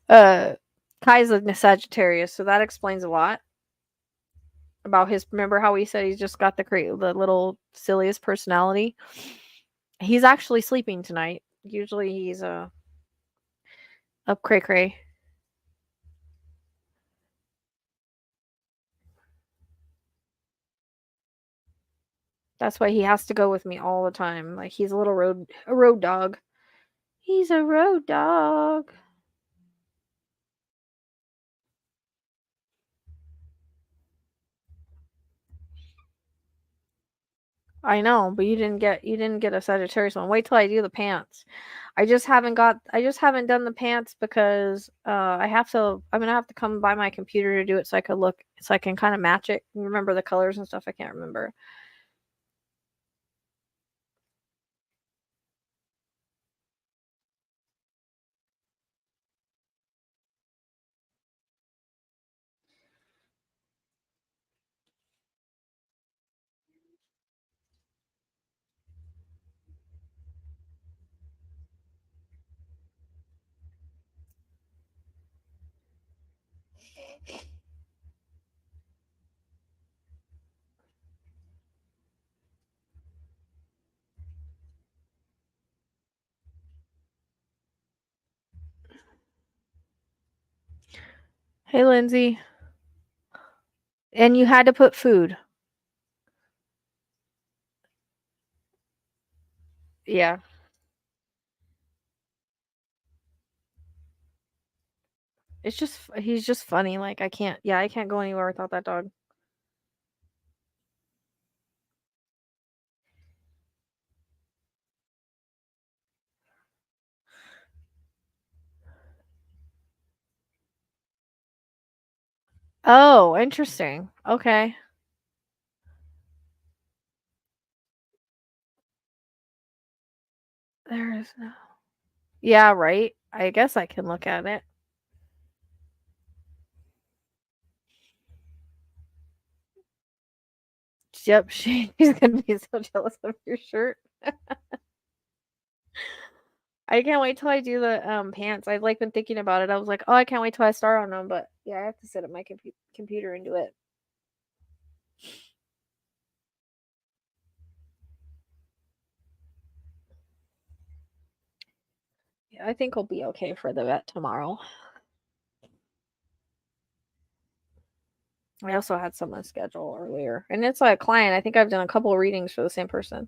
Uh, Kai's a Sagittarius, so that explains a lot about his. Remember how we said he's just got the little silliest personality? He's actually sleeping tonight. Usually he's up cray cray. That's why he has to go with me all the time. Like he's a road dog. He's a road dog. I know, but you didn't get a Sagittarius one. Wait till I do the pants. I just haven't done the pants because I'm gonna have to come by my computer to do it so I can kind of match it and remember the colors and stuff. I can't remember. Hey, Lindsay. And you had to put food. Yeah. He's just funny. Like I can't go anywhere without that dog. Oh, interesting. Okay. There is no. Yeah, right. I guess I can look at it. Yep, she's gonna be so jealous of your shirt. I can't wait till I do the pants. I've like been thinking about it. I was like, oh, I can't wait till I start on them. But yeah, I have to set up my computer and do it. Yeah, I think I'll be okay for the vet tomorrow. I also had someone schedule earlier, and it's like a client. I think I've done a couple of readings for the same person.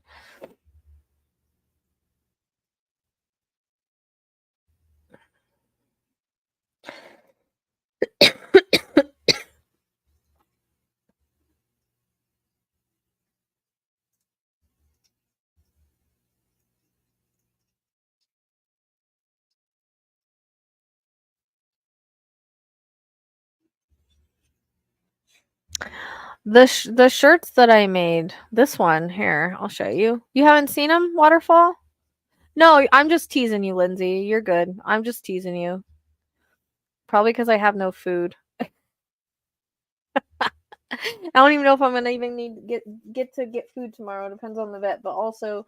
The shirts that I made, this one here, I'll show you. You haven't seen them, Waterfall? No, I'm just teasing you, Lindsay. You're good. I'm just teasing you. Probably because I have no food. I don't even know if I'm gonna even need to get food tomorrow. It depends on the vet, but also,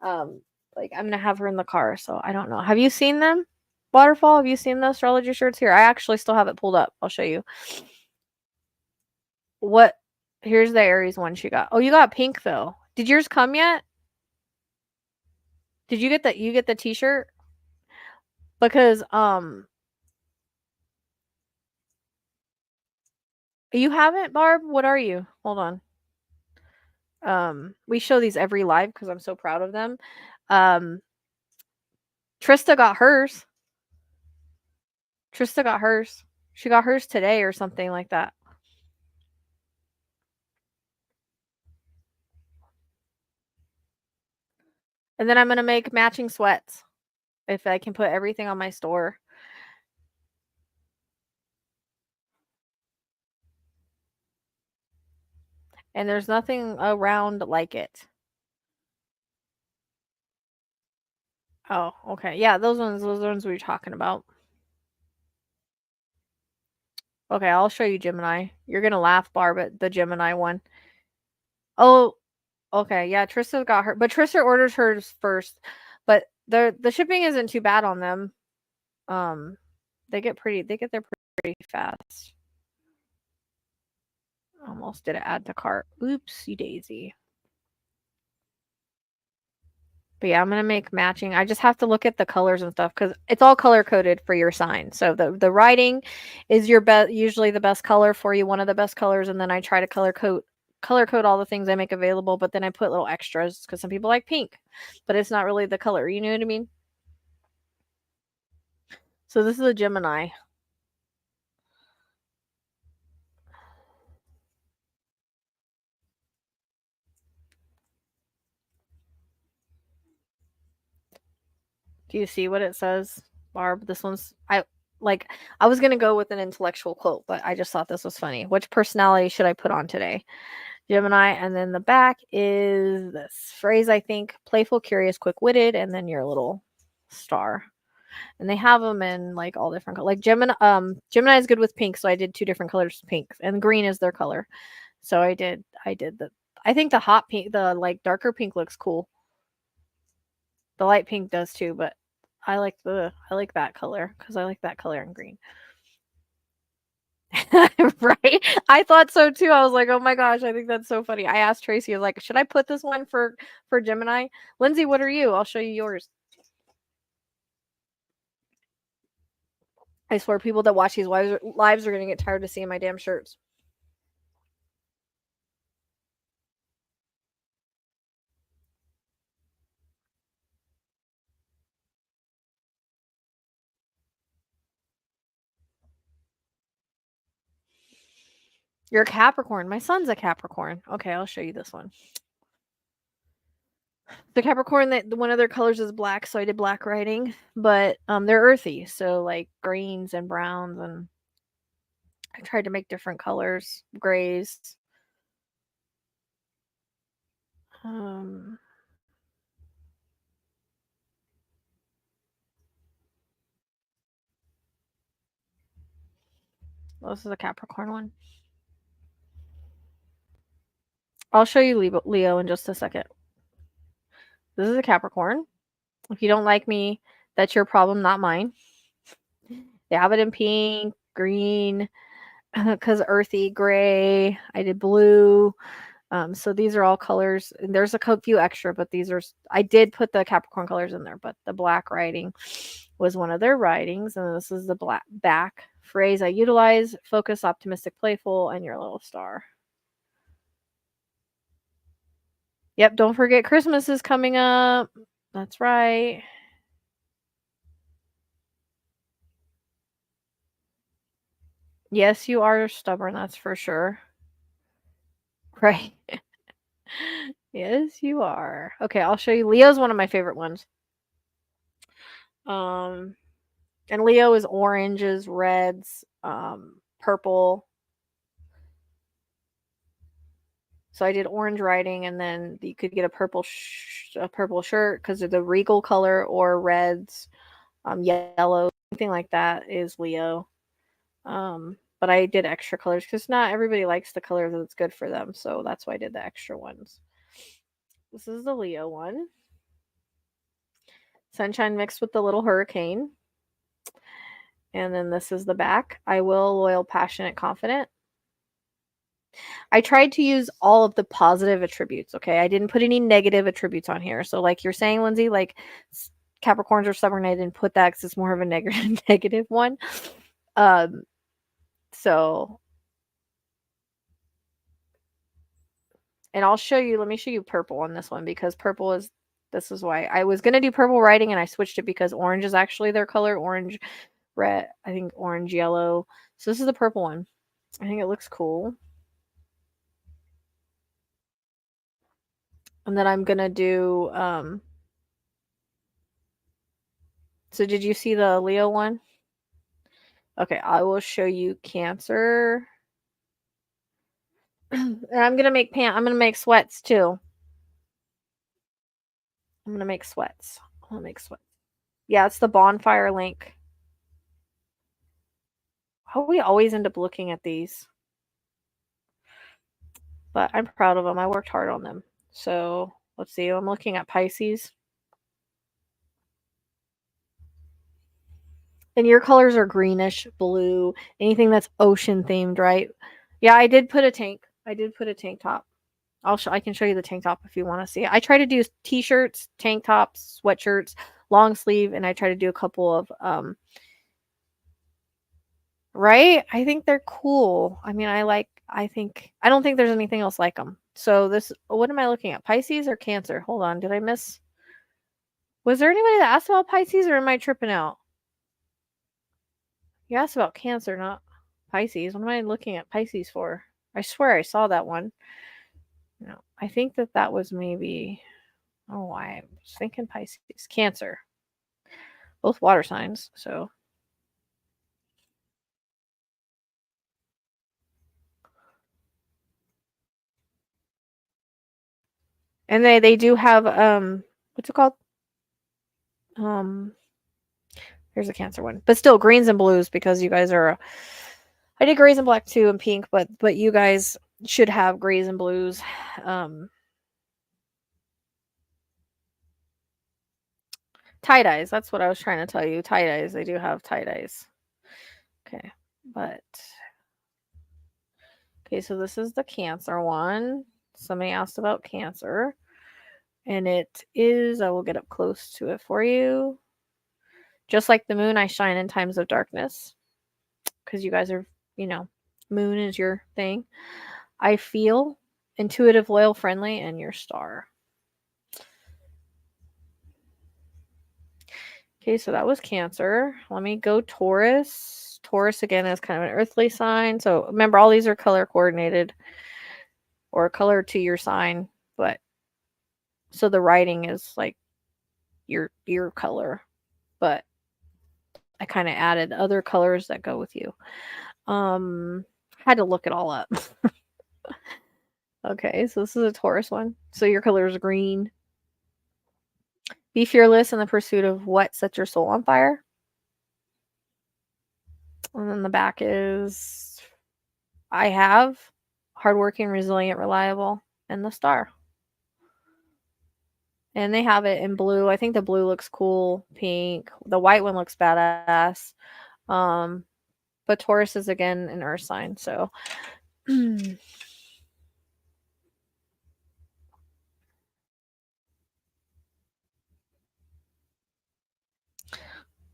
like I'm gonna have her in the car, so I don't know. Have you seen them, Waterfall? Have you seen the astrology shirts here? I actually still have it pulled up. I'll show you. What? Here's the Aries one she got. Oh, you got pink though. Did yours come yet? Did you get the T-shirt? Because you haven't, Barb. What are you? Hold on. We show these every live because I'm so proud of them. Um, Trista got hers. Trista got hers. She got hers today or something like that. And then I'm gonna make matching sweats if I can put everything on my store. And there's nothing around like it. Oh, okay. Yeah, those ones we were talking about. Okay, I'll show you Gemini. You're gonna laugh, Barb, at the Gemini one. Oh, okay. Yeah, Trista got her, but Trista orders hers first. But the shipping isn't too bad on them. Um, they get there pretty fast. Almost did it add to cart. Oopsie daisy. But yeah, I'm gonna make matching. I just have to look at the colors and stuff because it's all color coded for your sign. So the writing is your usually the best color for you, one of the best colors, and then I try to color code all the things I make available, but then I put little extras because some people like pink, but it's not really the color. You know what I mean? So this is a Gemini. Do you see what it says, Barb? This one's I was gonna go with an intellectual quote, but I just thought this was funny. Which personality should I put on today? Gemini, and then the back is this phrase, I think, playful, curious, quick-witted, and then your little star. And they have them in like all different colors. Like Gemini is good with pink, so I did 2 different colors of pink, and green is their color. So I did the I think the hot pink, the like darker pink looks cool. The light pink does too, but I like that color because I like that color in green. Right? I thought so too. I was like, oh my gosh, I think that's so funny. I asked Tracy, I was like, should I put this one for Gemini? Lindsay, what are you? I'll show you yours. I swear people that watch these lives are gonna get tired of seeing my damn shirts. You're a Capricorn. My son's a Capricorn. Okay, I'll show you this one. The Capricorn, that one of their colors is black, so I did black writing, but they're earthy, so like greens and browns, and I tried to make different colors, grays. This is a Capricorn one. I'll show you Leo in just a second. This is a Capricorn. If you don't like me, that's your problem, not mine. They have it in pink, green, because earthy, gray. I did blue. So these are all colors. And there's a few extra, but these are. I did put the Capricorn colors in there, but the black writing was one of their writings, and this is the black back phrase I utilize: focus, optimistic, playful, and your little star. Yep, don't forget Christmas is coming up. That's right. Yes, you are stubborn, that's for sure. Right. Yes, you are. Okay, I'll show you. Leo's one of my favorite ones. And Leo is oranges, reds, purple. So I did orange writing, and then you could get a purple shirt because of the regal color, or reds, yellow, anything like that is Leo. But I did extra colors because not everybody likes the color that's good for them, so that's why I did the extra ones. This is the Leo one. Sunshine mixed with the little hurricane. And then this is the back. I will, loyal, passionate, confident. I tried to use all of the positive attributes, okay? I didn't put any negative attributes on here. So like you're saying, Lindsay, like Capricorns are stubborn. I didn't put that because it's more of a negative one. So, and I'll show you, let me show you purple on this one, because purple is, this is why I was going to do purple writing, and I switched it because orange is actually their color. Orange, red, I think orange, yellow. So this is the purple one. I think it looks cool. And then I'm going to do, so did you see the Leo one? Okay, I will show you Cancer. And I'm going to make I'm going to make sweats too. I'm going to make sweats. I'm going to make sweats. Yeah, it's the bonfire link. How we always end up looking at these. But I'm proud of them. I worked hard on them. So let's see. I'm looking at Pisces. And your colors are greenish, blue, anything that's ocean themed, right? Yeah, I did put a tank. I did put a tank top. I can show you the tank top if you want to see it. I try to do t-shirts, tank tops, sweatshirts, long sleeve, and I try to do a couple of right? I think they're cool. I mean, I don't think there's anything else like them. So this, what am I looking at? Pisces or Cancer? Hold on, did I miss? Was there anybody that asked about Pisces, or am I tripping out? You asked about Cancer, not Pisces. What am I looking at Pisces for? I swear I saw that one. No, I think that was maybe, oh, I was thinking Pisces. Cancer. both water signs. So and they do have what's it called? Here's a Cancer one, but still greens and blues because you guys are. I did grays and black too and pink, but you guys should have grays and blues. Tie-dyes, that's what I was trying to tell you. Tie-dyes, they do have tie-dyes. Okay, but okay, so this is the Cancer one. Somebody asked about Cancer, and it is, I will get up close to it for you. Just like the moon, I shine in times of darkness because you guys are, moon is your thing. I feel intuitive, loyal, friendly, and your star. Okay, so that was Cancer. Let me go Taurus. Taurus, again, is kind of an earthly sign. So remember, all these are color coordinated or color to your sign. But so the writing is like your color. But I kind of added other colors that go with you. Had to look it all up. Okay, so this is a Taurus one. So your color is green. Be fearless in the pursuit of what sets your soul on fire. And then the back is I have hardworking, resilient, reliable, and the star. And they have it in blue. I think the blue looks cool. Pink. The white one looks badass. But Taurus is again an earth sign. So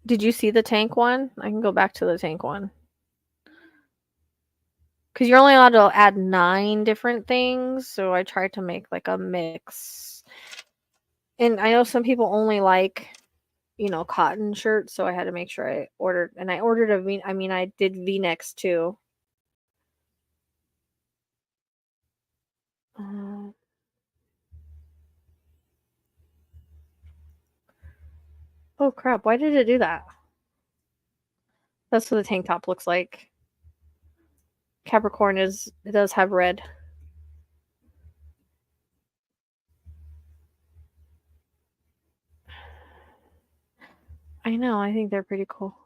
did you see the tank one? I can go back to the tank one. Because you're only allowed to add 9 different things. So I tried to make like a mix. And I know some people only like, cotton shirts. So I had to make sure I ordered. And I ordered I did V-necks too. Oh crap, why did it do that? That's what the tank top looks like. Capricorn it does have red. I know, I think they're pretty cool.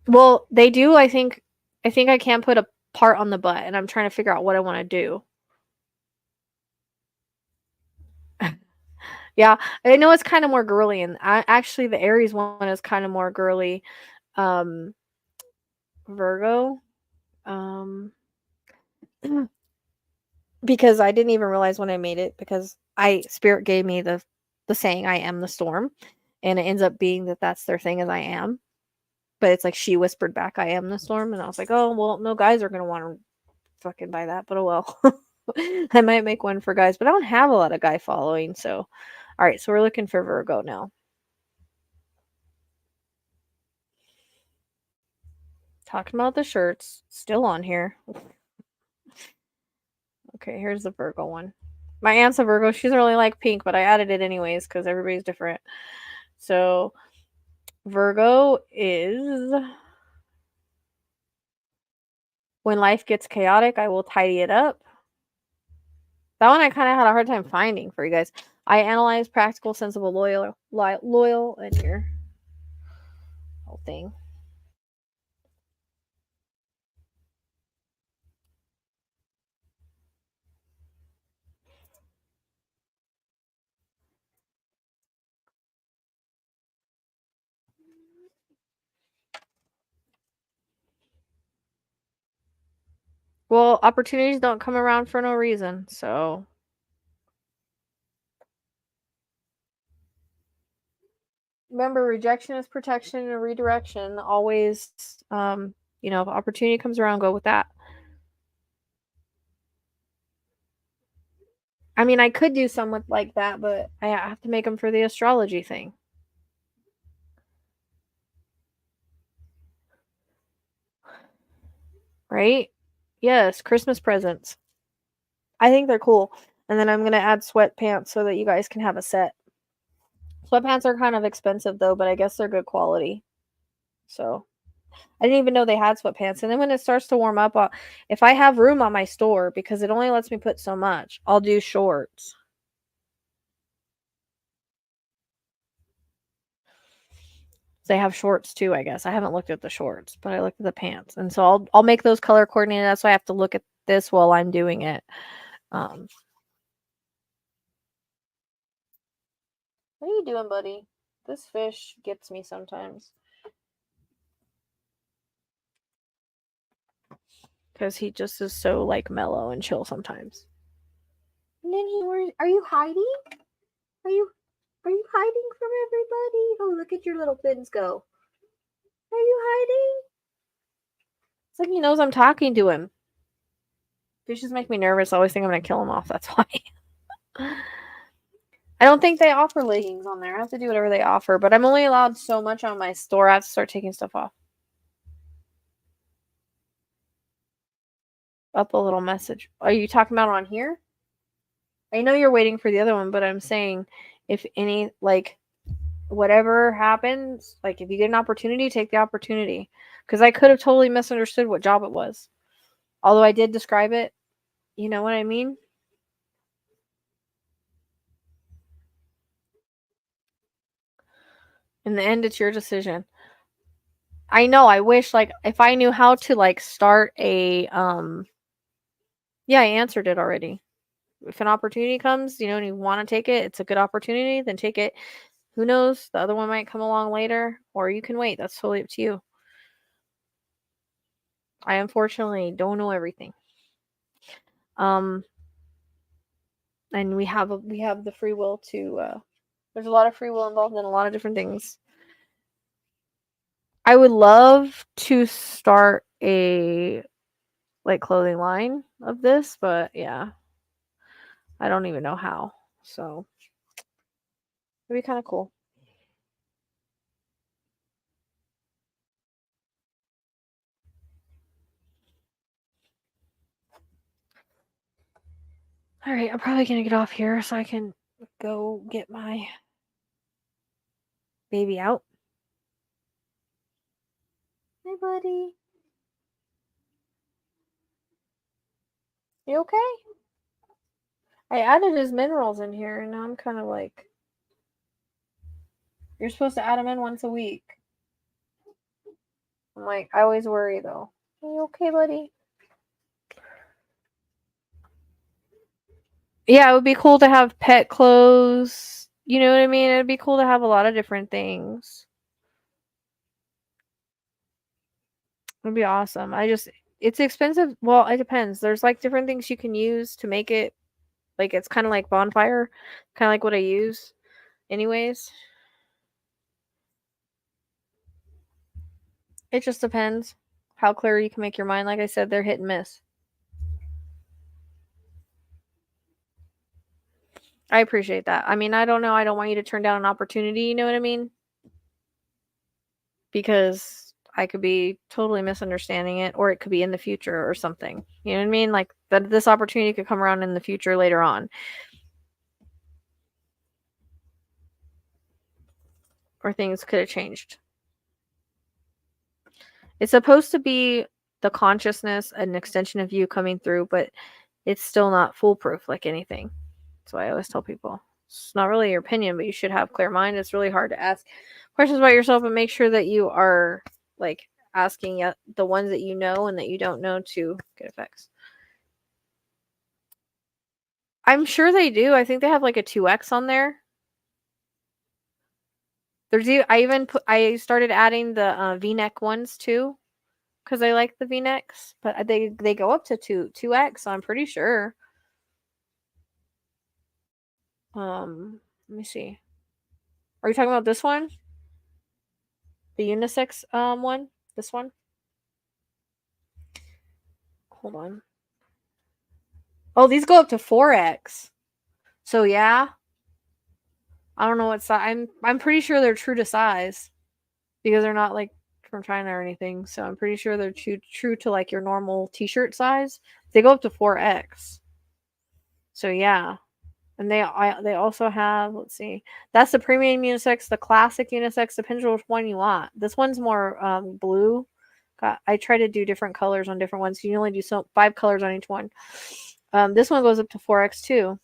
Well, they do, I think I can put a part on the butt, and I'm trying to figure out what I want to do. Yeah, I know it's kind of more girly, and actually the Aries one is kind of more girly. Virgo, because I didn't even realize when I made it because Spirit gave me the saying I am the storm, and it ends up being that that's their thing is I am. But it's like she whispered back, I am the storm. And I was like, oh, well, no guys are going to want to fucking buy that. But oh well. I might make one for guys. But I don't have a lot of guy following. So, all right. So we're looking for Virgo now. Talking about the shirts. Still on here. Okay, here's the Virgo one. My aunt's a Virgo. She doesn't really like pink, but I added it anyways because everybody's different. So, Virgo is when life gets chaotic, I will tidy it up. That one I kind of had a hard time finding for you guys. I analyze practical, sensible, loyal, and your whole thing. Well, opportunities don't come around for no reason, so remember, rejection is protection and redirection. Always, if opportunity comes around, go with that. I mean, I could do some with like that, but I have to make them for the astrology thing. Right? Yes, Christmas presents. I think they're cool. And then I'm going to add sweatpants so that you guys can have a set. Sweatpants are kind of expensive though, but I guess they're good quality. So I didn't even know they had sweatpants. And then when it starts to warm up, if I have room on my store, because it only lets me put so much, I'll do shorts. They have shorts too, I guess. I haven't looked at the shorts, but I looked at the pants. And so I'll make those color coordinated. That's why I have to look at this while I'm doing it. What are you doing, buddy? This fish gets me sometimes. Because he just is so like mellow and chill sometimes. And then are you hiding? Are you hiding from everybody? Oh, look at your little fins go. Are you hiding? It's like he knows I'm talking to him. Fishes make me nervous. I always think I'm gonna kill him off. That's why. I don't think they offer leggings on there. I have to do whatever they offer, but I'm only allowed so much on my store. I have to start taking stuff off. Up a little message. Are you talking about on here? I know you're waiting for the other one, but I'm saying if any, like, whatever happens, like, if you get an opportunity, take the opportunity. Because I could have totally misunderstood what job it was. Although I did describe it. You know what I mean? In the end, it's your decision. I know, I wish, like, if I knew how to, like, start a, yeah, I answered it already. If an opportunity comes, you know, and you want to take it, it's a good opportunity, then take it. Who knows? The other one might come along later, or you can wait. That's totally up to you. I unfortunately don't know everything. And we have the free will to there's a lot of free will involved in a lot of different things. I would love to start a like clothing line of this, but yeah. I don't even know how. So it'd be kind of cool. All right, I'm probably going to get off here so I can go get my baby out. Hey, buddy. You okay? I added his minerals in here, and now I'm kind of like, you're supposed to add them in once a week. I'm like, I always worry though. Are you okay, buddy? Yeah, it would be cool to have pet clothes. You know what I mean? It'd be cool to have a lot of different things. It'd be awesome. It's expensive. Well, it depends. There's like different things you can use to make it. Like it's kind of like bonfire, kind of like what I use, anyways. It just depends how clear you can make your mind. Like I said, they're hit and miss. I appreciate that. I mean, I don't know. I don't want you to turn down an opportunity. You know what I mean? Because I could be totally misunderstanding it, or it could be in the future or something. You know what I mean? Like that this opportunity could come around in the future later on. Or things could have changed. It's supposed to be the consciousness, an extension of you coming through, but it's still not foolproof like anything. That's why I always tell people. It's not really your opinion, but you should have clear mind. It's really hard to ask questions about yourself and make sure that you are like asking the ones that you know and that you don't know to get effects. I'm sure they do. I think they have like a 2x on there. I started adding the V-neck ones too because I like the V-necks, but they go up to 2x. So I'm pretty sure. Let me see. Are you talking about this one? The unisex one? This one? Hold on. Oh, these go up to 4x. So yeah. I don't know what size. I'm pretty sure they're true to size because they're not like from China or anything. So I'm pretty sure they're true to like your normal t-shirt size. They go up to 4x. So yeah. And they also have, let's see, that's the premium unisex, the classic unisex, depends on which one you want. This one's more blue. I try to do different colors on different ones. You can only do 5 colors on each one. This one goes up to 4x2.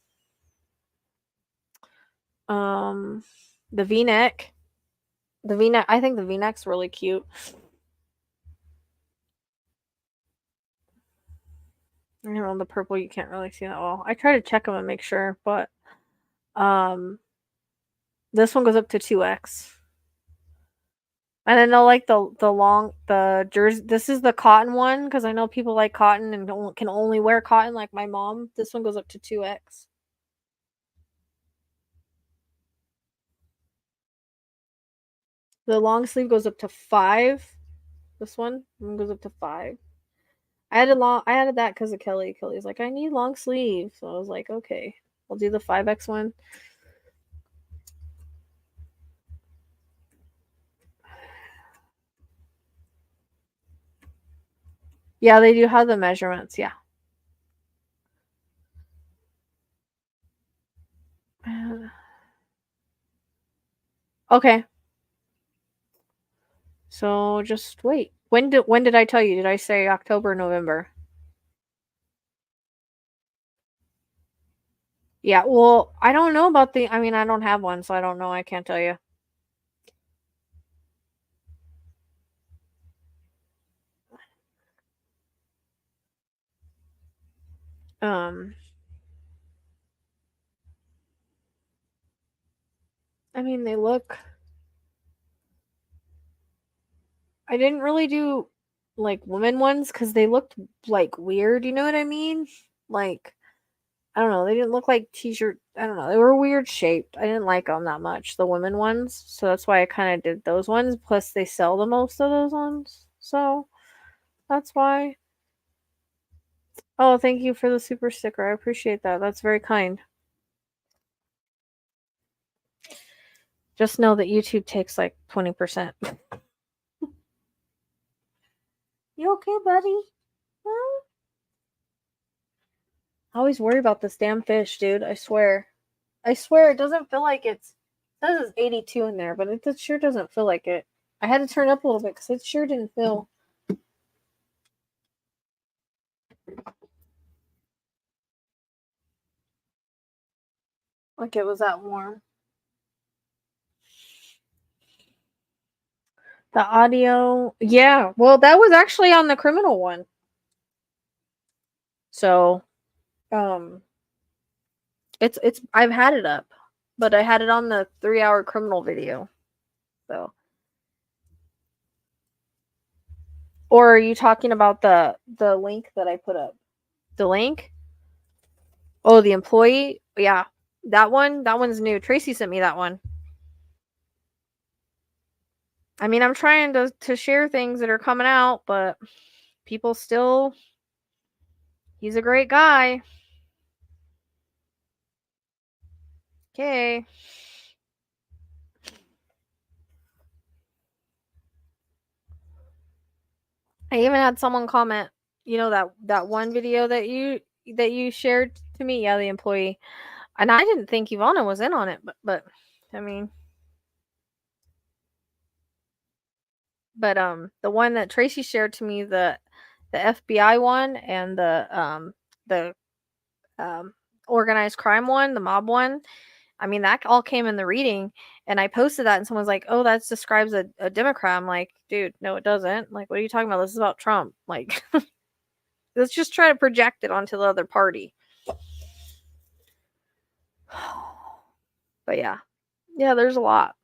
The V-neck. The V-neck, I think the V-neck's really cute. I don't know, the purple you can't really see that well. I try to check them and make sure, but this one goes up to 2x. And I know like the jersey. This is the cotton one because I know people like cotton and can only wear cotton, like my mom. This one goes up to 2x. The long sleeve goes up to 5. This one goes up to 5. I added that because of Kelly. Kelly's like, I need long sleeve, so I was like, okay, I'll do the 5x one. Yeah, they do have the measurements. Yeah. Okay. So just wait. When did I tell you? Did I say October, November? Yeah, well, I don't know about I mean, I don't have one, so I don't know. I can't tell you. I mean, they look. I didn't really do like women ones because they looked like weird. You know what I mean? Like, I don't know. They didn't look like t-shirt. I don't know. They were weird shaped. I didn't like them that much, the women ones. So that's why I kind of did those ones. Plus, they sell the most of those ones. So that's why. Oh, thank you for the super sticker. I appreciate that. That's very kind. Just know that YouTube takes like 20%. You okay, buddy? Huh? I always worry about this damn fish, dude. I swear. I swear it doesn't feel like it says it's 82 in there, but it sure doesn't feel like it. I had to turn up a little bit because it sure didn't feel like it was that warm. The audio, yeah. Well, that was actually on the criminal one. So, um, it's I've had it up, but I had it on the 3-hour criminal video. So, or are you talking about the link that I put up? The link? Oh, the employee? Yeah. That one's new. Tracy sent me that one. I mean, I'm trying to share things that are coming out, but people still he's a great guy. Okay. I even had someone comment, that one video that you shared to me, yeah, the employee. And I didn't think Ivana was in on it, but I mean, but the one that Tracy shared to me, the FBI one and the organized crime one, the mob one. I mean, that all came in the reading, and I posted that, and someone's like, "Oh, that describes a Democrat." I'm like, "Dude, no, it doesn't. Like, what are you talking about? This is about Trump. Like, let's just try to project it onto the other party." But yeah, there's a lot.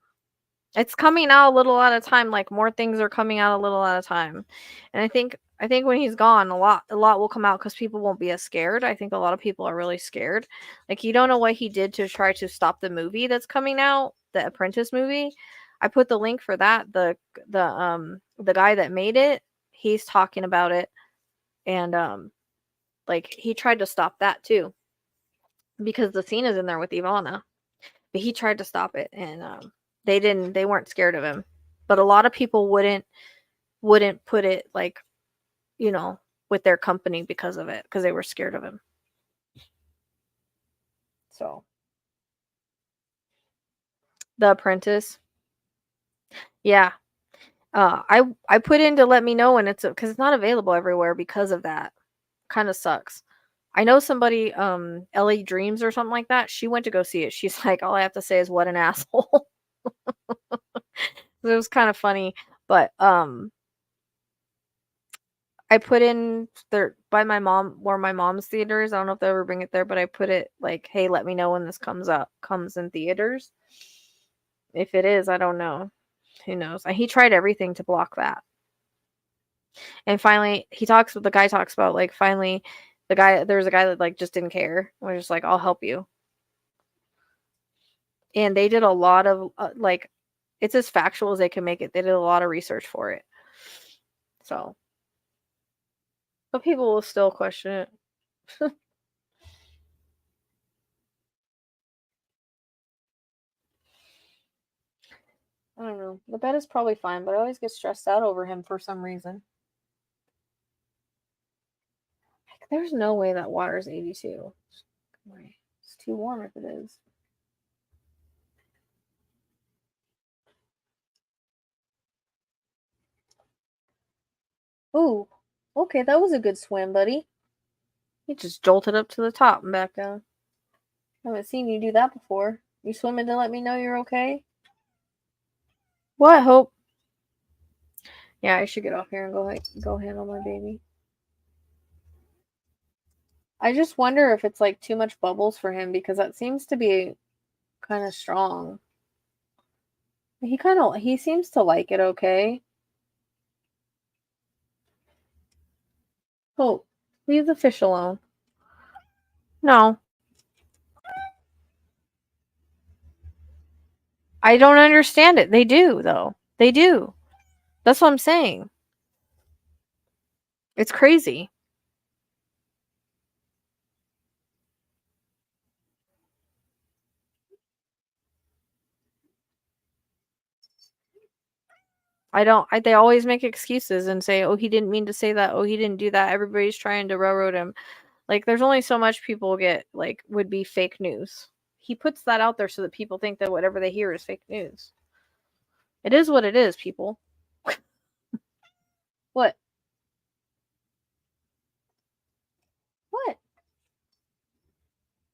It's coming out a little at a time. Like more things are coming out a little at a time, and I think when he's gone, a lot will come out because people won't be as scared. I think a lot of people are really scared. Like you don't know what he did to try to stop the movie that's coming out, the Apprentice movie. I put the link for that. The guy that made it, he's talking about it, and like he tried to stop that too because the scene is in there with Ivana, but he tried to stop it, and they weren't scared of him. But a lot of people wouldn't put it like, you know, with their company because of it, because they were scared of him. So The Apprentice. Yeah. I put in to let me know when it's because it's not available everywhere because of that. Kind of sucks. I know somebody, LA Dreams or something like that. She went to go see it. She's like, all I have to say is what an asshole. It was kind of funny, but I put in there by my mom where my mom's theaters. I don't know if they ever bring it there, but I put it like, hey, let me know when this comes in theaters. If it is, I don't know. Who knows? He tried everything to block that. And finally, the guy talks about like finally there was a guy that like just didn't care. Was just like, I'll help you. And they did a lot of like, it's as factual as they can make it. They did a lot of research for it. So, but people will still question it. I don't know. The bed is probably fine, but I always get stressed out over him for some reason. Like, there's no way that water is 82. It's too warm if it is. Ooh, okay, that was a good swim, buddy. He just jolted up to the top and back down. I haven't seen you do that before. You swimming to let me know you're okay? What, Hope? Yeah, I should get off here and go handle my baby. I just wonder if it's like too much bubbles for him because that seems to be kind of strong. He seems to like it okay. Hope, leave the fish alone. No. I don't understand it. They do, though. They do. That's what I'm saying. It's crazy. They always make excuses and say, oh, he didn't mean to say that. Oh, he didn't do that. Everybody's trying to railroad him. Like, there's only so much people would be fake news. He puts that out there so that people think that whatever they hear is fake news. It is what it is, people. What? What?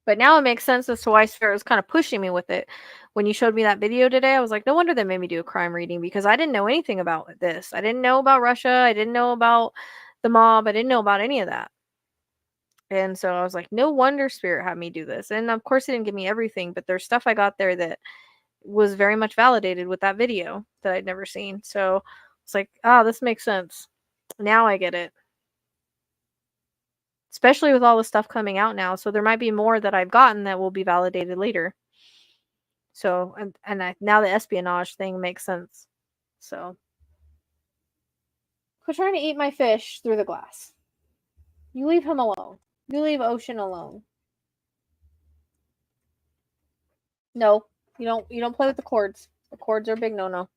But now it makes sense as to why Spirit was kind of pushing me with it. When you showed me that video today, I was like, no wonder they made me do a crime reading because I didn't know anything about this. I didn't know about Russia. I didn't know about the mob. I didn't know about any of that. And so I was like, no wonder Spirit had me do this. And of course, it didn't give me everything, but there's stuff I got there that was very much validated with that video that I'd never seen. So it's like, this makes sense. Now I get it. Especially with all the stuff coming out now. So there might be more that I've gotten that will be validated later. So, now the espionage thing makes sense. So, quit trying to eat my fish through the glass. You leave him alone. You leave Ocean alone. No, you don't. You don't play with the cords. The cords are a big no-no.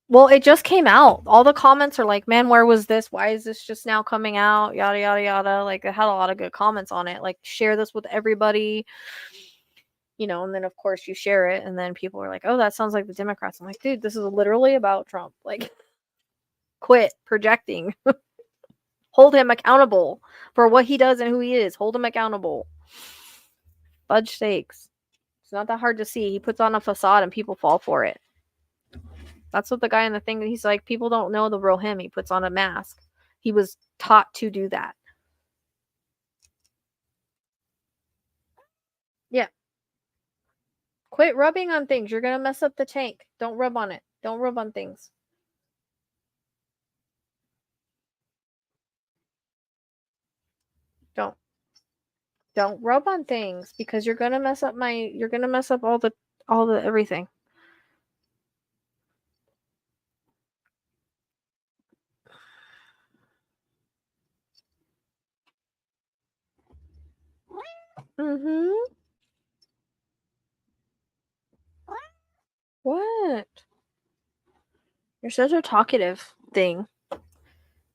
Well, it just came out. All the comments are like, "Man, where was this? Why is this just now coming out?" Yada yada yada. Like, it had a lot of good comments on it. Like, share this with everybody. And then of course you share it, and then people are like, "Oh, that sounds like the Democrats." I'm like, dude, this is literally about Trump. Like, quit projecting. Hold him accountable for what he does and who he is. Hold him accountable. Fudge steaks. It's not that hard to see. He puts on a facade and people fall for it. That's what the guy in the thing, he's like, people don't know the real him. He puts on a mask. He was taught to do that. Yeah. Quit rubbing on things. You're going to mess up the tank. Don't rub on it. Don't rub on things. Don't rub on things because you're going to mess up all the everything. Mhm. What? You're such a talkative thing.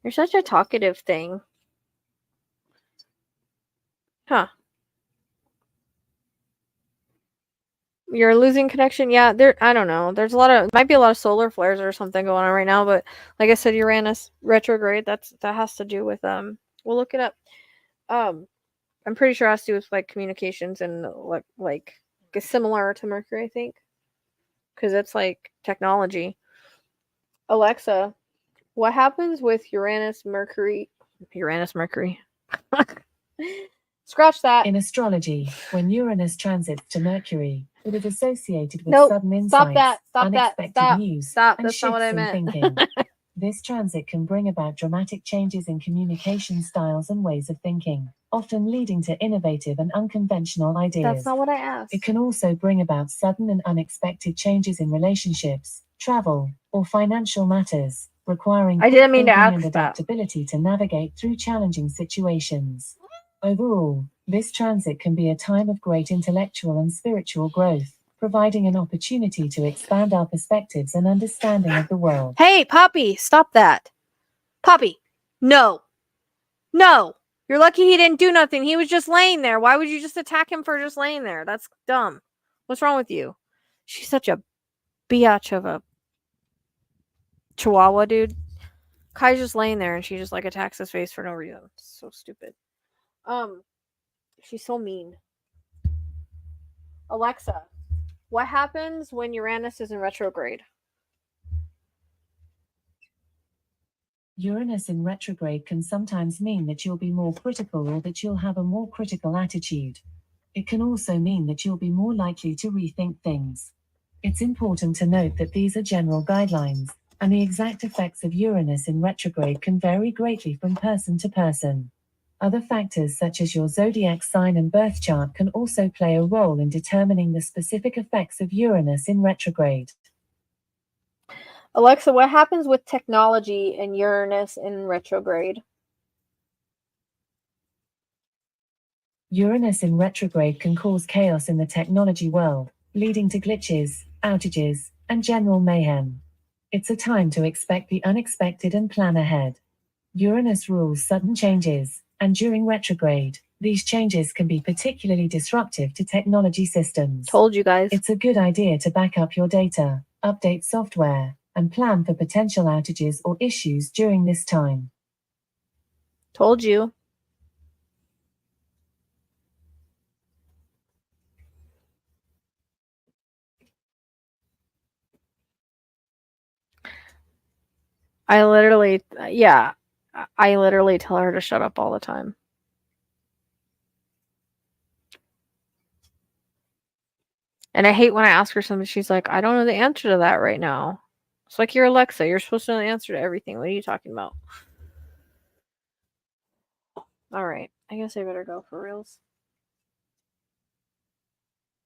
You're such a talkative thing. Huh. You're losing connection. Yeah, I don't know. There's might be a lot of solar flares or something going on right now, but like I said, Uranus retrograde, that has to do with we'll look it up. I'm pretty sure it has to do with like communications and like similar to Mercury, I think. Cuz it's like technology. Alexa, what happens with Uranus Mercury? Scratch that. In astrology, when Uranus transits to Mercury, it is associated with Nope. sudden Stop insights, that. Stop that. unexpected Stop. news, Stop. and That's not what I shifts in meant. thinking. This transit can bring about dramatic changes in communication styles and ways of thinking, often leading to innovative and unconventional ideas. That's not what I asked. It can also bring about sudden and unexpected changes in relationships, travel, or financial matters, requiring I didn't mean to quick thinking ask and that. adaptability to navigate through challenging situations. Overall, this transit can be a time of great intellectual and spiritual growth, providing an opportunity to expand our perspectives and understanding of the world. Hey, Poppy, stop that. Poppy, no. No. You're lucky he didn't do nothing. He was just laying there. Why would you just attack him for just laying there? That's dumb. What's wrong with you? She's such a biatch of a chihuahua, dude. Kai's just laying there and she just like attacks his face for no reason. It's so stupid. She's so mean. Alexa, what happens when Uranus is in retrograde? Uranus in retrograde can sometimes mean that you'll be more critical or that you'll have a more critical attitude. It can also mean that you'll be more likely to rethink things. It's important to note that these are general guidelines, and the exact effects of Uranus in retrograde can vary greatly from person to person. Other factors such as your zodiac sign and birth chart can also play a role in determining the specific effects of Uranus in retrograde. Alexa, what happens with technology and Uranus in retrograde? Uranus in retrograde can cause chaos in the technology world, leading to glitches, outages, and general mayhem. It's a time to expect the unexpected and plan ahead. Uranus rules sudden changes, and during retrograde, these changes can be particularly disruptive to technology systems. Told you guys. It's a good idea to back up your data, update software, and plan for potential outages or issues during this time. Told you. I literally tell her to shut up all the time. And I hate when I ask her something, she's like, I don't know the answer to that right now. It's like, you're Alexa. You're supposed to know the answer to everything. What are you talking about? All right. I guess I better go for reals.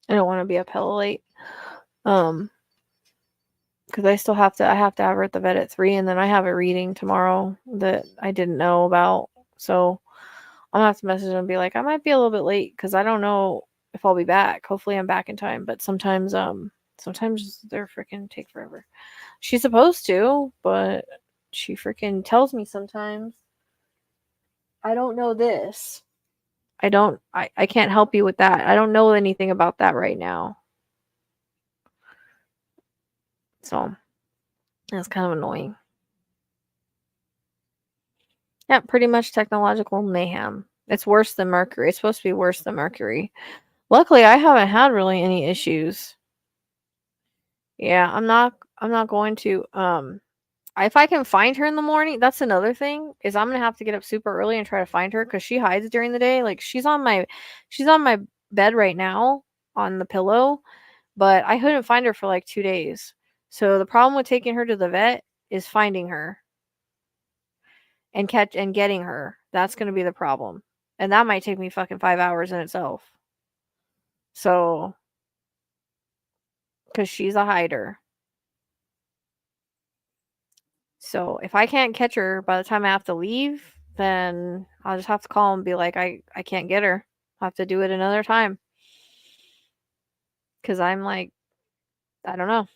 I don't want to be up hella late. Because I have to have her at the vet at 3, and then I have a reading tomorrow that I didn't know about. So I'm gonna have to message them and be like, I might be a little bit late because I don't know if I'll be back. Hopefully I'm back in time. But sometimes they're freaking take forever. She's supposed to, but she freaking tells me sometimes, I don't know this. I can't help you with that. I don't know anything about that right now. So that's kind of annoying. Yeah, pretty much technological mayhem. It's worse than Mercury. It's supposed to be worse than Mercury. Luckily, I haven't had really any issues. Yeah, I'm not going to if I can find her in the morning, that's another thing, is I'm going to have to get up super early and try to find her cuz she hides during the day. Like she's on my bed right now on the pillow, but I couldn't find her for like 2 days. So the problem with taking her to the vet is finding her and getting her. That's going to be the problem. And that might take me fucking 5 hours in itself. So cuz she's a hider. So if I can't catch her by the time I have to leave, then I'll just have to call and be like, I can't get her. I'll have to do it another time. Cuz I'm like, I don't know.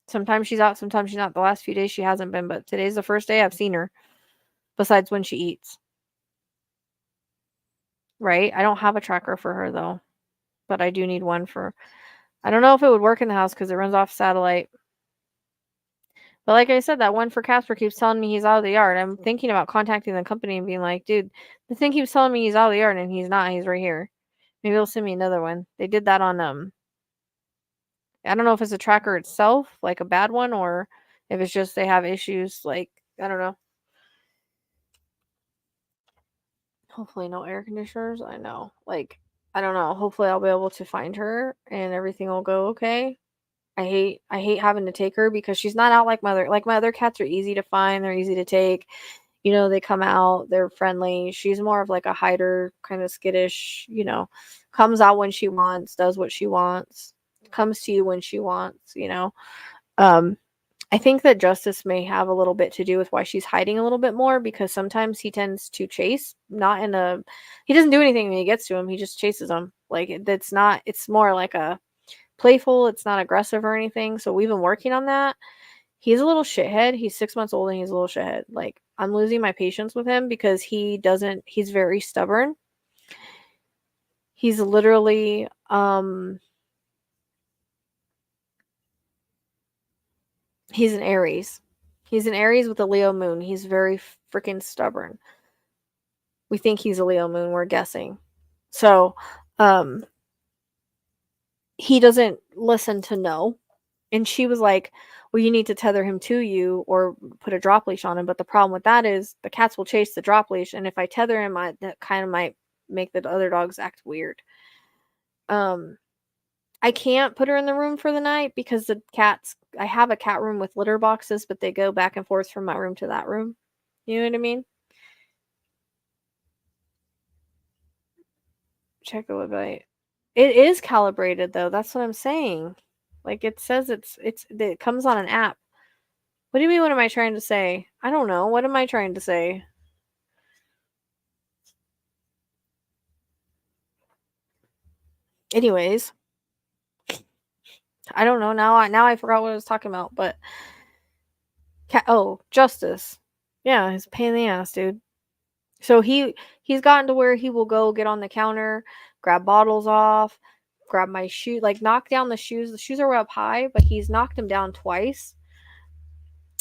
Sometimes she's out, sometimes she's not. The last few days she hasn't been, but today's the first day I've seen her. Besides when she eats. Right? I don't have a tracker for her though. But I do need one for I don't know if it would work in the house because it runs off satellite. But like I said, that one for Casper keeps telling me he's out of the yard. I'm thinking about contacting the company and being like, dude, the thing keeps telling me he's out of the yard and he's not. He's right here. Maybe they'll send me another one. They did that on I don't know if it's a tracker itself, like a bad one, or if it's just they have issues. Like, I don't know. Hopefully no air conditioners. I know. Like, I don't know. Hopefully I'll be able to find her and everything will go okay. I hate having to take her because she's not out like my other cats are easy to find, they're easy to take. You know, they come out, they're friendly. She's more of like a hider, kind of skittish, you know, comes out when she wants, does what she wants, comes to you when she wants, you know. Um I think that Justice may have a little bit to do with why she's hiding a little bit more because sometimes he tends to chase, not in a he doesn't do anything when he gets to him, he just chases him. Like that's not it's more like a playful, it's not aggressive or anything. So we've been working on that. He's a little shithead. He's 6 months old and he's a little shithead. Like I'm losing my patience with him because he's very stubborn. He's literally he's an Aries. He's an Aries with a Leo moon. He's very freaking stubborn. We think he's a Leo moon, we're guessing. So, he doesn't listen to no. And she was like, well, you need to tether him to you or put a drop leash on him. But the problem with that is the cats will chase the drop leash. And if I tether him, that kind of might make the other dogs act weird. I can't put her in the room for the night because I have a cat room with litter boxes, but they go back and forth from my room to that room. You know what I mean? Check the website. It is calibrated though. That's what I'm saying. Like it says it comes on an app. What do you mean? What am I trying to say? I don't know. What am I trying to say? Anyways, I don't know. Now I forgot what I was talking about. But Justice. Yeah, he's a pain in the ass, dude. So he's gotten to where he will go get on the counter, grab bottles off, grab my shoe, like knock down the shoes. The shoes are up high, but he's knocked them down twice.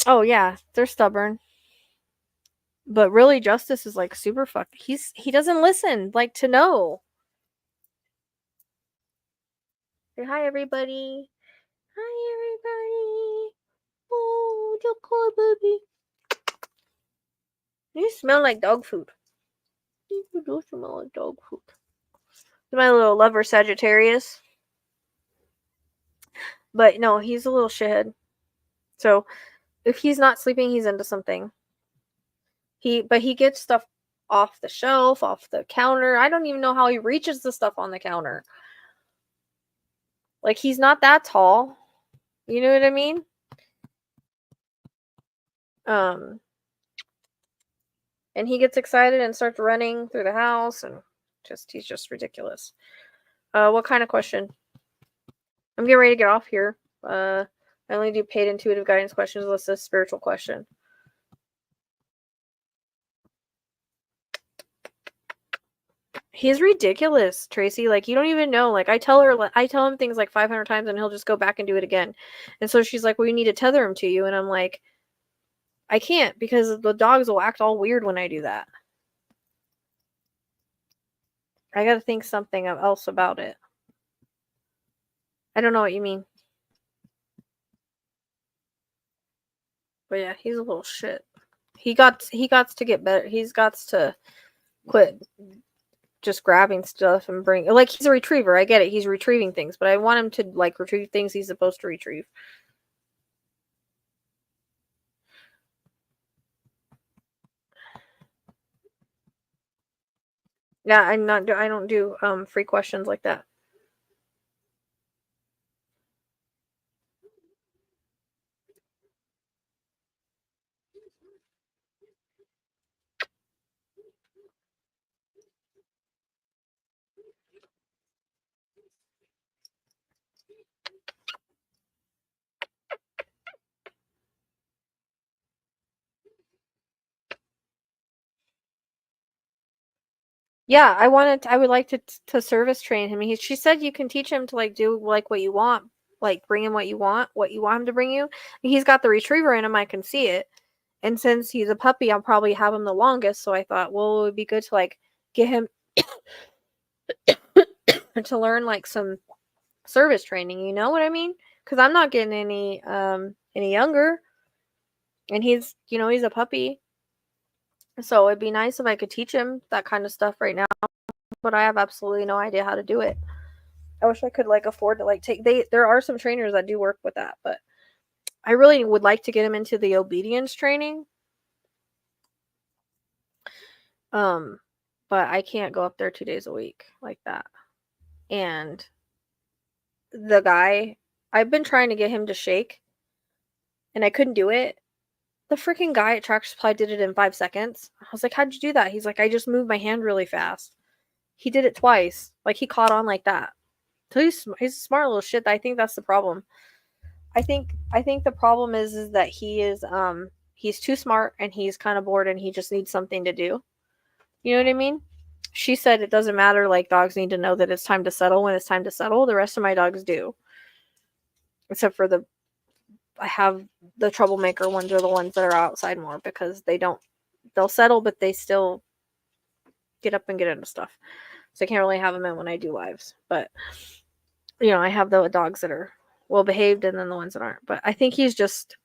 Oh yeah, they're stubborn. But really, Justice is like super fucked. He doesn't listen, like to know. Say hi, everybody. Hi, everybody. Oh, you cool, baby. You smell like dog food. You do smell like dog food. My little lover Sagittarius. But no, he's a little shithead. So if he's not sleeping, he's into something. But he gets stuff off the shelf, off the counter. I don't even know how he reaches the stuff on the counter. Like he's not that tall. You know what I mean? And he gets excited and starts running through the house and he's just ridiculous. What kind of question? I'm getting ready to get off here. I only do paid intuitive guidance questions unless it's a spiritual question. He's ridiculous, Tracy. Like you don't even know. Like I tell him things like 500 times and he'll just go back and do it again. And so she's like, well, you need to tether him to you. And I'm like, I can't because the dogs will act all weird when I do that. I gotta think something else about it. I don't know what you mean. But yeah, he's a little shit. He got to get better. He's got to quit just grabbing stuff and bring like he's a retriever. I get it. He's retrieving things, but I want him to like retrieve things he's supposed to retrieve. Yeah, I don't do free questions like that. Yeah, I would like to service train him. She said you can teach him to like do like what you want, like bring him what you want him to bring you. He's got the retriever in him, I can see it. And since he's a puppy, I'll probably have him the longest, so I thought, well, it would be good to like get him to learn like some service training, you know what I mean? Cuz I'm not getting any younger, and he's, he's a puppy. So it'd be nice if I could teach him that kind of stuff right now, but I have absolutely no idea how to do it. I wish I could like afford to like take there are some trainers that do work with that, but I really would like to get him into the obedience training. But I can't go up there 2 days a week like that. And the guy, I've been trying to get him to shake and I couldn't do it. The freaking guy at Tractor Supply did it in 5 seconds. I was like, how'd you do that? He's like, I just moved my hand really fast. He did it twice. Like, he caught on like that. So he's a smart little shit. I think that's the problem. I think the problem is that he's too smart and he's kind of bored and he just needs something to do. You know what I mean? She said it doesn't matter, like dogs need to know that it's time to settle when it's time to settle. The rest of my dogs do. Except for I have the troublemaker ones are the ones that are outside more because they'll settle, but they still get up and get into stuff. So I can't really have them in when I do lives. But, I have the dogs that are well behaved and then the ones that aren't. But I think he's just,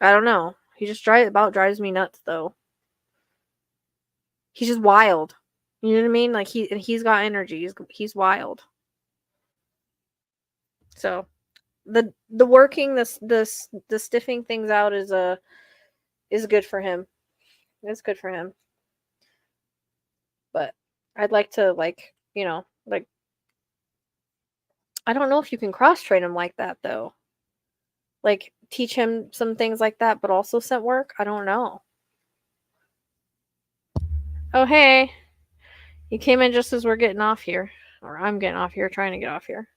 I don't know. He just drives me nuts though. He's just wild. You know what I mean? Like he's got energy. He's wild. So the working the stiffing things out is good for him. It's good for him. But I'd like to like I don't know if you can cross train him like that though. Like teach him some things like that, but also scent work. I don't know. Oh hey, you came in just as we're getting off here, or I'm getting off here, trying to get off here.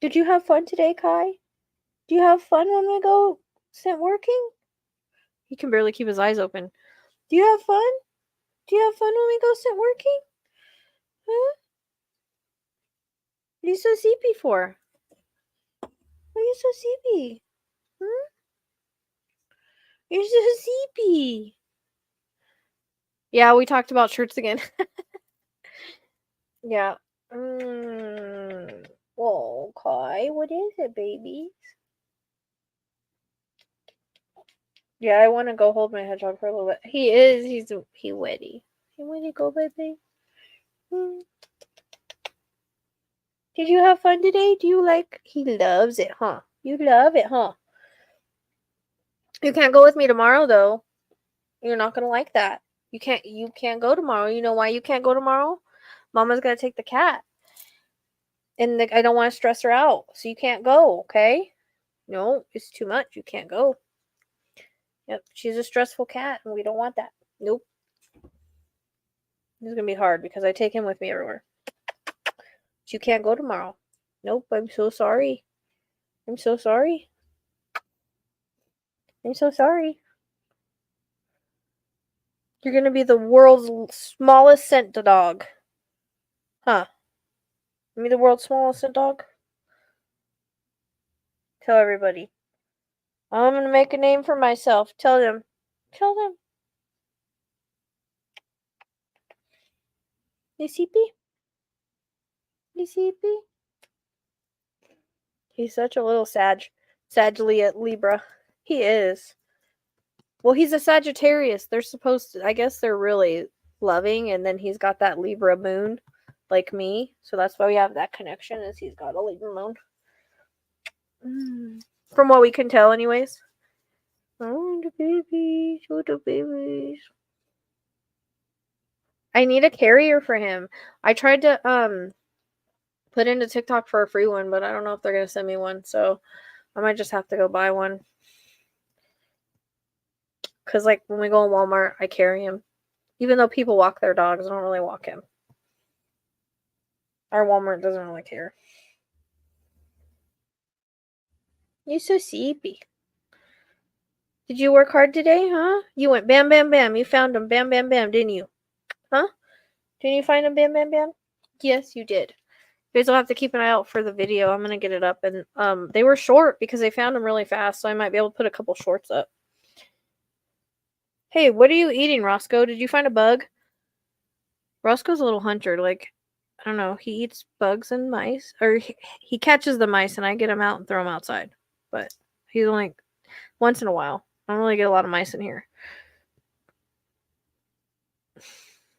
Did you have fun today, Kai? Do you have fun when we go scent working? He can barely keep his eyes open. Do you have fun? Do you have fun when we go scent working? Huh? What are you so sleepy for? Why are you so sleepy? Huh? You're so sleepy. Yeah, we talked about shirts again. Yeah. Oh, Kai, what is it, baby? Yeah, I want to go hold my hedgehog for a little bit. He's wetty. You want to go, baby? Did you have fun today? He loves it, huh? You love it, huh? You can't go with me tomorrow, though. You're not going to like that. You can't go tomorrow. You know why you can't go tomorrow? Mama's got to take the cat. And I don't want to stress her out. So you can't go, okay? No, it's too much. You can't go. Yep, she's a stressful cat, and we don't want that. Nope. This is going to be hard because I take him with me everywhere. But you can't go tomorrow. Nope, I'm so sorry. I'm so sorry. I'm so sorry. You're going to be the world's smallest scent dog. Huh? Me the world's smallest scent dog? Tell everybody. I'm going to make a name for myself. Tell them. Tell them. You sleepy? You sleepy? He's such a little Libra. He is. Well, he's a Sagittarius. They're supposed to, I guess they're really loving, and then he's got that Libra moon, like me. So that's why we have that connection, is he's got a Libra moon. From what we can tell, anyways. Oh, the babies. Oh, the babies. I need a carrier for him. I tried to, put into TikTok for a free one, but I don't know if they're going to send me one. So I might just have to go buy one. Because, like, when we go in Walmart, I carry him. Even though people walk their dogs, I don't really walk him. Our Walmart doesn't really care. You're so sleepy. Did you work hard today, huh? You went bam, bam, bam. You found them bam, bam, bam, didn't you? Huh? Didn't you find them bam, bam, bam? Yes, you did. You guys will have to keep an eye out for the video. I'm going to get it up. And they were short because they found them really fast, so I might be able to put a couple shorts up. Hey, what are you eating, Roscoe? Did you find a bug? Roscoe's a little hunter. Like, I don't know. He eats bugs and mice. Or he catches the mice, and I get them out and throw them outside. But he's only once in a while. I don't really get a lot of mice in here.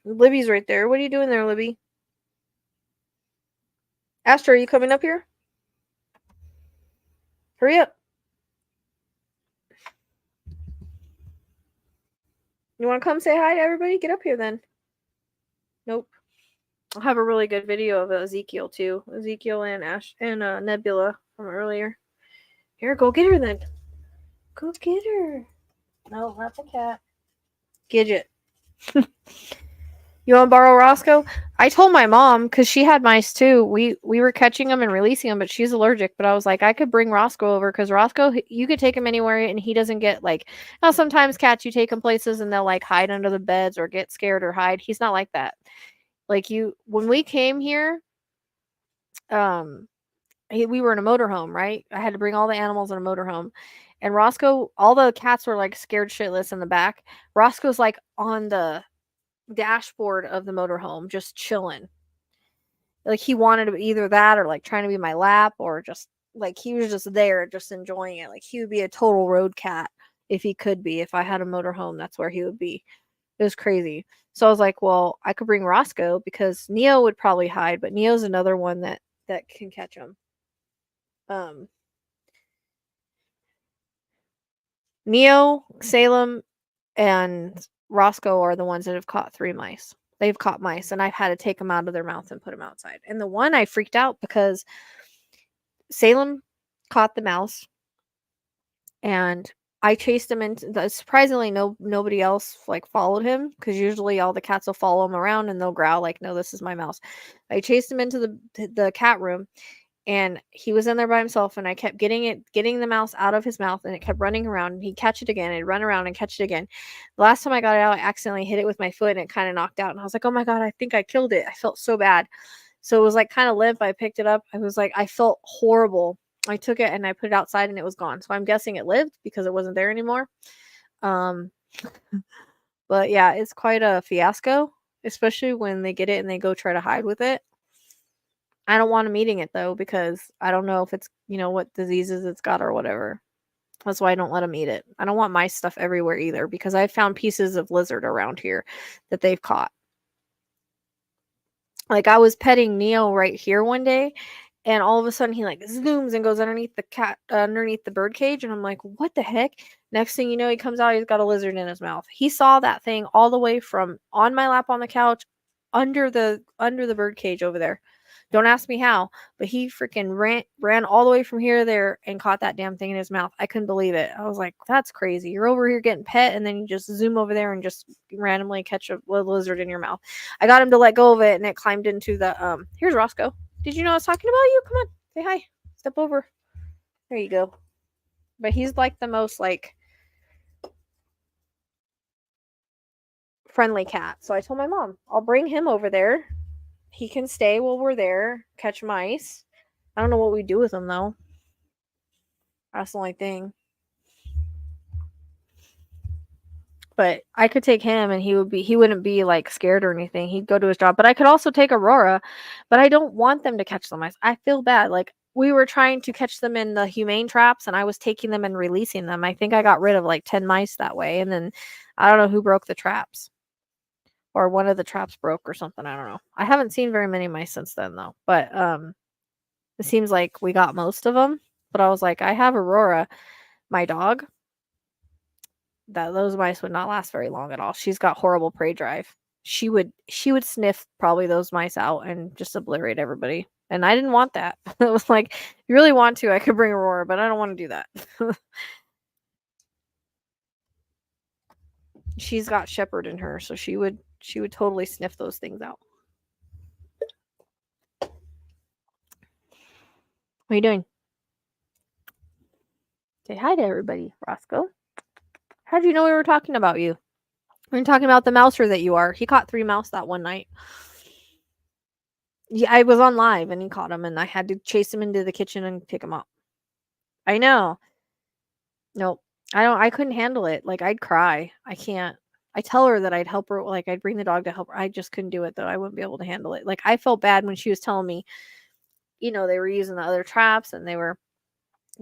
Libby's right there. What are you doing there, Libby? Astra, are you coming up here? Hurry up. You want to come say hi to everybody? Get up here then. Nope. I'll have a really good video of Ezekiel too. Ezekiel and Ash and Nebula from earlier. Here, go get her then. Go get her. No, not the cat. Gidget. You want to borrow Roscoe? I told my mom because she had mice too. We were catching them and releasing them, but she's allergic. But I was like, I could bring Roscoe over because Roscoe, you could take him anywhere and he doesn't get like. Now sometimes cats you take them places and they'll like hide under the beds or get scared or hide. He's not like that. Like when we came here, we were in a motorhome, right? I had to bring all the animals in a motorhome, and Roscoe, all the cats were like scared shitless in the back. Roscoe's like on the dashboard of the motorhome, just chilling. Like he wanted to be either that or like trying to be my lap or just like he was just there, just enjoying it. Like he would be a total road cat if he could be. If I had a motorhome, that's where he would be. It was crazy. So I was like, well, I could bring Roscoe because Neo would probably hide, but Neo's another one that can catch him. Neo, Salem, and Roscoe are the ones that have caught 3 mice. They've caught mice, and I've had to take them out of their mouth and put them outside. And the one I freaked out because Salem caught the mouse, and I chased him into. Surprisingly, nobody else like followed him because usually all the cats will follow him around and they'll growl like, "No, this is my mouse." I chased him into the cat room, and he was in there by himself, and I kept getting the mouse out of his mouth, and it kept running around, and he'd catch it again, and run around and catch it again. The last time I got it out, I accidentally hit it with my foot, and it kind of knocked out, and I was like, oh my god, I think I killed it. I felt so bad. So it was like kind of limp. I picked it up. I was like, I felt horrible. I took it and I put it outside, and it was gone. So I'm guessing it lived because it wasn't there anymore. But yeah, it's quite a fiasco, especially when they get it and they go try to hide with it. I don't want them eating it though because I don't know if it's, what diseases it's got or whatever. That's why I don't let them eat it. I don't want my stuff everywhere either because I've found pieces of lizard around here that they've caught. Like I was petting Neo right here one day, and all of a sudden he like zooms and goes underneath the bird cage, and I'm like, what the heck? Next thing you know, he comes out, he's got a lizard in his mouth. He saw that thing all the way from on my lap on the couch under the bird cage over there. Don't ask me how, but he freaking ran all the way from here to there and caught that damn thing in his mouth. I couldn't believe it. I was like, that's crazy. You're over here getting pet, and then you just zoom over there and just randomly catch a lizard in your mouth. I got him to let go of it, and it climbed into the here's Roscoe. Did you know I was talking about you? Come on, say hi. Step over. There you go. But he's like the most like friendly cat. So I told my mom, I'll bring him over there. He can stay while we're there, catch mice. I don't know what we do with him though. That's the only thing. But I could take him and he wouldn't be like scared or anything. He'd go to his job. But I could also take Aurora, but I don't want them to catch the mice. I feel bad. Like we were trying to catch them in the humane traps and I was taking them and releasing them. I think I got rid of like 10 mice that way. And then I don't know who broke the traps. Or one of the traps broke or something. I don't know. I haven't seen very many mice since then though. But it seems like we got most of them. But I was like, I have Aurora, my dog. That those mice would not last very long at all. She's got horrible prey drive. She would sniff probably those mice out and just obliterate everybody. And I didn't want that. It was like, if you really want to, I could bring Aurora, but I don't want to do that. She's got shepherd in her, so she would totally sniff those things out. What are you doing? Say hi to everybody, Roscoe. How do you know we were talking about you? We were talking about the mouser that you are. He caught 3 mouse that one night. Yeah, I was on live and he caught him and I had to chase him into the kitchen and pick him up. I know. Nope. I couldn't handle it. Like, I'd cry. I can't. I tell her that I'd help her, like, I'd bring the dog to help her. I just couldn't do it, though. I wouldn't be able to handle it. Like, I felt bad when she was telling me, they were using the other traps and they were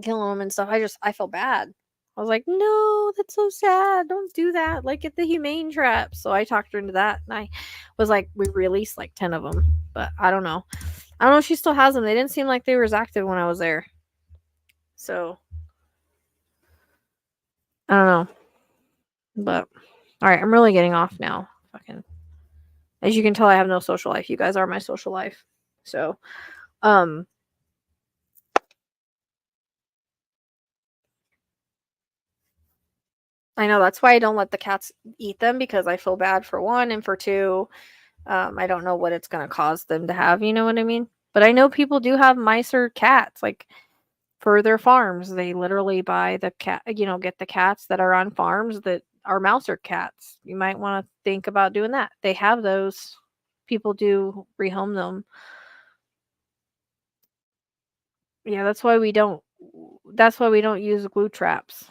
killing them and stuff. I felt bad. I was like, no, that's so sad. Don't do that. Like, get the humane traps. So I talked her into that. And I was like, we released like 10 of them. But I don't know. I don't know if she still has them. They didn't seem like they were as active when I was there. So I don't know. But all right, I'm really getting off now. Fucking, as you can tell, I have no social life. You guys are my social life. So, I know that's why I don't let the cats eat them, because I feel bad, for one, and for two, I don't know what it's gonna cause them to have. You know what I mean? But I know people do have mice or cats, like, for their farms. They literally buy the cat, get the cats that are on farms that are mouse or cats. You might want to think about doing that. They have those. People do rehome them. Yeah, that's why we don't use glue traps.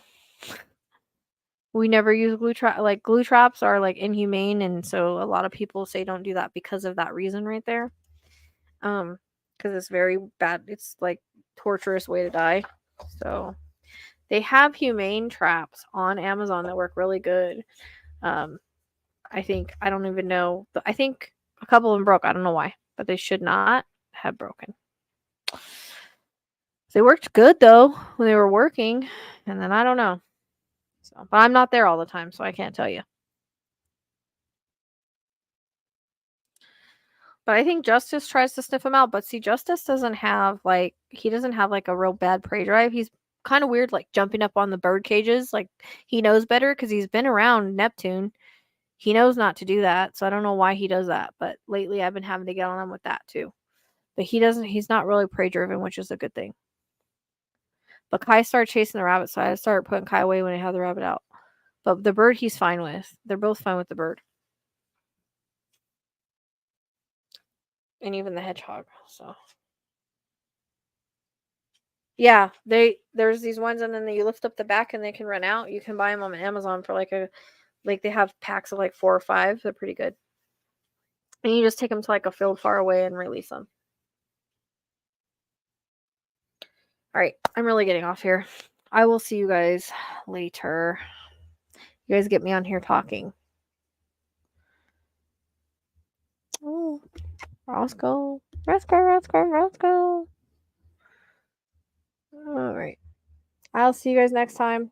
We never use glue trap. Like, glue traps are like inhumane, and so a lot of people say don't do that because of that reason right there. Because it's very bad. It's like torturous way to die. So they have humane traps on Amazon that work really good. I think, I don't even know. I think a couple of them broke. I don't know why, but they should not have broken. They worked good though when they were working, and then I don't know. So, but I'm not there all the time, so I can't tell you. But I think Justice tries to sniff him out. But see, Justice doesn't have like a real bad prey drive. He's kind of weird, like jumping up on the bird cages. Like, he knows better because he's been around Neptune. He knows not to do that, so I don't know why he does that. But lately, I've been having to get on him with that too. But he's not really prey driven, which is a good thing. But Kai started chasing the rabbit, so I started putting Kai away when I had the rabbit out. But the bird, he's fine with. They're both fine with the bird. And even the hedgehog. So yeah, there's these ones, and then you lift up the back and they can run out. You can buy them on Amazon for they have packs of like 4 or 5. They're pretty good. And you just take them to like a field far away and release them. All right, I'm really getting off here. I will see you guys later. You guys get me on here talking. Oh, Roscoe. All right. I'll see you guys next time.